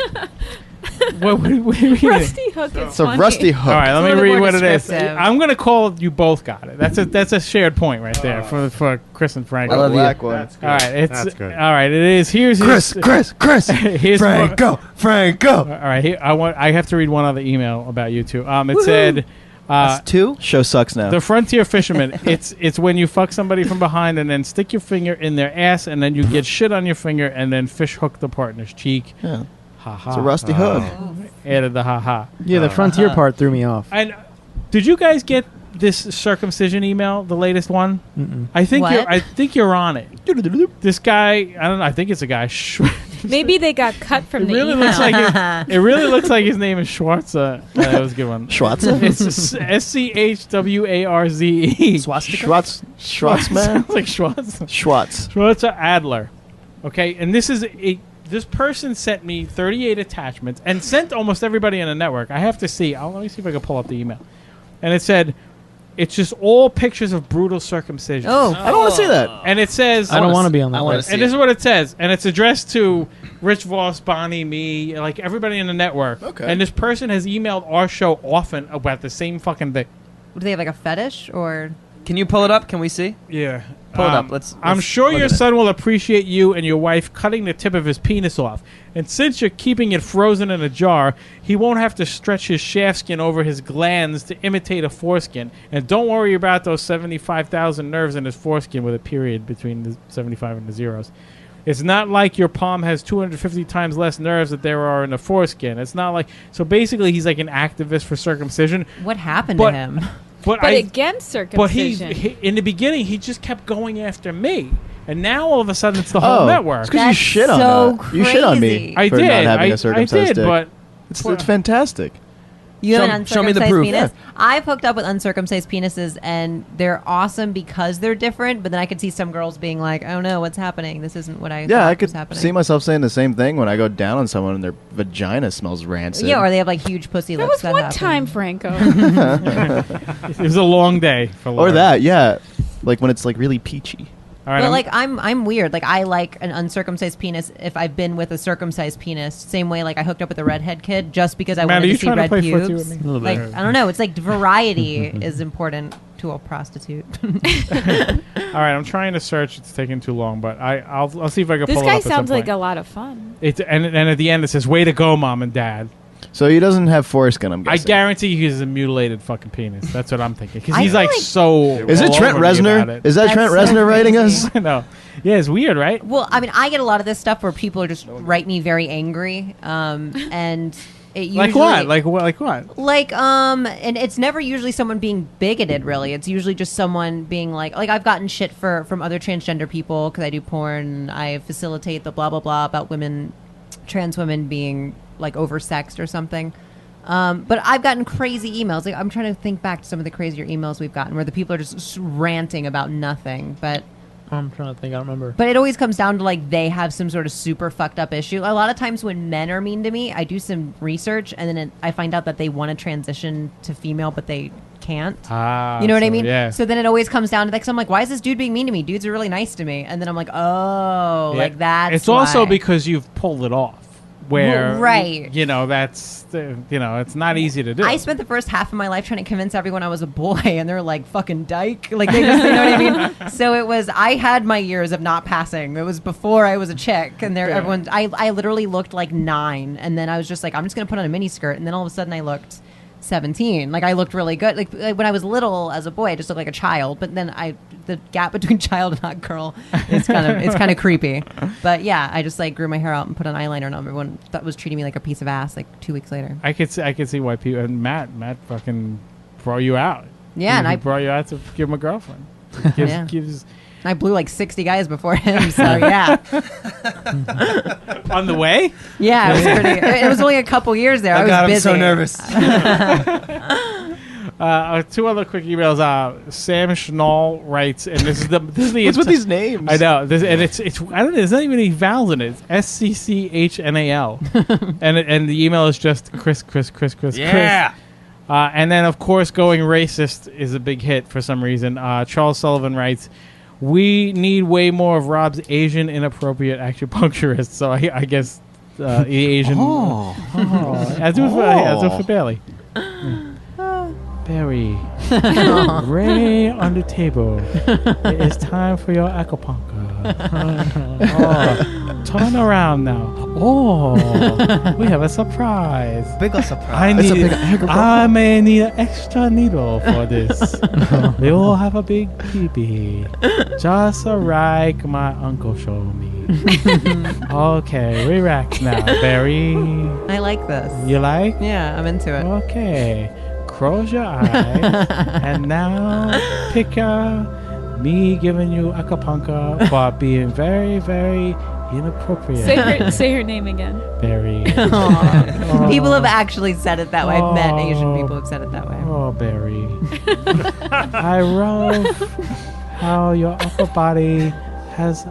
Speaker 2: What do you mean?
Speaker 6: Rusty hook is
Speaker 3: It's a
Speaker 6: funny.
Speaker 3: rusty hook.
Speaker 2: All right, let
Speaker 1: It's a
Speaker 2: me
Speaker 1: little
Speaker 2: read
Speaker 1: more
Speaker 2: what it is.
Speaker 1: descriptive.
Speaker 2: I'm gonna call you both got it. That's a shared point right there for Chris and Frank.
Speaker 4: I love you.
Speaker 3: Black one.
Speaker 7: That's good.
Speaker 2: All right, it's
Speaker 7: That's good.
Speaker 2: all right. It is. Here's
Speaker 3: Chris,
Speaker 2: Here's
Speaker 3: Franco.
Speaker 2: All right, here, I have to read one other email about you two. It said.
Speaker 4: That's two.
Speaker 3: Show sucks now.
Speaker 2: The frontier fisherman. it's when you fuck somebody from behind and then stick your finger in their ass and then you get shit on your finger and then fish hook the partner's cheek.
Speaker 3: Yeah.
Speaker 2: Ha ha.
Speaker 3: It's a rusty hook.
Speaker 2: Added the ha ha.
Speaker 5: Yeah, the frontier part threw me off.
Speaker 2: And did you guys get this circumcision email, the latest one?
Speaker 5: Mm-mm.
Speaker 2: I think
Speaker 1: What?
Speaker 2: you're on it. This guy, I don't know. I think it's a guy.
Speaker 6: Maybe they got cut from
Speaker 2: It
Speaker 6: the
Speaker 2: really
Speaker 6: email.
Speaker 2: looks like it really looks like his name is Schwarza. That was a good one.
Speaker 3: Schwarzer?
Speaker 2: It's SCHWARZE.
Speaker 4: Swastika.
Speaker 3: Schwartz, man?
Speaker 2: Sounds like Schwarza.
Speaker 3: Schwartz.
Speaker 2: Schwarza Adler. Okay, and this person sent me 38 attachments and sent almost everybody in the network. I have to see. Let me see if I can pull up the email. And it said, it's just all pictures of brutal circumcision.
Speaker 1: Oh,
Speaker 3: I don't want to see that.
Speaker 2: And it says,
Speaker 5: I don't want to be on that
Speaker 4: I wanna
Speaker 5: list.
Speaker 4: see
Speaker 2: and this is what it says, and it's addressed to Rich Voss, Bonnie, me, like everybody in the network.
Speaker 3: Okay.
Speaker 2: And this person has emailed our show often about the same fucking thing.
Speaker 1: do they have like a fetish or?
Speaker 4: Can you pull it up? Can we see?
Speaker 2: Yeah.
Speaker 4: Pull it up. Let's
Speaker 2: I'm sure
Speaker 4: look
Speaker 2: your
Speaker 4: at it.
Speaker 2: son will appreciate you and your wife cutting the tip of his penis off. And since you're keeping it frozen in a jar, he won't have to stretch his shaft skin over his glands to imitate a foreskin. And don't worry about those 75,000 nerves in his foreskin with a period between the 75 and the zeros. It's not like your palm has 250 times less nerves that there are in the foreskin. It's not like... So basically, he's like an activist for circumcision.
Speaker 1: What happened
Speaker 2: But-
Speaker 1: to him?
Speaker 2: But
Speaker 6: But against circumcision.
Speaker 2: he in the beginning he just kept going after me, and now all of a sudden it's the whole
Speaker 3: Oh,
Speaker 2: network.
Speaker 3: it's 'cause you
Speaker 1: That's
Speaker 3: shit on
Speaker 1: so
Speaker 3: that. You shit on me
Speaker 1: crazy.
Speaker 2: I
Speaker 3: for
Speaker 2: did,
Speaker 3: not having
Speaker 2: I
Speaker 3: a circumcised
Speaker 2: did,
Speaker 3: dick.
Speaker 2: but
Speaker 3: It's fantastic.
Speaker 1: You have an
Speaker 4: Show me the
Speaker 1: uncircumcised
Speaker 4: proof.
Speaker 1: penis? I've hooked up with uncircumcised penises, and they're awesome because they're different. But then I could see some girls being like, "Oh no, what's happening? This isn't what I
Speaker 3: Yeah,
Speaker 1: thought
Speaker 3: I could
Speaker 1: was happening."
Speaker 3: see myself saying the same thing when I go down on someone and their vagina smells rancid.
Speaker 1: Yeah, or they have like huge pussy
Speaker 6: that
Speaker 1: lips.
Speaker 6: was one
Speaker 1: happen.
Speaker 6: time, Franco.
Speaker 2: it was a long day for
Speaker 3: Or
Speaker 2: Laura.
Speaker 3: that, yeah. Like when it's like really peachy.
Speaker 2: All right,
Speaker 1: But like I'm weird. Like I like an uncircumcised penis if I've been with a circumcised penis. Same way like I hooked up with a redhead kid just because I
Speaker 2: Matt,
Speaker 1: wanted
Speaker 2: are you
Speaker 1: to see
Speaker 2: trying to
Speaker 1: red
Speaker 2: play footsie
Speaker 1: pubes.
Speaker 2: with me?
Speaker 5: A little
Speaker 1: Like
Speaker 5: bit.
Speaker 1: I don't know. It's like variety is important to a prostitute.
Speaker 2: all right, I'm trying to search. It's taking too long, but I'll see if I can
Speaker 6: This
Speaker 2: pull it
Speaker 6: guy
Speaker 2: up at some
Speaker 6: sounds like
Speaker 2: point.
Speaker 6: a lot of fun.
Speaker 2: And at the end it says, "Way to go, mom and dad."
Speaker 3: So he doesn't have foreskin, I'm
Speaker 2: I
Speaker 3: guessing.
Speaker 2: guarantee he's a mutilated fucking penis. That's what I'm thinking. Because
Speaker 1: I
Speaker 2: he's
Speaker 1: feel
Speaker 2: like
Speaker 1: like-
Speaker 2: so.
Speaker 3: Is it
Speaker 2: all
Speaker 3: Trent
Speaker 2: over me about
Speaker 3: Reznor?
Speaker 2: it.
Speaker 3: Is that Trent
Speaker 1: That's so
Speaker 3: Reznor writing
Speaker 1: crazy.
Speaker 3: us?
Speaker 2: I know. Yeah, it's weird, right?
Speaker 1: Well, I mean, I get a lot of this stuff where people are just write me very angry, and it usually
Speaker 2: Like what? Like what? Like what?
Speaker 1: And it's never usually someone being bigoted. Really, it's usually just someone being like I've gotten shit from other transgender people because I do porn. I facilitate the blah blah blah about women, trans women being like oversexed or something. But I've gotten crazy emails. Like I'm trying to think back to some of the crazier emails we've gotten where the people are just ranting about nothing, but.
Speaker 5: I'm trying to think. I don't remember.
Speaker 1: But it always comes down to like they have some sort of super fucked up issue. A lot of times when men are mean to me, I do some research and then I find out that they want to transition to female, but they can't. You know what I mean?
Speaker 2: Yeah.
Speaker 1: So then it always comes down to like, 'cause I'm like, why is this dude being mean to me? Dudes are really nice to me. And then I'm like, oh,
Speaker 2: Yeah.
Speaker 1: like that's
Speaker 2: It's also
Speaker 1: why.
Speaker 2: because you've pulled it off. Where
Speaker 1: Well, right.
Speaker 2: you know that's it's not easy to do.
Speaker 1: I spent the first half of my life trying to convince everyone I was a boy, and they're like, "Fucking dyke!" Like they just, you know what I mean. So it was. I had my years of not passing. It was before I was a chick, and there, everyone. I literally looked like 9, and then I was just like, I'm just gonna put on a mini skirt, and then all of a sudden I looked 17. Like I looked really good. Like when I was little as a boy, I just looked like a child. But then the gap between child and hot girl is kind of creepy. But yeah, I just like grew my hair out and put on eyeliner, and everyone was treating me like a piece of ass. Like 2 weeks later.
Speaker 2: I could see why people and Matt fucking brought you out.
Speaker 1: Yeah, and
Speaker 2: he
Speaker 1: I
Speaker 2: brought you out to give him a girlfriend.
Speaker 1: Yeah.
Speaker 2: Gives
Speaker 1: I blew like 60 guys before him, so yeah.
Speaker 2: on the way.
Speaker 1: Yeah, it was pretty. It was only a couple years there. I was
Speaker 8: God, I'm
Speaker 1: busy.
Speaker 8: so nervous.
Speaker 2: 2 other quick emails. Sam Schnall writes, and this is the
Speaker 8: What's with these names?
Speaker 2: I know this, and it's I don't know. There's not even any vowels in it. It's SCCHNAL, and the email is just Chris.
Speaker 8: Yeah.
Speaker 2: And then of course going racist is a big hit for some reason. Charles Sullivan writes, "We need way more of Rob's Asian inappropriate acupuncturist." So I guess the Asian. I do it for Bailey. Barry, Ray on the table. It is time for your acupuncture. Turn around now. We have a surprise.
Speaker 8: Big surprise.
Speaker 2: I may need an extra needle for this. We will have a big pee-pee. Just like my uncle showed me. Okay, relax now, Barry.
Speaker 1: I like this.
Speaker 2: You like?
Speaker 1: Yeah, I'm into it.
Speaker 2: Okay. Close your eyes. And now picture me giving you acupuncture for being very, very inappropriate.
Speaker 6: Say her name again.
Speaker 2: Barry.
Speaker 1: People have actually said it that way. I've met Asian people who've said it that way.
Speaker 2: Oh, Barry. I love how your upper body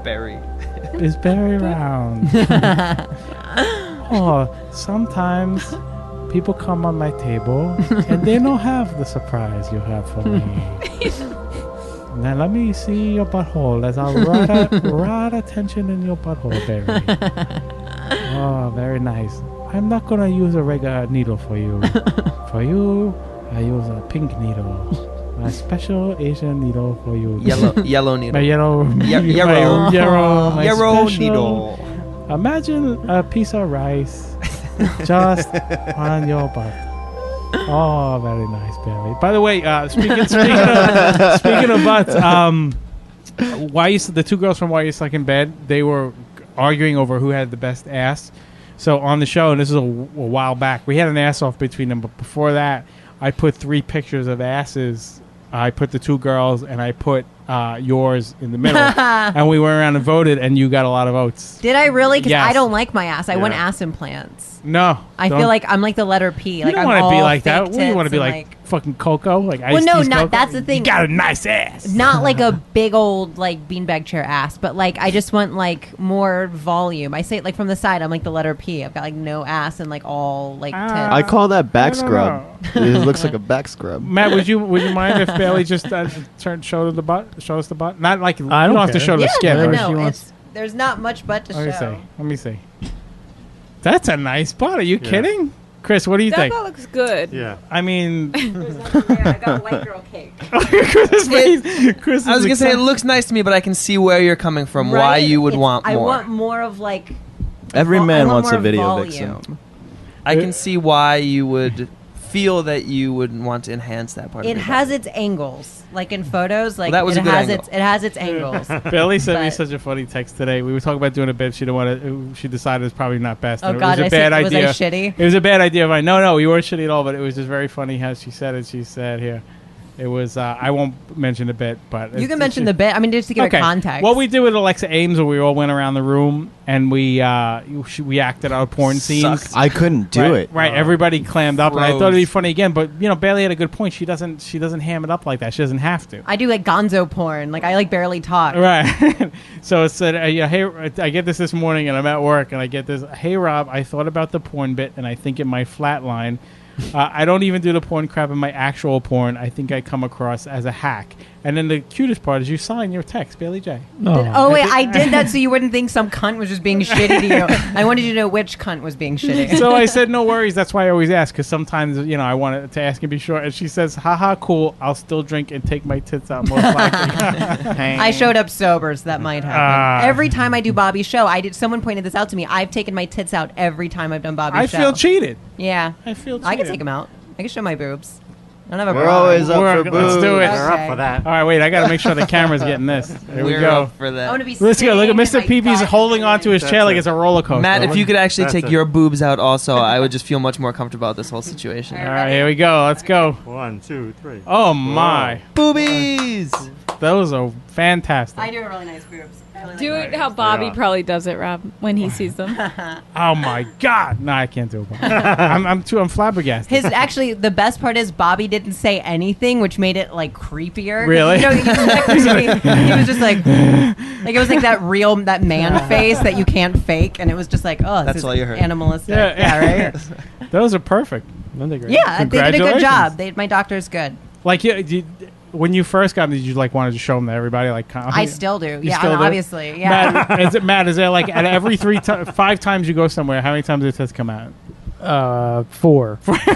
Speaker 8: Barry.
Speaker 2: is very round. Sometimes people come on my table and they don't have the surprise you have for me. Now let me see your butthole. There's a lot of tension in your butthole, Barry. Oh, very nice. I'm not gonna use a regular needle for you. For you, I use a pink needle. My special Asian needle for you.
Speaker 8: Yellow needle.
Speaker 2: My yellow.
Speaker 8: Yellow.
Speaker 2: My
Speaker 8: Yellow
Speaker 2: special-
Speaker 8: needle.
Speaker 2: Imagine a piece of rice just on your butt. Oh, very nice, Barry. By the way, speaking of butts, the 2 girls from Why You Suck in Bed, they were arguing over who had the best ass. So on the show, and this is a while back, we had an ass off between them. But before that, I put 3 pictures of asses. I put the 2 girls, and I put yours in the middle. And we went around and voted, and you got a lot of votes.
Speaker 1: Did I really? Because
Speaker 2: Yes.
Speaker 1: I don't like my ass. I want
Speaker 2: Yeah.
Speaker 1: ass implants.
Speaker 2: No.
Speaker 1: I feel like I'm like the letter P.
Speaker 2: You
Speaker 1: Like
Speaker 2: don't
Speaker 1: I'm
Speaker 2: want to be
Speaker 1: all
Speaker 2: like that.
Speaker 1: fake
Speaker 2: We want to
Speaker 1: tits
Speaker 2: be
Speaker 1: and,
Speaker 2: like fucking cocoa, like ice.
Speaker 1: Well, no,
Speaker 2: tea's
Speaker 1: not
Speaker 2: cocoa?
Speaker 1: that's the thing.
Speaker 2: You got a nice ass.
Speaker 1: Not like a big old like beanbag chair ass, but like I just want like more volume. I say it like from the side. I'm like the letter P. I've got like no ass and like all like tits.
Speaker 3: I call that back
Speaker 2: I don't
Speaker 3: scrub. It looks like a back scrub.
Speaker 2: Matt, would you mind if Bailey just show us the butt? Not like you
Speaker 5: I
Speaker 2: don't
Speaker 5: don't
Speaker 2: have to
Speaker 5: care.
Speaker 2: show the
Speaker 1: Yeah,
Speaker 2: skin.
Speaker 1: no,
Speaker 2: or
Speaker 1: no,
Speaker 2: she wants-
Speaker 1: it's there's not much butt to
Speaker 2: Let me
Speaker 1: show.
Speaker 2: see. Let me see. That's a nice butt. Are you kidding? Chris, what do you
Speaker 6: That
Speaker 2: think?
Speaker 6: butt looks good.
Speaker 7: Yeah.
Speaker 2: I mean,
Speaker 1: I got white girl cake.
Speaker 2: Chris, Chris
Speaker 4: I was
Speaker 2: is
Speaker 4: gonna say it
Speaker 2: excited.
Speaker 4: looks nice to me, but I can see where you're coming from. Why
Speaker 1: Right?
Speaker 4: you would
Speaker 1: It's-
Speaker 4: want
Speaker 1: I
Speaker 4: more.
Speaker 1: want more of like.
Speaker 3: Every
Speaker 1: I
Speaker 3: man
Speaker 1: want
Speaker 3: wants a
Speaker 1: more
Speaker 3: video
Speaker 1: volume.
Speaker 3: vixen.
Speaker 4: I can see why you would feel that you would want to enhance that part.
Speaker 1: It
Speaker 4: of your
Speaker 1: has
Speaker 4: body.
Speaker 1: its angles, like in photos. Like
Speaker 4: that was
Speaker 1: it
Speaker 4: a good
Speaker 1: has
Speaker 4: angle.
Speaker 1: it has its angles.
Speaker 2: Bailey sent me
Speaker 1: But-
Speaker 2: such a funny text today. We were talking about doing a bit. She didn't want to. She decided it's probably not best.
Speaker 1: Oh
Speaker 2: and
Speaker 1: God,
Speaker 2: it was a bad
Speaker 1: was
Speaker 2: idea.
Speaker 1: I shitty?
Speaker 2: It was a bad idea of mine. No, you weren't shitty at all. But it was just very funny how she said it. She said here, it was. I won't mention the bit, but
Speaker 1: You can mention the bit. I mean, just to give it context.
Speaker 2: What we did with Alexa Ames, where we all went around the room and we acted out porn scenes.
Speaker 3: I couldn't do
Speaker 2: right,
Speaker 3: it.
Speaker 2: Right, everybody clammed up, and I thought it'd be
Speaker 4: Froze.
Speaker 2: funny again. But Bailey had a good point. She doesn't ham it up like that. She doesn't have to.
Speaker 1: I do like gonzo porn. Like I like barely talk.
Speaker 2: Right. So it said, hey, I get this morning and I'm at work and I get this. Hey, Rob, I thought about the porn bit and I think it might flatline. I don't even do the porn crap in my actual porn. I think I come across as a hack. And then the cutest part is you sign your text, Bailey J.
Speaker 1: Oh wait, I did that so you wouldn't think some cunt was just being shitty to you. I wanted you to know which cunt was being shitty.
Speaker 2: So I said, no worries. That's why I always ask, because sometimes, I wanted to ask and be sure. And she says, haha, cool. I'll still drink and take my tits out most likely.
Speaker 1: I showed up sober, so that might happen. Every time I do Bobby's show, someone pointed this out to me. I've taken my tits out every time I've done Bobby's
Speaker 2: I
Speaker 1: show.
Speaker 2: feel cheated.
Speaker 1: Yeah.
Speaker 2: I feel cheated.
Speaker 1: I can take them out. I can show my boobs. I don't have a
Speaker 3: We're
Speaker 1: bra.
Speaker 3: always up for
Speaker 2: Let's
Speaker 3: boobs.
Speaker 2: do it.
Speaker 7: We're up for that.
Speaker 2: All right, wait. I got to make sure the camera's getting this. There we
Speaker 4: We're
Speaker 2: go.
Speaker 4: up for
Speaker 1: I'm
Speaker 4: that.
Speaker 1: gonna be
Speaker 2: Let's go. Look at
Speaker 1: sitting
Speaker 2: Mr.
Speaker 1: and my
Speaker 2: Peepee's
Speaker 1: butt
Speaker 2: holding
Speaker 1: is
Speaker 2: onto his
Speaker 7: That's
Speaker 2: chair like
Speaker 7: it.
Speaker 2: it's a roller coaster.
Speaker 4: Matt, if you could actually
Speaker 7: That's
Speaker 4: take
Speaker 7: it.
Speaker 4: your boobs out also, I would just feel much more comfortable about this whole situation.
Speaker 2: All right, here we go. Let's go.
Speaker 7: 1, 2, 3.
Speaker 2: Oh, my.
Speaker 4: Boobies!
Speaker 2: Those are fantastic.
Speaker 1: I do have really nice boobs.
Speaker 6: Do it how Bobby
Speaker 7: Yeah.
Speaker 6: probably does it, Rob, when he sees them.
Speaker 2: Oh, my God. No, I can't do it. I'm flabbergasted.
Speaker 1: His actually the best part is Bobby didn't say anything, which made it like creepier.
Speaker 2: Really?
Speaker 1: He was just like it was like that man face that you can't fake, and it was just like, oh, this
Speaker 4: That's
Speaker 1: is
Speaker 4: all you heard.
Speaker 1: animalistic.
Speaker 2: Yeah.
Speaker 1: Right.
Speaker 2: Those are perfect.
Speaker 5: Aren't they great?
Speaker 1: Yeah, they did a good
Speaker 2: Congratulations.
Speaker 1: job. My doctor's good.
Speaker 2: Like, when you first got them, did you like wanted to show them to everybody? Like,
Speaker 1: I still do. Yeah,
Speaker 2: still do?
Speaker 1: obviously. Yeah.
Speaker 2: Matt, is there like at every 5 times you go somewhere, how many times did this come out?
Speaker 5: 4.
Speaker 2: 4 out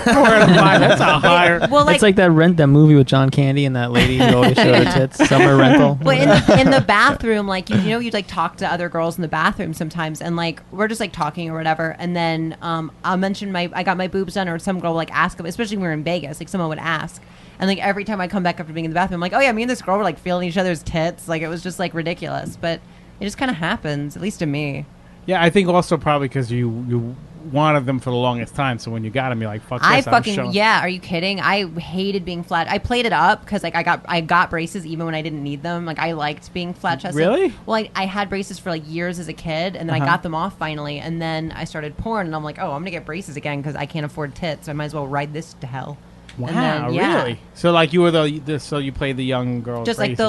Speaker 2: of 5. That's a higher.
Speaker 1: Well, like
Speaker 5: It's like that movie with John Candy and that lady who always showed her tits. Summer Rental.
Speaker 1: Well, in the bathroom, like you'd like talk to other girls in the bathroom sometimes, and like we're just like talking or whatever, and then I'll mention I got my boobs done, or some girl will, like ask, especially when we were in Vegas, like someone would ask, and like every time I come back after being in the bathroom, I'm like, oh yeah, me and this girl were like feeling each other's tits, like it was just like ridiculous, but it just kind of happens, at least to me.
Speaker 2: Yeah, I think also probably because you wanted them for the longest time, so when you got them, you're like, fuck this. I'm showing.
Speaker 1: Yeah, are you kidding? I hated being flat. I played it up because like I got braces even when I didn't need them. Like I liked being flat chested.
Speaker 2: Really?
Speaker 1: Well, I had braces for like years as a kid, and then I got them off finally, and then I started porn, and I'm like, oh, I'm gonna get braces again because I can't afford tits. So I might as well ride this to hell.
Speaker 2: Wow,
Speaker 1: And then, yeah.
Speaker 2: really? So like you were so you played the young girl.
Speaker 1: Just like the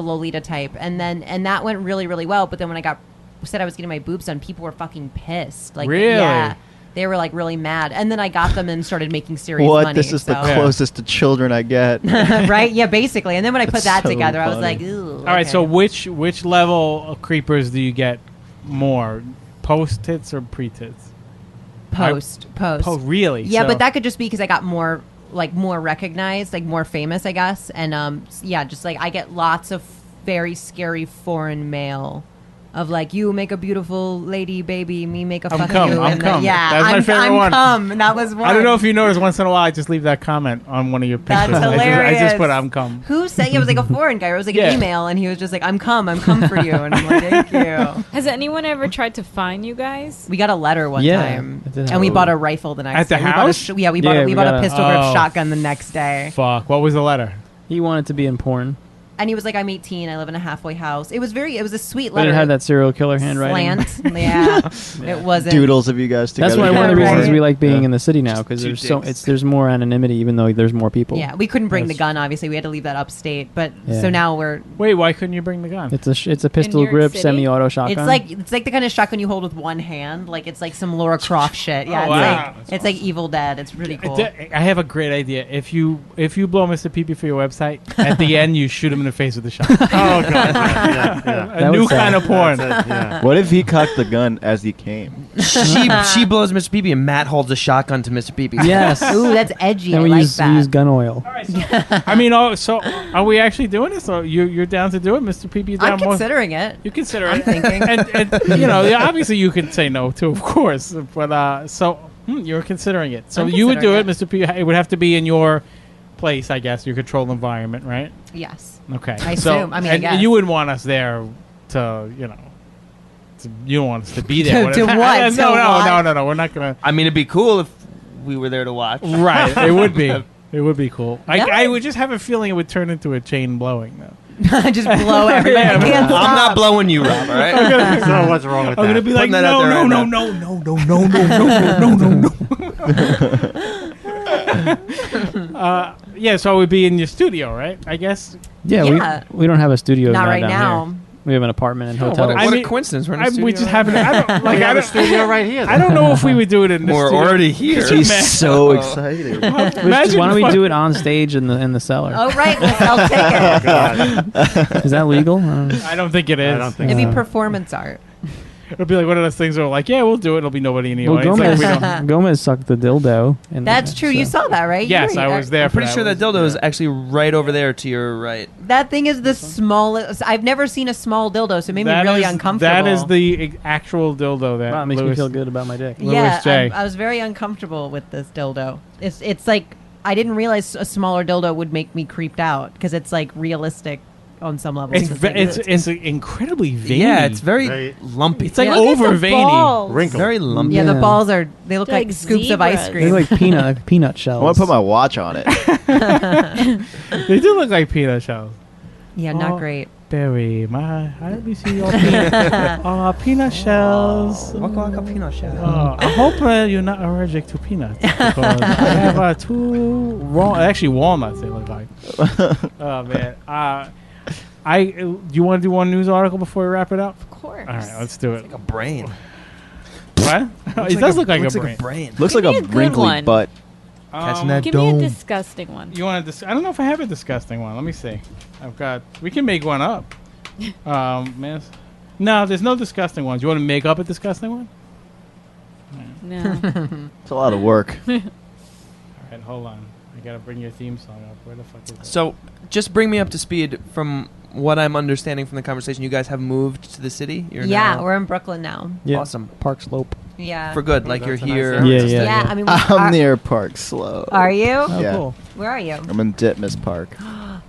Speaker 1: Lolita type, and that went really really well. But then when I said I was getting my boobs done, people were fucking pissed. Like,
Speaker 2: really?
Speaker 1: Yeah. They were like really mad, and then I got them and started making serious
Speaker 3: What?
Speaker 1: money.
Speaker 3: This is the
Speaker 1: so-
Speaker 3: closest to children I get.
Speaker 1: right? Yeah, basically. And then when I put
Speaker 3: That's
Speaker 1: that
Speaker 3: so
Speaker 1: together, I was
Speaker 3: funny.
Speaker 1: like, ooh.
Speaker 2: All right, so which level of creepers do you get more, post tits or pre tits?
Speaker 1: post.
Speaker 2: Oh, really?
Speaker 1: Yeah,
Speaker 2: So-
Speaker 1: but that could just be because I got more recognized, like more famous, I guess. And yeah, just like I get lots of very scary foreign mail. Of like, you make a beautiful lady baby, me make a
Speaker 2: I'm
Speaker 1: fuck
Speaker 2: cum,
Speaker 1: you.
Speaker 2: I'm
Speaker 1: and
Speaker 2: cum.
Speaker 1: yeah,
Speaker 2: That's my favorite
Speaker 1: I'm
Speaker 2: one.
Speaker 1: cum. And that was one.
Speaker 2: I don't know if you notice. Once in a while, I just leave that comment on one of your pictures.
Speaker 1: That's hilarious.
Speaker 2: I just put I'm cum.
Speaker 1: Who said it was like a foreign guy? It was like
Speaker 2: Yeah.
Speaker 1: an email, and he was just like, I'm cum for you. And I'm like, thank you.
Speaker 6: Has anyone ever tried to find you guys?
Speaker 1: We got a letter one
Speaker 5: Yeah,
Speaker 1: time,
Speaker 5: it did
Speaker 1: and we
Speaker 5: happen.
Speaker 1: bought a rifle the next
Speaker 2: At the
Speaker 1: day.
Speaker 2: house?
Speaker 1: We bought
Speaker 5: Yeah,
Speaker 1: we
Speaker 5: we
Speaker 1: bought
Speaker 5: got
Speaker 1: a
Speaker 5: a-
Speaker 1: pistol grip
Speaker 2: Oh.
Speaker 1: shotgun the next day.
Speaker 2: Fuck. What was the letter?
Speaker 5: He wanted to be in porn.
Speaker 1: And he was like, I'm 18. I live in a halfway house. It was a sweet
Speaker 5: But
Speaker 1: letter.
Speaker 5: it had that serial killer handwriting.
Speaker 1: Slant. Yeah. It wasn't.
Speaker 3: Doodles of you guys together.
Speaker 5: That's why one of the
Speaker 1: Right.
Speaker 5: reasons we like being in the city now, because
Speaker 4: Two
Speaker 5: there's
Speaker 4: dicks.
Speaker 5: there's more anonymity, even though there's more people.
Speaker 1: Yeah, we couldn't bring the
Speaker 5: That's-
Speaker 1: gun. Obviously, we had to leave that upstate. But
Speaker 5: Yeah.
Speaker 1: so now we're.
Speaker 2: Wait, why couldn't you bring the gun?
Speaker 5: It's a pistol
Speaker 6: York
Speaker 5: grip
Speaker 6: City?
Speaker 5: semi-auto shotgun.
Speaker 1: It's like the kind of shotgun you hold with one hand. Like it's like some Laura Croft shit. Yeah,
Speaker 2: Oh,
Speaker 1: it's
Speaker 2: wow.
Speaker 1: like it's like Evil Dead. It's pretty cool.
Speaker 2: I have a great idea. If you blow Mr. Pee Pee for your website, at the end you shoot him in the face with a shotgun.
Speaker 7: Oh god. Yeah.
Speaker 2: A
Speaker 5: That
Speaker 2: new
Speaker 5: would
Speaker 2: kind of porn.
Speaker 7: That's it, yeah.
Speaker 3: What if he cocked the gun as he came?
Speaker 4: she blows Mr. Pee Pee and Matt holds a shotgun to Mr. Pee Pee.
Speaker 5: yes.
Speaker 1: Ooh, that's edgy.
Speaker 5: And
Speaker 1: I
Speaker 5: we
Speaker 1: like
Speaker 5: use
Speaker 1: that.
Speaker 5: gun oil.
Speaker 2: I mean, so are we actually doing this? Or you're down to do it, Mr. Pee Pee?
Speaker 1: I'm considering it.
Speaker 2: You consider
Speaker 1: I'm
Speaker 2: it.
Speaker 1: thinking.
Speaker 2: and you know, yeah, obviously you can say no too, of course. But you're considering it. So
Speaker 1: I'm
Speaker 2: you would do it,
Speaker 1: considering
Speaker 2: Mr. P. It would have to be in your place, I guess, your controlled environment, right?
Speaker 1: Yes.
Speaker 2: Okay.
Speaker 1: I
Speaker 2: So,
Speaker 1: assume. I mean, I
Speaker 2: and
Speaker 1: guess.
Speaker 2: you wouldn't want us there to, you know, you don't want us to be there.
Speaker 1: To what?
Speaker 2: No,
Speaker 1: To what?
Speaker 2: no. We're not gonna.
Speaker 4: I mean, it'd be cool if we were there to watch.
Speaker 2: Right. It would be. It would be cool.
Speaker 1: Yeah.
Speaker 2: I would just have a feeling it would turn into a chain blowing, though.
Speaker 1: Just blow everybody.
Speaker 2: Yeah,
Speaker 1: I can't stop.
Speaker 4: I'm not blowing you, Rob. All right.
Speaker 7: So what's wrong with
Speaker 2: I'm
Speaker 7: that?
Speaker 2: gonna be like,
Speaker 4: that out
Speaker 2: no,
Speaker 4: there
Speaker 2: no,
Speaker 4: right
Speaker 2: no,
Speaker 4: now.
Speaker 2: no, no, no, no, no, no, no. Yeah, so it would be in your studio, right? I guess.
Speaker 5: Yeah,
Speaker 1: Yeah.
Speaker 5: we don't have a studio.
Speaker 1: Not right
Speaker 5: down
Speaker 1: now.
Speaker 5: Here. We have an apartment and
Speaker 4: Oh,
Speaker 5: hotels.
Speaker 4: what
Speaker 2: I
Speaker 4: a
Speaker 2: mean,
Speaker 4: coincidence. We're in a studio
Speaker 2: We just
Speaker 4: right
Speaker 2: haven't.
Speaker 4: now.
Speaker 2: I don't
Speaker 7: We
Speaker 2: like.
Speaker 7: have a studio right here.
Speaker 2: I don't know if we would do it in the
Speaker 4: We're
Speaker 2: studio.
Speaker 4: already here.
Speaker 3: He's
Speaker 2: Man.
Speaker 3: so excited.
Speaker 2: Imagine
Speaker 5: Why don't we
Speaker 2: fuck-
Speaker 5: do it on stage in the cellar?
Speaker 1: Oh, right. I'll take it.
Speaker 7: God.
Speaker 5: Is that legal? I don't know.
Speaker 2: I don't think it is.
Speaker 7: I don't think
Speaker 1: It'd be
Speaker 5: Uh,
Speaker 1: performance art.
Speaker 2: It'll be like one of those things where we're like, yeah, we'll do it. It'll be nobody in the
Speaker 5: Well,
Speaker 2: audience. Like,
Speaker 5: Gomez,
Speaker 2: we don't-
Speaker 5: Gomez sucked the dildo. In
Speaker 1: That's
Speaker 5: the-
Speaker 1: true. You
Speaker 5: so-
Speaker 1: saw that, right?
Speaker 2: Yes,
Speaker 1: You were-
Speaker 2: I was there.
Speaker 4: I'm
Speaker 2: for
Speaker 4: pretty sure that dildo is
Speaker 2: yeah.
Speaker 4: actually right over there to your right.
Speaker 1: That thing is the smallest. I've never seen a small dildo, so it made me
Speaker 2: That
Speaker 1: really
Speaker 2: is-
Speaker 1: uncomfortable.
Speaker 2: That is the actual dildo that
Speaker 5: Wow, it makes me
Speaker 2: Louis-
Speaker 5: feel good about my dick.
Speaker 2: Louis
Speaker 1: Yeah,
Speaker 2: J.
Speaker 1: I was very uncomfortable with this dildo. It's like I didn't realize a smaller dildo would make me creeped out because it's like realistic on some level.
Speaker 2: It's incredibly veiny.
Speaker 4: Yeah, it's very
Speaker 7: Very-
Speaker 4: lumpy.
Speaker 2: It's like
Speaker 6: Look at
Speaker 2: over
Speaker 6: the
Speaker 2: veiny.
Speaker 6: balls.
Speaker 7: Wrinkle.
Speaker 4: very lumpy.
Speaker 1: yeah, the
Speaker 5: Yeah.
Speaker 1: balls are they look
Speaker 6: They're
Speaker 1: like
Speaker 6: like
Speaker 1: scoops of ice
Speaker 6: zebras.
Speaker 1: cream.
Speaker 5: They look like peanut shells.
Speaker 3: I want to put my watch on it.
Speaker 2: They do look like peanut shells.
Speaker 1: yeah,
Speaker 2: Oh.
Speaker 1: not great.
Speaker 2: Barry, let me see your peanut, peanut shells.
Speaker 4: Waka waka peanut shell.
Speaker 2: I hope you're not allergic to peanuts because I have two actually walnuts. They look like. Oh man, do you want to do one news article before we wrap it up?
Speaker 6: Of course.
Speaker 2: All right, let's do it.
Speaker 4: Like a brain.
Speaker 2: What? It does look like a brain.
Speaker 3: Looks
Speaker 6: Give
Speaker 3: like
Speaker 6: me
Speaker 3: a
Speaker 6: a good
Speaker 3: wrinkly
Speaker 6: one.
Speaker 3: butt.
Speaker 4: Catching that
Speaker 6: Give me
Speaker 4: dome.
Speaker 6: a disgusting one.
Speaker 2: You want to? I don't know if I have a disgusting one. Let me see. We can make one up. Man, no, there's no disgusting ones. You want to make up a disgusting one?
Speaker 6: No.
Speaker 3: It's a lot of work.
Speaker 2: All right, hold on. I gotta bring your theme song up. Where the fuck is it?
Speaker 4: So, just bring me up to speed from what I'm understanding from the conversation. You guys have moved to the city. You're
Speaker 1: Yeah,
Speaker 4: now-
Speaker 1: we're in Brooklyn now.
Speaker 5: Yeah.
Speaker 4: awesome
Speaker 5: Park Slope.
Speaker 1: Yeah.
Speaker 4: for good.
Speaker 7: Oh,
Speaker 4: Like you're
Speaker 7: that's a nice
Speaker 4: here.
Speaker 7: area.
Speaker 5: Yeah,
Speaker 1: yeah. I mean, we
Speaker 3: I'm
Speaker 1: are,
Speaker 3: near Park Slope.
Speaker 1: are you?
Speaker 5: Oh,
Speaker 3: Yeah.
Speaker 5: cool.
Speaker 1: Where are you?
Speaker 3: I'm in Ditmas Park.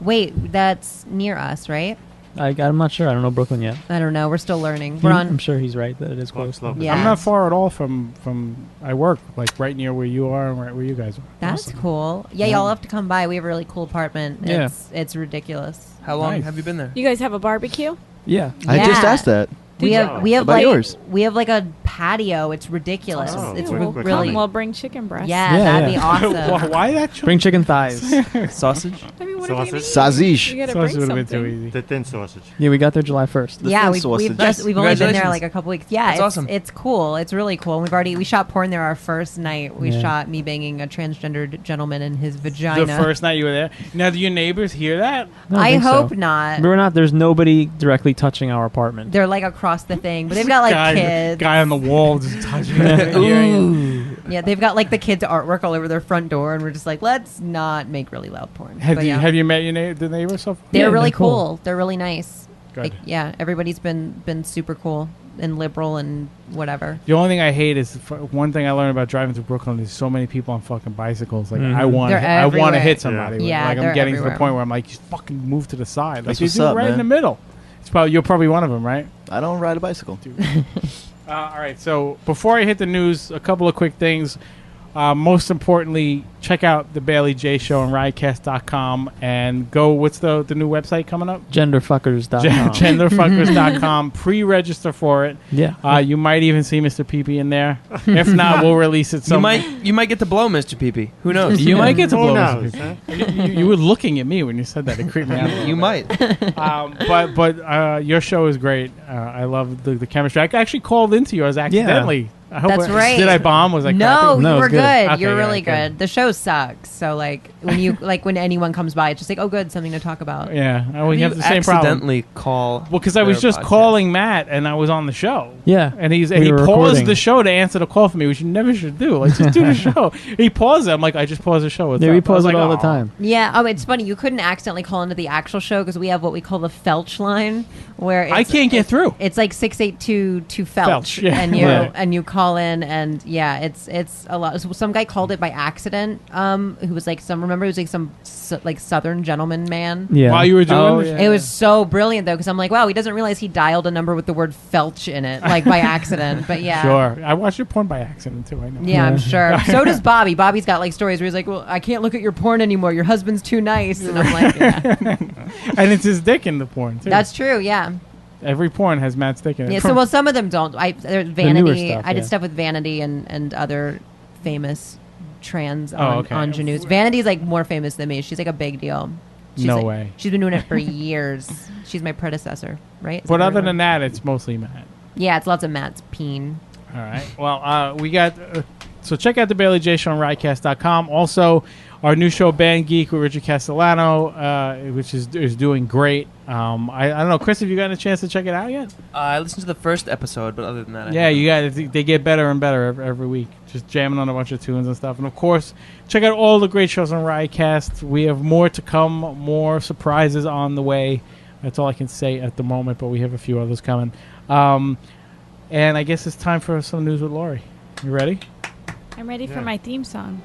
Speaker 1: Wait, that's near us, right?
Speaker 5: I'm not sure. I don't know Brooklyn yet.
Speaker 1: I don't know. We're still learning. We're
Speaker 5: I'm
Speaker 1: on.
Speaker 5: sure he's right that it is close.
Speaker 7: Slope.
Speaker 1: Yeah.
Speaker 2: I'm not far at all from. I work like right near where you are and right where you guys are.
Speaker 1: That's
Speaker 2: Awesome.
Speaker 1: cool. Yeah, y'all have to come by. We have a really cool apartment.
Speaker 5: Yeah.
Speaker 1: It's ridiculous.
Speaker 4: How long
Speaker 2: Nice.
Speaker 4: have you been there?
Speaker 6: You guys have a barbecue?
Speaker 5: Yeah.
Speaker 3: I just
Speaker 1: Yeah.
Speaker 3: asked that.
Speaker 1: We
Speaker 6: Did
Speaker 1: have
Speaker 6: you?
Speaker 1: we have
Speaker 3: How about
Speaker 1: like
Speaker 3: yours?
Speaker 1: we have like a patio. It's ridiculous.
Speaker 7: Oh,
Speaker 1: it's
Speaker 7: we're
Speaker 1: really
Speaker 7: coming.
Speaker 6: Well, bring chicken breast.
Speaker 1: yeah,
Speaker 5: Yeah,
Speaker 1: that'd
Speaker 5: yeah.
Speaker 1: be awesome.
Speaker 2: Why that?
Speaker 5: Bring chicken thighs.
Speaker 4: Sausage.
Speaker 6: I mean, what are we gonna
Speaker 7: Sausage.
Speaker 6: eat?
Speaker 3: Sausage.
Speaker 6: You gotta
Speaker 2: Sausage
Speaker 6: bring
Speaker 2: would have been too
Speaker 6: something.
Speaker 2: easy.
Speaker 7: The thin sausage.
Speaker 5: Yeah, we got there July 1st.
Speaker 3: The
Speaker 1: Yeah,
Speaker 3: thin
Speaker 1: we've
Speaker 3: sausage.
Speaker 1: only
Speaker 4: Nice.
Speaker 1: been there
Speaker 4: Congratulations.
Speaker 1: like a couple weeks. Yeah,
Speaker 4: That's
Speaker 1: it's
Speaker 4: awesome.
Speaker 1: It's cool. It's really cool. We shot porn there our first night. We
Speaker 5: Yeah.
Speaker 1: shot me banging a transgendered gentleman in his vagina.
Speaker 2: The first night you were there. Now, do your neighbors hear that?
Speaker 5: don't
Speaker 1: I
Speaker 5: think so.
Speaker 1: hope not.
Speaker 5: We're not. There's nobody directly touching our apartment.
Speaker 1: They're like across the thing, but they've got like kids.
Speaker 2: Guy on the wall just touching it.
Speaker 1: Yeah, they've got like the kids' artwork all over their front door, and we're just like, let's not make really loud porn.
Speaker 2: Have
Speaker 1: But
Speaker 2: you
Speaker 1: yeah.
Speaker 2: have you met the neighbors so far?
Speaker 1: They're
Speaker 5: Yeah,
Speaker 1: really
Speaker 5: they're cool.
Speaker 1: cool. They're really nice.
Speaker 2: Good.
Speaker 1: Like, yeah, everybody's been super cool and liberal and whatever.
Speaker 2: The only thing I hate is one thing I learned about driving to Brooklyn is so many people on fucking bicycles. Like
Speaker 5: Mhm.
Speaker 2: I want
Speaker 1: They're
Speaker 2: to
Speaker 1: everywhere.
Speaker 2: hit somebody. with it.
Speaker 1: Yeah,
Speaker 2: like I'm
Speaker 1: they're
Speaker 2: getting to
Speaker 1: everywhere.
Speaker 2: the point where I'm like, just fucking move to the side. Like
Speaker 3: That's
Speaker 2: you
Speaker 3: what's
Speaker 2: do
Speaker 3: up,
Speaker 2: right in
Speaker 3: man.
Speaker 2: the middle. You're probably one of them, right?
Speaker 3: I don't ride a bicycle.
Speaker 2: All right. So before I hit the news, a couple of quick things. Most importantly, check out the Bailey J Show on riotcast.com and go. What's the new website coming up?
Speaker 5: Genderfuckers.com.
Speaker 2: Genderfuckers.com. Pre-register for it.
Speaker 5: Yeah.
Speaker 2: You might even see Mr. Peepee in there. If not, we'll release it.
Speaker 4: You might get to blow Mr. Peepee. Who knows?
Speaker 2: You might get to
Speaker 7: Who
Speaker 2: blow
Speaker 7: knows,
Speaker 2: Mr. Peepee. You were looking at me when you said that. It creeped me out.
Speaker 4: You might.
Speaker 2: But your show is great. I love the chemistry. I actually called into yours accidentally. I hope
Speaker 1: That's right.
Speaker 2: Did I bomb? Was I
Speaker 1: No,
Speaker 2: crappy?
Speaker 1: you
Speaker 5: it
Speaker 1: were
Speaker 5: was
Speaker 1: good.
Speaker 5: good.
Speaker 2: Okay,
Speaker 1: You're
Speaker 2: yeah,
Speaker 1: really
Speaker 2: okay.
Speaker 1: good. The show sucks. So like when anyone comes by, it's just like, oh, good, something to talk about.
Speaker 2: Yeah, we have the same problem.
Speaker 4: Accidentally call.
Speaker 2: Well, because I was
Speaker 4: their
Speaker 2: just
Speaker 4: podcast.
Speaker 2: calling Matt, and I was on the show.
Speaker 5: Yeah.
Speaker 2: And he
Speaker 5: We were
Speaker 2: paused
Speaker 5: recording.
Speaker 2: the show to answer the call for me, which you never should do. Like, just do the show. He paused it. I'm like, I just paused the show. What's
Speaker 5: Yeah,
Speaker 2: up?
Speaker 5: we
Speaker 2: I was
Speaker 5: pause it
Speaker 2: like,
Speaker 5: all the
Speaker 2: "Aw."
Speaker 5: time.
Speaker 1: Yeah. Oh, it's funny. You couldn't accidentally call into the actual show because we have what we call the Felch line, where
Speaker 2: I can't get through.
Speaker 1: It's like 682 Felch,
Speaker 2: Felch, yeah.
Speaker 1: and you
Speaker 5: Right.
Speaker 1: and you call in, and yeah, it's a lot. So some guy called it by accident. Who was like some Southern gentleman man.
Speaker 5: Yeah.
Speaker 2: While you were doing
Speaker 5: Oh,
Speaker 2: it?
Speaker 5: yeah.
Speaker 1: It was so brilliant though, because I'm like, wow, he doesn't realize he dialed a number with the word Felch in it, like by accident. But yeah,
Speaker 2: Sure. I watched your porn by accident, too. I know.
Speaker 1: yeah, I'm
Speaker 5: Yeah.
Speaker 1: sure. So does Bobby. Bobby's got like stories where he's like, well, I can't look at your porn anymore. Your husband's too nice, and I'm like, yeah,
Speaker 2: And it's his dick in the porn, too.
Speaker 1: that's true. Yeah.
Speaker 2: Every porn has Matt's dick in it.
Speaker 1: Yeah, so well, some of them don't. There's
Speaker 5: newer
Speaker 1: Vanity.
Speaker 5: stuff,
Speaker 1: I did
Speaker 5: yeah.
Speaker 1: stuff with Vanity and other famous trans
Speaker 2: Oh, okay.
Speaker 1: ingenues. Vanity's like more famous than me. She's like a big deal. She's
Speaker 2: No
Speaker 1: like-
Speaker 2: way.
Speaker 1: She's been doing it for years. She's my predecessor, right? Is
Speaker 2: But
Speaker 1: that
Speaker 2: other
Speaker 1: right?
Speaker 2: than that, it's mostly Matt.
Speaker 1: yeah, it's lots of Matt's peen.
Speaker 2: All right. Well, we got... so check out the Bailey J Show on riotcast.com. Also, our new show, Band Geek, with Richard Castellano, which is doing great. I don't know. Chris, have you gotten a chance to check it out yet?
Speaker 4: I listened to the first episode, but other than that,
Speaker 2: Yeah, you got it. They get better and better every week. Just jamming on a bunch of tunes and stuff. And of course, check out all the great shows on Riotcast. We have more to come, more surprises on the way. That's all I can say at the moment, but we have a few others coming. And I guess it's time for some news with Lori. You ready?
Speaker 6: I'm ready for my theme song.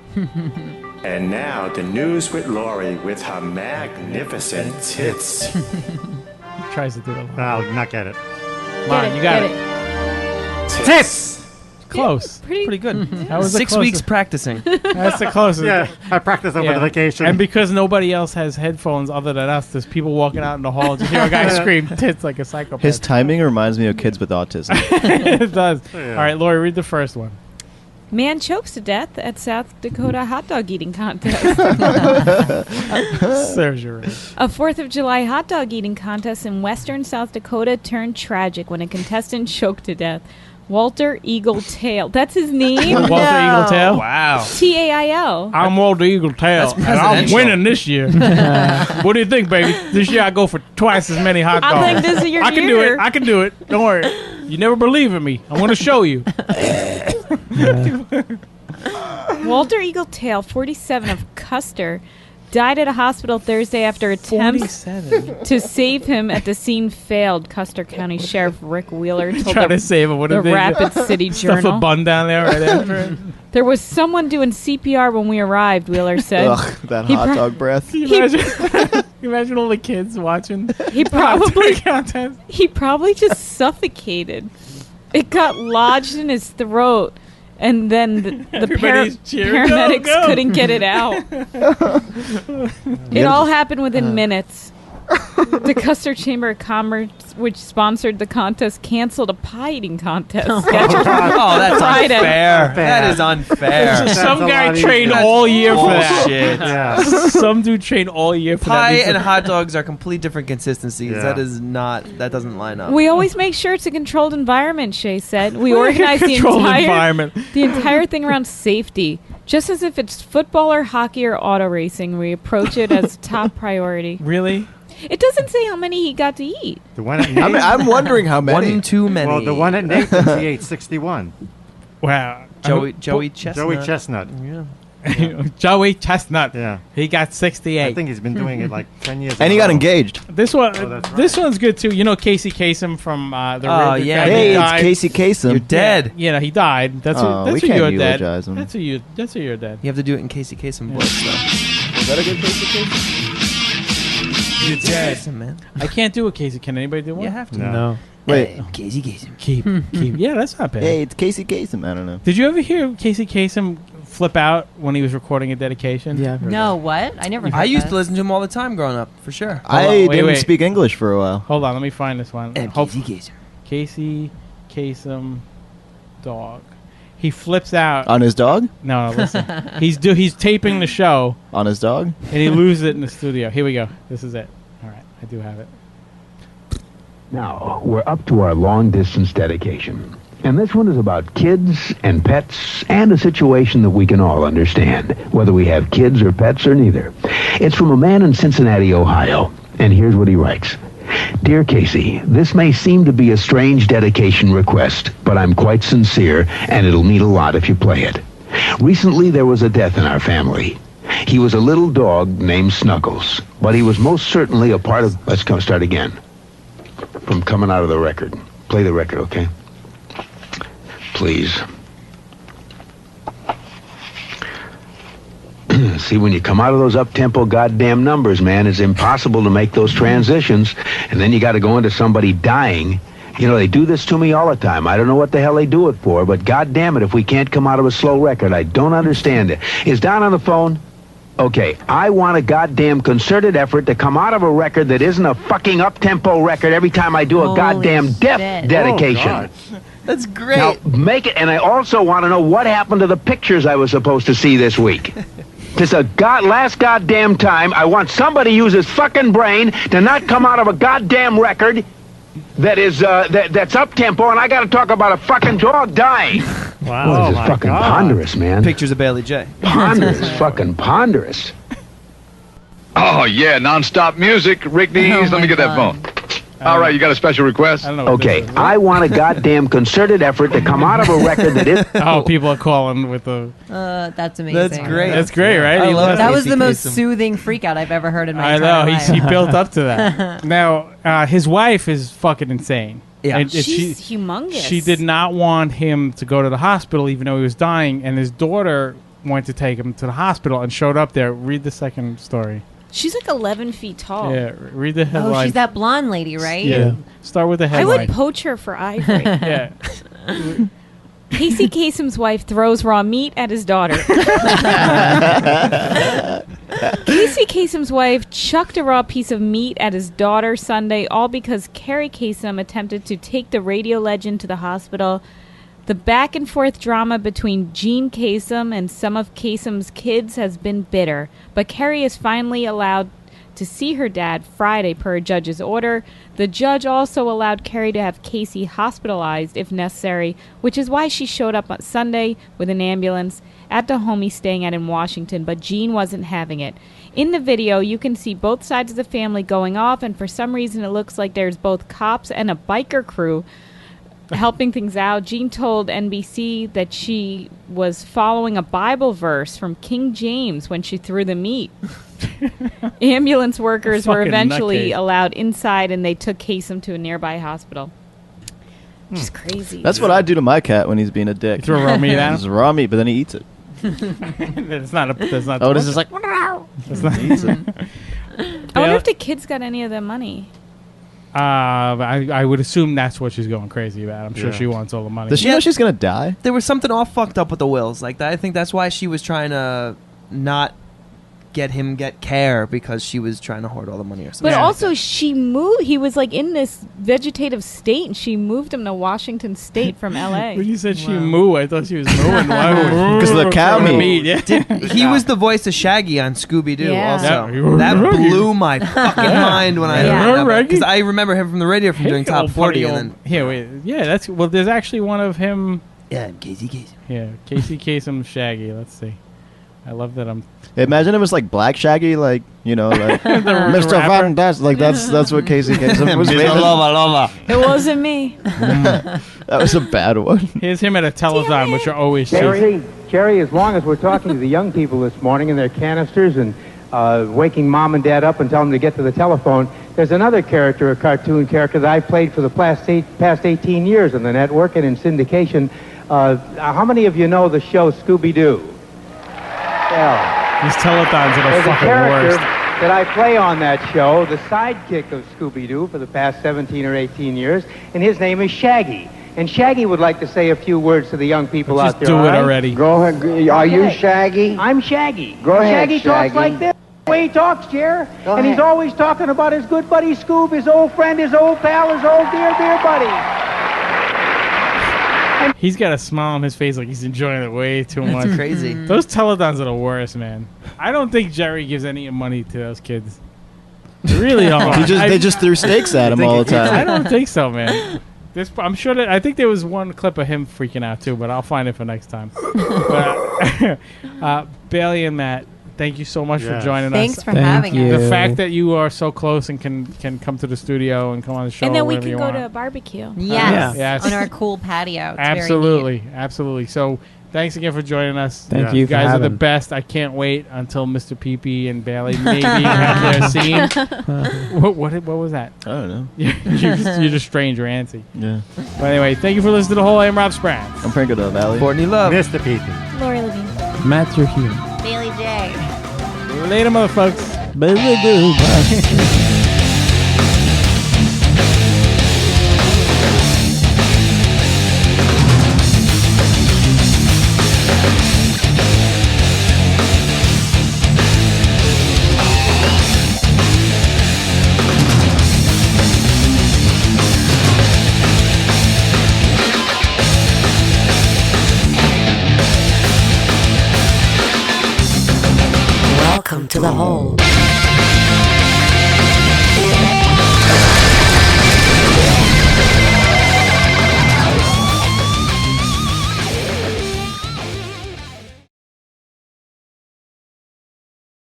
Speaker 9: And now, the news with Lori with her magnificent tits.
Speaker 2: He tries to do it.
Speaker 7: I'll not get it.
Speaker 2: Come on, you got it.
Speaker 9: Tits!
Speaker 2: Close.
Speaker 4: pretty good.
Speaker 2: That was the
Speaker 4: 6
Speaker 2: closest.
Speaker 4: weeks practicing.
Speaker 2: That's the closest.
Speaker 7: Yeah, I practiced over
Speaker 2: Yeah.
Speaker 7: the vacation.
Speaker 2: And because nobody else has headphones other than us, there's people walking out in the hall just hear a guy scream tits like a psychopath.
Speaker 3: His timing reminds me of kids with autism.
Speaker 2: It does.
Speaker 7: Yeah.
Speaker 2: All right, Lori, read the first one.
Speaker 6: Man chokes to death at South Dakota hot dog eating contest.
Speaker 2: Serves you right.
Speaker 6: A 4th of July hot dog eating contest in western South Dakota turned tragic when a contestant choked to death. Walter Eagle Tail. That's his name?
Speaker 2: Walter Eagle Tail.
Speaker 4: Wow.
Speaker 6: Tail.
Speaker 2: I'm Walter Eagle Tail,
Speaker 4: That's
Speaker 2: and I'm
Speaker 4: presidential.
Speaker 2: winning this year. What do you think, baby? This year I go for twice as many hot dogs.
Speaker 6: I think this is your
Speaker 2: I can do
Speaker 6: year.
Speaker 2: it. I can do it. Don't worry. You never believe in me. I want to show you.
Speaker 6: Walter Eagle Tail, 47 of Custer, died at a hospital Thursday after attempts
Speaker 2: 47.
Speaker 6: to save him at the scene failed. Custer County Sheriff Rick Wheeler told
Speaker 2: Trying
Speaker 6: the,
Speaker 2: to save him. What
Speaker 6: the
Speaker 2: did they
Speaker 6: Rapid City
Speaker 2: stuff a
Speaker 6: Journal.
Speaker 2: bun down there right after it?
Speaker 6: There was someone doing CPR when we arrived, Wheeler said.
Speaker 3: Ugh, that
Speaker 6: He
Speaker 3: hot
Speaker 6: pro-
Speaker 3: dog breath.
Speaker 2: Can you imagine, you imagine all the kids watching?
Speaker 6: He probably
Speaker 2: contest.
Speaker 6: he probably just suffocated. It got lodged in his throat, and then the
Speaker 2: Everybody's cheering.
Speaker 6: paramedics
Speaker 2: Go, go.
Speaker 6: couldn't get it out. It all happened within minutes. The Custer Chamber of Commerce, which sponsored the contest, canceled a pie eating contest.
Speaker 4: Oh, that's
Speaker 6: Friday.
Speaker 4: unfair. That is unfair.
Speaker 2: Some
Speaker 7: a
Speaker 2: guy
Speaker 7: lot
Speaker 2: trained
Speaker 7: easier.
Speaker 2: all year for that.
Speaker 4: Bullshit.
Speaker 7: Yeah.
Speaker 2: Some dude trained all year for
Speaker 4: Pie
Speaker 2: that.
Speaker 4: and hot dogs are complete different consistencies.
Speaker 7: Yeah.
Speaker 4: That is not. That doesn't line up.
Speaker 6: We always make sure it's a controlled environment, Shay said. We organize the
Speaker 2: controlled
Speaker 6: entire
Speaker 2: environment.
Speaker 6: thing around safety. Just as if it's football or hockey or auto racing, we approach it as top priority.
Speaker 2: Really?
Speaker 6: It doesn't say how many he got to eat.
Speaker 7: The one at Nathan's.
Speaker 3: I'm wondering how many.
Speaker 4: One too many.
Speaker 7: Well, the one at Nathan's, he ate 61.
Speaker 2: Wow.
Speaker 4: Joey Chestnut.
Speaker 7: Joey Chestnut.
Speaker 4: Yeah.
Speaker 2: Joey Chestnut.
Speaker 7: Yeah.
Speaker 2: He got 68.
Speaker 7: I think he's been doing it like 10 years.
Speaker 3: And he got engaged.
Speaker 2: This one,
Speaker 7: Oh, that's right.
Speaker 2: this one's good too. You know Casey Kasem from the.
Speaker 4: Oh,
Speaker 2: River
Speaker 4: yeah.
Speaker 2: guy? He
Speaker 3: Hey, it's
Speaker 2: died.
Speaker 3: Casey Kasem.
Speaker 4: You're dead.
Speaker 2: Yeah, he died. That's
Speaker 3: Oh,
Speaker 2: who,
Speaker 3: we
Speaker 2: that's who
Speaker 3: can't
Speaker 2: you're dead.
Speaker 3: eulogize him.
Speaker 2: That's who you. That's who you're dead.
Speaker 4: You have to do it in Casey Kasem voice, though.
Speaker 3: Is that a good Casey Kasem?
Speaker 2: You're dead.
Speaker 4: Kasem, man.
Speaker 2: I can't do a Casey. Can anybody do one?
Speaker 4: You have to.
Speaker 7: No.
Speaker 3: Wait.
Speaker 4: Casey Kasem.
Speaker 2: Keep. Yeah, that's not bad.
Speaker 3: Hey, it's Casey Kasem. I don't know.
Speaker 2: Did you ever hear Casey Kasem flip out when he was recording a dedication?
Speaker 5: Yeah. I've heard
Speaker 1: No, what? I never. Heard
Speaker 4: I used
Speaker 1: that.
Speaker 4: to listen to him all the time growing up, for sure.
Speaker 3: I
Speaker 2: Hold on,
Speaker 3: didn't
Speaker 2: wait.
Speaker 3: speak English for a while.
Speaker 2: Hold on, let me find this one.
Speaker 4: Casey Kasem.
Speaker 2: Casey Kasem dog. He flips out.
Speaker 3: On his dog?
Speaker 2: No, listen. He's taping the show
Speaker 3: On his dog?
Speaker 2: and he loses it in the studio. Here we go. This is it. All right, I do have it.
Speaker 10: Now, we're up to our long-distance dedication. And this one is about kids and pets and a situation that we can all understand, whether we have kids or pets or neither. It's from a man in Cincinnati, Ohio. And here's what he writes. Dear Casey, this may seem to be a strange dedication request, but I'm quite sincere, and it'll mean a lot if you play it. Recently, there was a death in our family. He was a little dog named Snuggles, but he was most certainly a part of... Let's start again. From coming out of the record. Play the record, okay? Please. See, when you come out of those up-tempo goddamn numbers, man, it's impossible to make those transitions, and then you got to go into somebody dying. You know, they do this to me all the time. I don't know what the hell they do it for, but goddamn it, if we can't come out of a slow record, I don't understand it. Is Don on the phone? Okay, I want a goddamn concerted effort to come out of a record that isn't a fucking up-tempo record every time I do a
Speaker 1: Holy
Speaker 10: goddamn death
Speaker 1: shit.
Speaker 10: dedication.
Speaker 4: That's great.
Speaker 10: Now, make it, and I also want to know what happened to the pictures I was supposed to see this week. This is last goddamn time. I want somebody to use his fucking brain to not come out of a goddamn record that is that's up-tempo, and I got to talk about a fucking dog dying.
Speaker 7: Wow.
Speaker 10: This is fucking ponderous, man.
Speaker 4: Pictures of Bailey J.
Speaker 10: Ponderous, fucking ponderous.
Speaker 11: Oh, yeah, non-stop music. Rick Dees, let me get that phone. All right, you got a special request?
Speaker 2: I don't know. What
Speaker 10: Okay,
Speaker 2: this is.
Speaker 10: I want a goddamn concerted effort to come out of a record that is...
Speaker 2: Oh, people are calling with the.
Speaker 1: That's amazing.
Speaker 4: That's great.
Speaker 2: That's great, right?
Speaker 4: I
Speaker 2: He
Speaker 4: love
Speaker 2: loves
Speaker 1: That
Speaker 2: it.
Speaker 1: was
Speaker 4: Casey
Speaker 1: the most
Speaker 4: Kasem.
Speaker 1: soothing freak out I've ever heard in my
Speaker 2: I
Speaker 1: entire
Speaker 2: know.
Speaker 1: life.
Speaker 2: He built up to that. Now, his wife is fucking insane.
Speaker 4: Yeah.
Speaker 2: And
Speaker 6: She's humongous.
Speaker 2: She did not want him to go to the hospital, even though he was dying. And his daughter went to take him to the hospital and showed up there. Read the second story.
Speaker 6: She's like 11 feet tall.
Speaker 2: Yeah, read the
Speaker 1: Oh,
Speaker 2: headline.
Speaker 1: she's that blonde lady, right?
Speaker 2: Yeah. Start with the
Speaker 6: I
Speaker 2: headline.
Speaker 6: would poach her for ivory.
Speaker 2: Yeah.
Speaker 6: Casey Kasem's wife throws raw meat at his daughter. Casey Kasem's wife chucked a raw piece of meat at his daughter Sunday, all because Carrie Kasem attempted to take the radio legend to the hospital. The back and forth drama between Gene Kasem and some of Kasem's kids has been bitter, but Carrie is finally allowed to see her dad Friday per a judge's order. The judge also allowed Carrie to have Casey hospitalized if necessary, which is why she showed up on Sunday with an ambulance at the home he's staying at in Washington, but Gene wasn't having it. In the video, you can see both sides of the family going off, and for some reason it looks like there's both cops and a biker crew helping things out. Jean told NBC that she was following a Bible verse from King James when she threw the meat. Ambulance workers were
Speaker 2: Fucking
Speaker 6: eventually
Speaker 2: nutcase.
Speaker 6: allowed inside, and they took Kasem to a nearby hospital. Which is crazy.
Speaker 3: That's what I do to my cat when he's being a dick.
Speaker 2: You throw raw meat at
Speaker 3: It's
Speaker 2: him?
Speaker 3: raw meat, but then he eats it.
Speaker 2: That's not.
Speaker 3: Oh, this is like...
Speaker 2: That's not.
Speaker 3: He eats it.
Speaker 6: I wonder if the kids got any of the money.
Speaker 2: I would assume that's what she's going crazy about. I'm sure
Speaker 7: Yeah.
Speaker 2: she wants all the money.
Speaker 3: Does she know she's going to die?
Speaker 4: There was something all fucked up with the wills. Like that. I think that's why she was trying to not get care, because she was trying to hoard all the money or something.
Speaker 6: But also, she moved. He was like in this vegetative state, and she moved him to Washington State from L.A.
Speaker 2: When you said she moo, I thought she was mooing. Because
Speaker 3: of the cow meat.
Speaker 2: Yeah.
Speaker 4: He was the voice of Shaggy on Scooby Doo.
Speaker 6: Yeah.
Speaker 4: Also,
Speaker 2: Yeah.
Speaker 4: that blew my fucking mind when I
Speaker 6: Yeah.
Speaker 4: heard that,
Speaker 2: Reggie?
Speaker 4: because I remember him from the radio from doing
Speaker 2: Hey,
Speaker 4: Top
Speaker 2: old
Speaker 4: 40,
Speaker 2: funny
Speaker 4: and
Speaker 2: old-
Speaker 4: then
Speaker 2: Here, wait. Yeah, that's well. There's actually one of him.
Speaker 4: yeah, Casey Kasem.
Speaker 2: Yeah, Casey Kasem Shaggy. Let's see. I love that I'm.
Speaker 3: Imagine it was like Black Shaggy, like, you know, like Mr.
Speaker 2: rapper.
Speaker 3: Fantastic. Like, that's what Casey Kasem was made of.
Speaker 6: It wasn't me.
Speaker 3: That was a bad one.
Speaker 2: Here's him at a telethon, which are always
Speaker 12: Jerry, as long as we're talking to the young people this morning in their canisters and waking mom and dad up and telling them to get to the telephone, there's another character, a cartoon character that I've played for the past 18 years on the network and in syndication. How many of you know the show Scooby-Doo? Well,
Speaker 2: these telethons are
Speaker 12: there's
Speaker 2: the
Speaker 12: a
Speaker 2: fucking
Speaker 12: character
Speaker 2: worst.
Speaker 12: that I play on that show, the sidekick of Scooby-Doo for the past 17 or 18 years, and his name is Shaggy. And Shaggy would like to say a few words to the young people
Speaker 2: Let's
Speaker 12: out
Speaker 2: just
Speaker 12: there.
Speaker 2: do it
Speaker 12: all right?
Speaker 2: already.
Speaker 13: Go ahead. Are you Shaggy?
Speaker 12: I'm Shaggy.
Speaker 13: Go ahead,
Speaker 12: Shaggy talks
Speaker 13: Shaggy.
Speaker 12: like this. The way he talks, Jer.
Speaker 13: Go
Speaker 12: And he's
Speaker 13: ahead.
Speaker 12: always talking about his good buddy Scoob, his old friend, his old pal, his old dear buddy.
Speaker 2: He's got a smile on his face like he's enjoying it way too much.
Speaker 4: It's crazy.
Speaker 2: Those telethons are the worst, man. I don't think Jerry gives any money to those kids. They really don't.
Speaker 3: They just threw steaks at him all the time.
Speaker 2: I don't think so, man. I'm sure that I think there was one clip of him freaking out too, but I'll find it for next time. But, Bailey and Matt, thank you so much for joining us.
Speaker 1: Thanks for having us.
Speaker 2: The fact that you are so close and can come to the studio and come on the show,
Speaker 6: And then we
Speaker 2: whenever
Speaker 6: can
Speaker 2: you
Speaker 6: go
Speaker 2: want.
Speaker 6: to a barbecue.
Speaker 2: Yes.
Speaker 1: On our cool patio. It's
Speaker 2: Absolutely. So thanks again for joining us.
Speaker 5: Thank you
Speaker 2: You
Speaker 5: for
Speaker 2: guys are the
Speaker 5: having.
Speaker 2: best. I can't wait until Mr. Pee and Bailey maybe have their scene. What was that?
Speaker 3: I don't know.
Speaker 2: You're just strange or antsy.
Speaker 3: Yeah.
Speaker 2: But anyway, thank you for listening to The Whole. I'm Rob Sprats.
Speaker 3: I'm Franco Del Valle.
Speaker 4: Courtney Love.
Speaker 7: Mr. Pee-Pee.
Speaker 6: Lori Levine.
Speaker 5: Matt Terhune.
Speaker 1: Bailey J.
Speaker 2: Later, motherfuckers.
Speaker 14: Welcome to the hole.